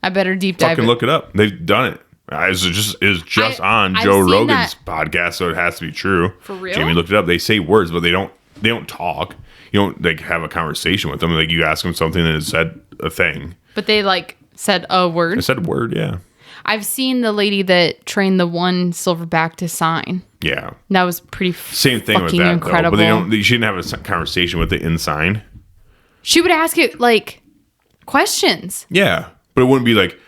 I better deep dive. Fucking look it up. They've done it. It's just on Joe Rogan's podcast, so it has to be true. For real? Jamie looked it up. They say words, but they don't talk. You don't like have a conversation with them. Like you ask them something and it said a thing. But they like said a word. It said word, yeah. I've seen the lady that trained the one silverback to sign. Yeah. That was pretty same thing with that incredible. Though, but she didn't have a conversation with it in sign. She would ask it like questions. Yeah. But it wouldn't be like,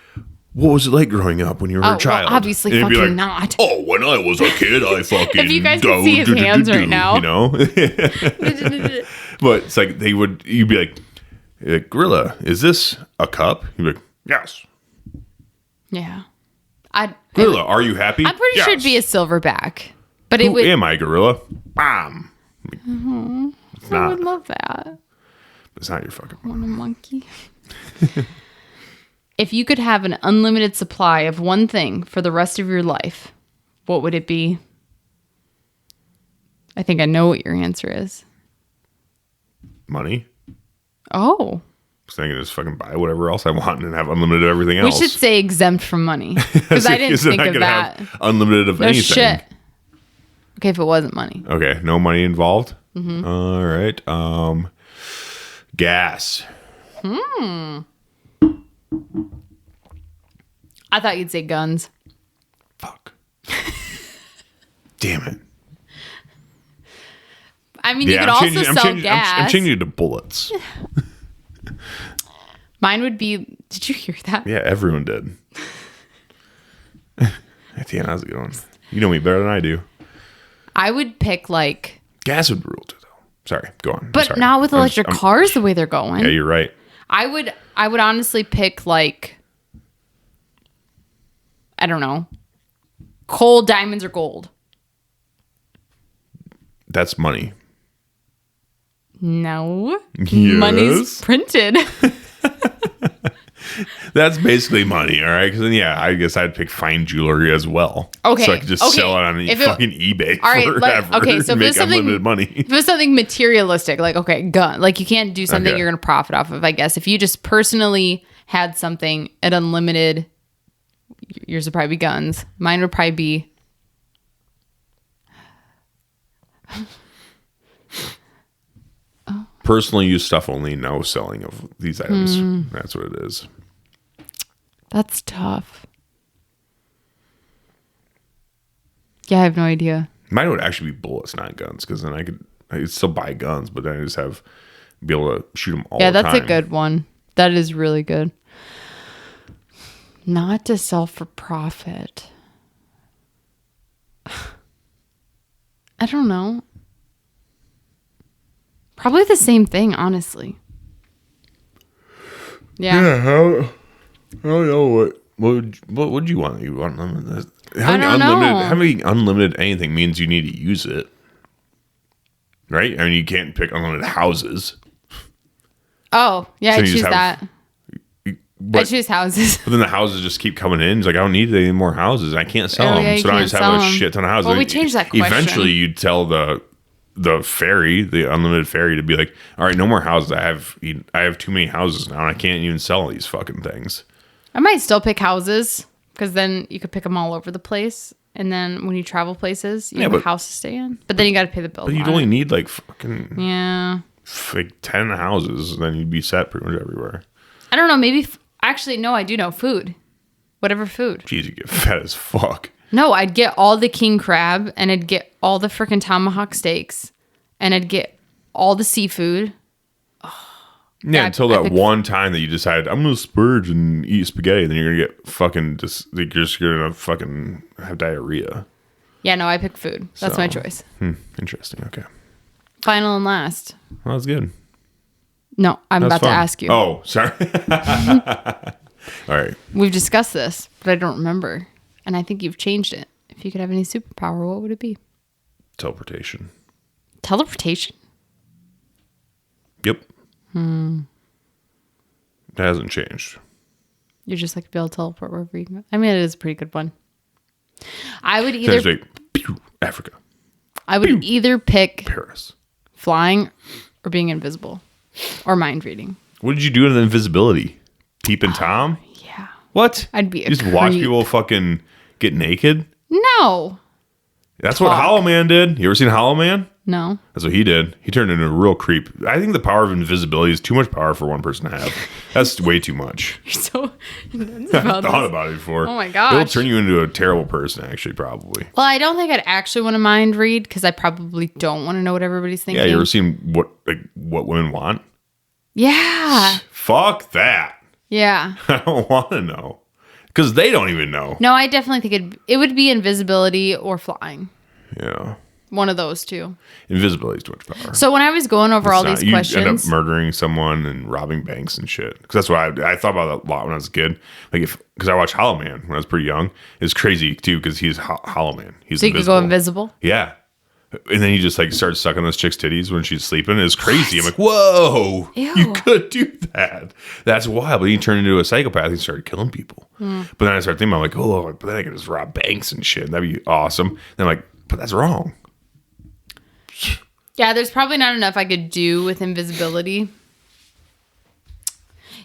what was it like growing up when you were a child? Well, obviously fucking like, not. Oh, when I was a kid, I fucking... If you guys can see his hands right now. You know? But it's like you'd be like, gorilla, is this a cup? You'd be like, yes. Yeah. Gorilla, are you happy? I'm pretty sure it'd be a silverback. But it would... Am I, gorilla? Bam. It's not. I would love that. It's not your fucking... Want a monkey? If you could have an unlimited supply of one thing for the rest of your life, what would it be? I think I know what your answer is. Money. Oh. I was thinking just fucking buy whatever else I want and have unlimited of everything else. We should say exempt from money. Because I didn't think of that. Have unlimited of anything. Shit. Okay, if it wasn't money. Okay, no money involved? Mm-hmm. All right. Gas. I thought you'd say guns. Fuck. Damn it. I mean, you could also sell gas. I'm changing it to bullets. Mine would be... Did you hear that? Yeah, everyone did. Damn, how's it going? You know me better than I do. I would pick like... Gas would rule too, though. Sorry, go on. But not with electric cars the way they're going. Yeah, you're right. I would honestly pick like... I don't know. Coal, diamonds, or gold. That's money. No. Yes. Money's printed. That's basically money, all right? Because then, yeah, I guess I'd pick fine jewelry as well. Okay. So I could just sell it on fucking eBay forever. So make unlimited money. If it was something materialistic, like, okay, gun. Like, you can't do something you're going to profit off of, I guess. If you just personally had something at unlimited, yours would probably be guns. Mine would probably be... Personal use stuff only, no selling of these items. That's what it is. That's tough. Yeah, I have no idea. Mine would actually be bullets, not guns, because then I could still buy guns, but then I just be able to shoot them all the time. Yeah, that's a good one. That is really good. Not to sell for profit. I don't know. Probably the same thing, honestly. Yeah. I don't know what would you want? You want unlimited? Having unlimited anything means you need to use it, right? I mean, you can't pick unlimited houses. Oh yeah, I choose that. I choose houses. But then the houses just keep coming in. It's like, I don't need any more houses. I can't sell them. So now I just have a shit ton of houses. Well, we changed that question. Eventually, you'd tell the ferry, the unlimited ferry, to be like, all right, no more houses. I have too many houses now, and I can't even sell these fucking things. I might still pick houses Because then you could pick them all over the place. And then when you travel places, you have a house to stay in. But then you got to pay the bill. But you'd only need like fucking... Yeah. Like 10 houses, and then you'd be set pretty much everywhere. I don't know. Maybe... Actually, no, I do know. Food. Whatever food. Jeez, you get fat as fuck. No, I'd get all the king crab, and I'd get all the freaking tomahawk steaks, and I'd get all the seafood. Yeah, until that one time that you decided, I'm going to splurge and eat spaghetti, and then you're going to get fucking, you're just going to fucking have diarrhea. Yeah, no, I pick food. That's my choice. Interesting, okay. Final and last. Well, that's good. No, I'm about to ask you. Oh, sorry. All right. We've discussed this, but I don't remember. And I think you've changed it. If you could have any superpower, what would it be? Teleportation. Teleportation? Yep. It hasn't changed. You're just like be able to teleport wherever you go. I mean, it is a pretty good one. I would either like, pew, Africa. I would either pick Paris. Flying or being invisible or mind reading. What did you do in the invisibility? Peeping Tom? Yeah. What? I'd be a You just watch creep. people fucking get naked? No. That's what Hollow Man did. You ever seen Hollow Man? No. That's what he did. He turned into a real creep. I think the power of invisibility is too much power for one person to have. That's way too much. You're so intense I've about thought this. about it before. Oh my gosh. It'll turn you into a terrible person, actually, probably. Well, I don't think I'd actually want to mind read because I probably don't want to know what everybody's thinking. Yeah, you ever seen what women want? Yeah. Fuck that. Yeah. I don't want to know. Because they don't even know. No, I definitely think it would be invisibility or flying. Yeah. One of those two. Invisibility is too much power. So when I was going over all these you questions, end up murdering someone and robbing banks and shit. Because that's what I thought about that a lot when I was a kid. Like because I watched Hollow Man when I was pretty young. It's crazy too because he's Hollow Man. He's so you could go invisible. Yeah. And then he just like starts sucking this chick's titties when she's sleeping. It's crazy. I'm like, whoa, Ew. you could do that. That's wild. But he turned into a psychopath. He started killing people. But then I started thinking, I'm like, oh, but then I could just rob banks and shit. That'd be awesome. Then I'm like, but that's wrong. Yeah, there's probably not enough I could do with invisibility.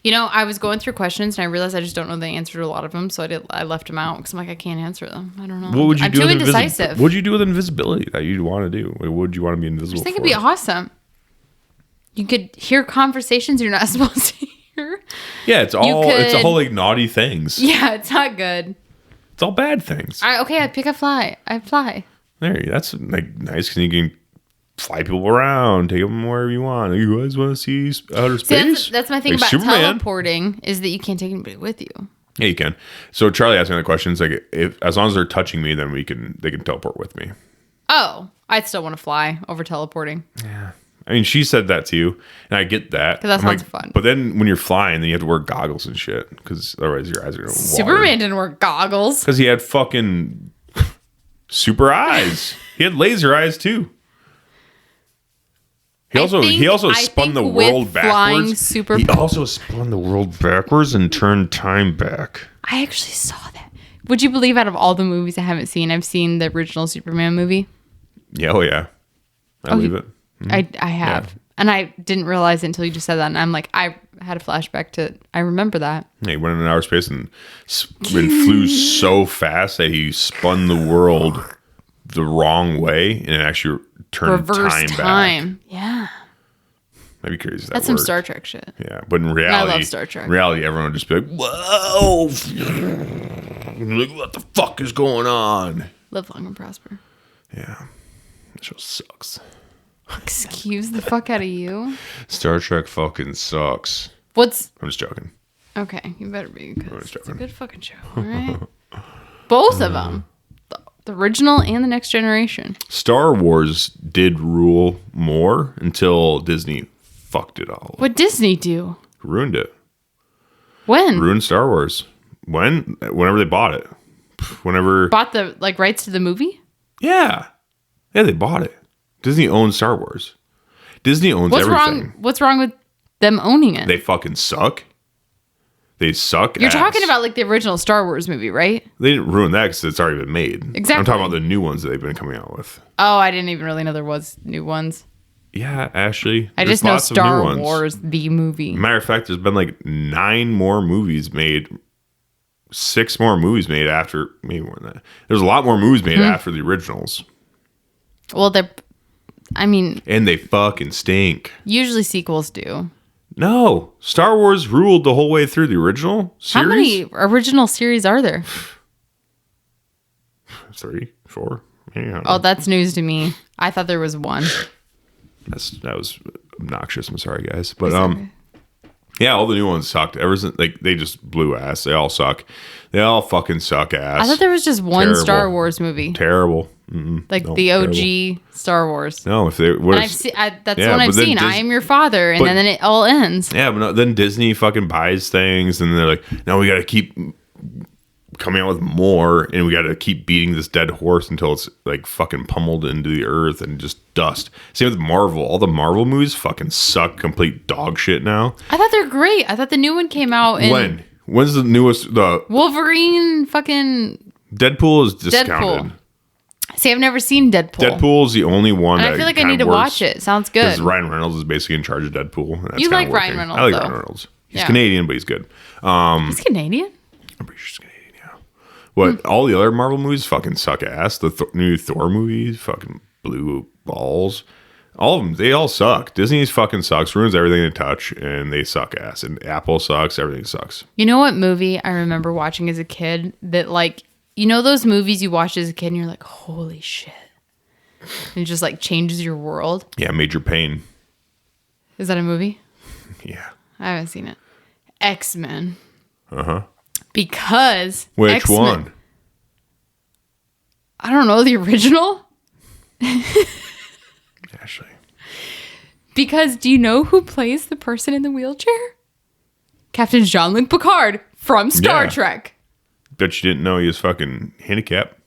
You know, I was going through questions and I realized I just don't know the answer to a lot of them, so I left them out because I'm like, I can't answer them. I don't know. What would you I'm do too with indecisive. What would you do with invisibility that you'd want to do? What would you want to be invisible I think for? it'd be awesome. You could hear conversations you're not supposed to hear. Yeah, it's a whole like naughty things. Yeah, it's not good. It's all bad things. I'd pick a fly. I'd fly. That's like nice because you can fly people around, take them wherever you want. You guys want to see outer space? That's my thing like about Superman. teleporting is that you can't take anybody with you. Yeah, you can. So Charlie asked me the questions like, if as long as they're touching me, then they can teleport with me. Oh, I'd still want to fly over teleporting. Yeah. I mean, she said that to you, and I get that. Because that sounds fun. But then when you're flying, then you have to wear goggles and shit, because otherwise your eyes are going to water. Superman didn't wear goggles. Because he had fucking super eyes. He had laser eyes too. He also spun the world backwards. He also spun the world backwards and turned time back. I actually saw that. Would you believe out of all the movies I haven't seen, I've seen the original Superman movie? Yeah, oh yeah. I believe it. I have. Yeah. And I didn't realize it until you just said that. And I'm like, I had a flashback to, I remember that. Yeah, he went in outer space and flew so fast that he spun the world the wrong way and it actually turned reverse time back. Yeah. That'd be crazy. That's some Star Trek shit. Yeah, but in reality, I love Star Trek. In reality, everyone would just be like, whoa. Like, what the fuck is going on? Live long and prosper. Yeah. That show sucks. Excuse the fuck out of you. Star Trek fucking sucks. I'm just joking. Okay, you better be. I'm just It's a joking. good fucking show, all right? Both of them. The original and the Next Generation. Star Wars did rule more until Disney fucked it all. What Disney do? Ruined it. When? Ruined Star Wars. Whenever they bought it. Whenever. Bought the rights to the movie? Yeah. Yeah, they bought it. Disney owns Star Wars. Disney owns everything. What's wrong with them owning it? They fucking suck. They suck. You're talking about like the original Star Wars movie, right? They didn't ruin that because it's already been made. Exactly. I'm talking about the new ones that they've been coming out with. Oh, I didn't even really know there was new ones. Yeah, Ashley. I just know Star Wars, the movie. Matter of fact, there's been like 9 more movies made 6 more movies made after, maybe more than that. There's a lot more movies made after the originals. Well, and they fucking stink. Usually sequels do. No, Star Wars ruled the whole way through the original series. How many original series are there? 3, 4. Yeah, oh, that's news to me. I thought there was 1. That was obnoxious. I'm sorry, guys, but yeah, all the new ones sucked. Ever since they just blew ass. They all suck. They all fucking suck ass. I thought there was just one Terrible. Star Wars movie. Terrible. The OG terrible. Star Wars. No, if they were, that's the one I've seen. I am your father, and then it all ends. Yeah, but no, then Disney fucking buys things, and they're like, no, we got to keep coming out with more, and we got to keep beating this dead horse until it's like fucking pummeled into the earth and just dust. Same with Marvel. All the Marvel movies fucking suck, complete dog shit now. I thought they're great. I thought the new one came out in When's the newest? The Wolverine fucking Deadpool is discounted. Deadpool. See, I've never seen Deadpool. Deadpool is the only one and that I feel like I need to watch it. Sounds good. Because Ryan Reynolds is basically in charge of Deadpool. And that's you like working. Ryan Reynolds, I like though. Ryan Reynolds. He's Canadian, but he's good. He's Canadian? I'm pretty sure he's Canadian, yeah. But all the other Marvel movies fucking suck ass. The new Thor movies fucking blew balls. All of them, they all suck. Disney's fucking sucks, ruins everything they touch, and they suck ass. And Apple sucks, everything sucks. You know what movie I remember watching as a kid that, like, you know those movies you watched as a kid and you're like, holy shit. And it just, like, changes your world? Yeah, Major Pain. Is that a movie? Yeah. I haven't seen it. X-Men. Uh-huh. Because Which X-Men, one? I don't know, the original? Ashley. Because do you know who plays the person in the wheelchair? Captain Jean-Luc Picard from Star Trek. Bet you didn't know he was fucking handicapped.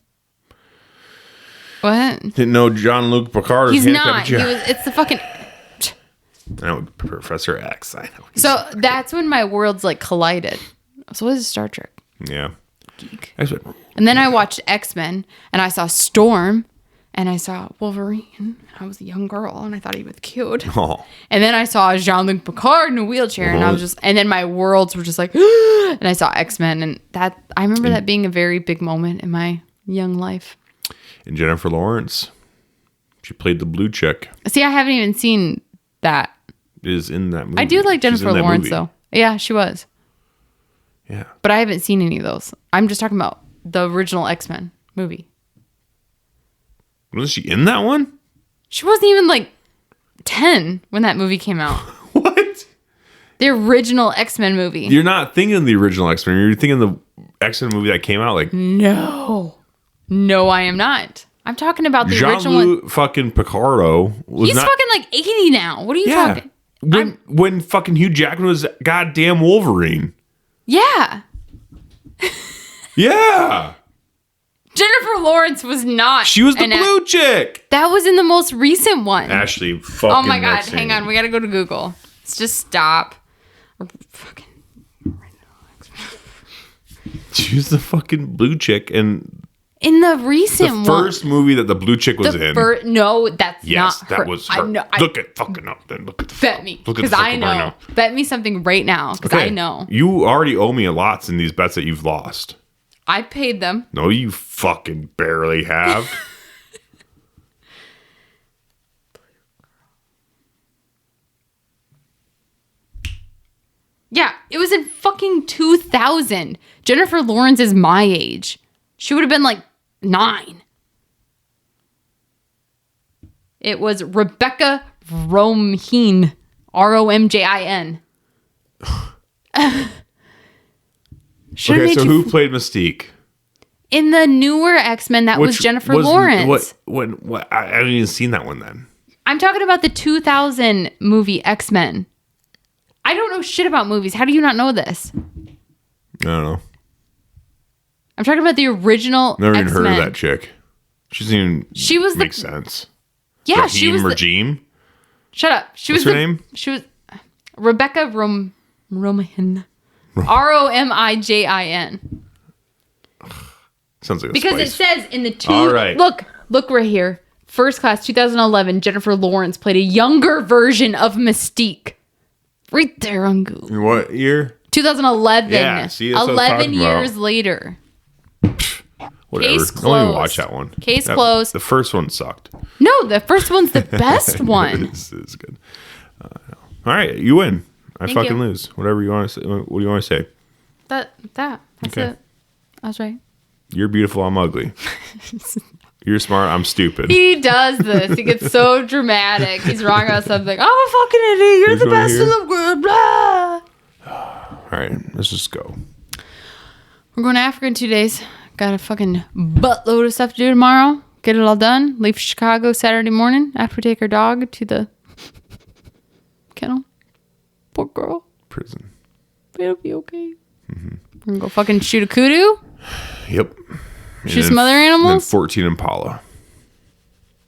What? Didn't know Jean-Luc Picard was He's handicapped. not. It's the fucking... I know Professor X. I know. So that's when my worlds like collided. So what is Star Trek? Yeah. Geek. X-Men. And then I watched X-Men and I saw Storm and I saw Wolverine. I was a young girl and I thought he was cute. Oh. And then I saw Jean-Luc Picard in a wheelchair and I was just, and then my worlds were just like, and I saw X-Men and that, I remember that being a very big moment in my young life. And Jennifer Lawrence. She played the blue chick. See, I haven't even seen that. Is in that movie. I do like Jennifer Lawrence though. Yeah, she was. Yeah. But I haven't seen any of those. I'm just talking about the original X-Men movie. Wasn't she in that one? She wasn't even like 10 when that movie came out. What? The original X-Men movie. You're not thinking of the original X-Men. You're thinking the X-Men movie that came out like... No, I am not. I'm talking about the original one. Jean-Luc fucking Picardo was He's fucking like 80 now. What are you talking? When fucking Hugh Jackman was goddamn Wolverine. Yeah. Yeah. Jennifer Lawrence was not. She was the blue chick. That was in the most recent one. Ashley fucking Oh my God. missing. Hang on. We got to go to Google. Let's just stop. Fucking. She was the fucking blue chick and in the recent the one. first movie that the blue chick was in. No, that's yes, not that her. was her. I know. Look it fucking up then. Look at the Bet me. Look at Because the I fucking right know. now. Bet me something right now. Because I know. You already owe me a lot in these bets that you've lost. I paid them. No, you fucking barely have. Yeah, it was in fucking 2000. Jennifer Lawrence is my age. She would have been like 9. It was Rebecca Romijn. Romjin. Okay, so who played Mystique? In the newer X-Men, that was Jennifer Lawrence. What? I haven't even seen that one then. I'm talking about the 2000 movie X-Men. I don't know shit about movies. How do you not know this? I don't know. I'm talking about the original Never even X-Men. heard of that chick. She doesn't even She was make sense. Yeah, she was Regime? Shut up. She What's was her name? She was Rebecca Romijn. Romijin. Sounds like a Because spice. it says in the two. All right. Look right here. First Class 2011. Jennifer Lawrence played a younger version of Mystique. Right there on Google. What year? 2011. Yeah, see, that's what I was 11 talking about. years later. Whatever. Case Don't even closed. watch that one. Case closed. The first one sucked. No, the first one's the best one. This is good. All right, you win. I Thank fucking you. lose. Whatever you want to say. What do you want to say? That's Okay. it. I was right. You're beautiful. I'm ugly. You're smart. I'm stupid. He does this. He gets so dramatic. He's wrong about something. I'm a fucking idiot. You're Which the one best here? in the world. Blah. All right, let's just go. We're going to Africa in 2 days. Got a fucking buttload of stuff to do tomorrow. Get it all done. Leave for Chicago Saturday morning after we take our dog to the kennel. Poor girl. Prison. It'll be okay. We're going to go fucking shoot a kudu. Yep. Shoot some other animals? And 14 Impala.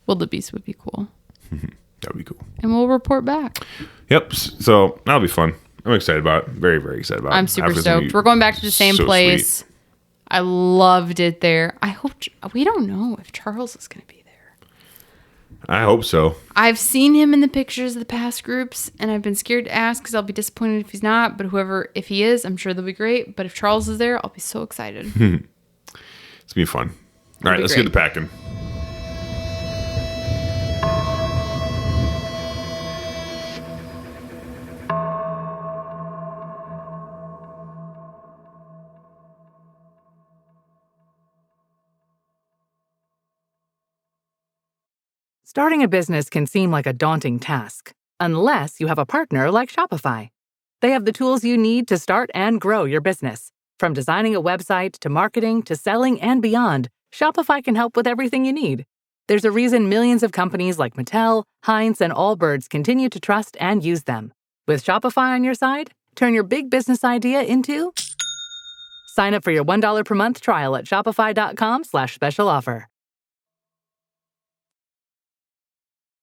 Wildebeest would be cool. That would be cool. And we'll report back. Yep. So that'll be fun. I'm excited about it. Very, very excited about it. I'm super Africa's gonna stoked. be We're going back to the same so place. sweet. I loved it there. I hope we don't know if Charles is going to be there. I hope so. I've seen him in the pictures of the past groups, and I've been scared to ask because I'll be disappointed if he's not. But if he is, I'm sure they'll be great. But if Charles is there, I'll be so excited. It's going to be fun. All right, be let's great. get to packing. Starting a business can seem like a daunting task, unless you have a partner like Shopify. They have the tools you need to start and grow your business. From designing a website to marketing to selling and beyond, Shopify can help with everything you need. There's a reason millions of companies like Mattel, Heinz, and Allbirds continue to trust and use them. With Shopify on your side, turn your big business idea into... Sign up for your $1 per month trial at shopify.com/special offer.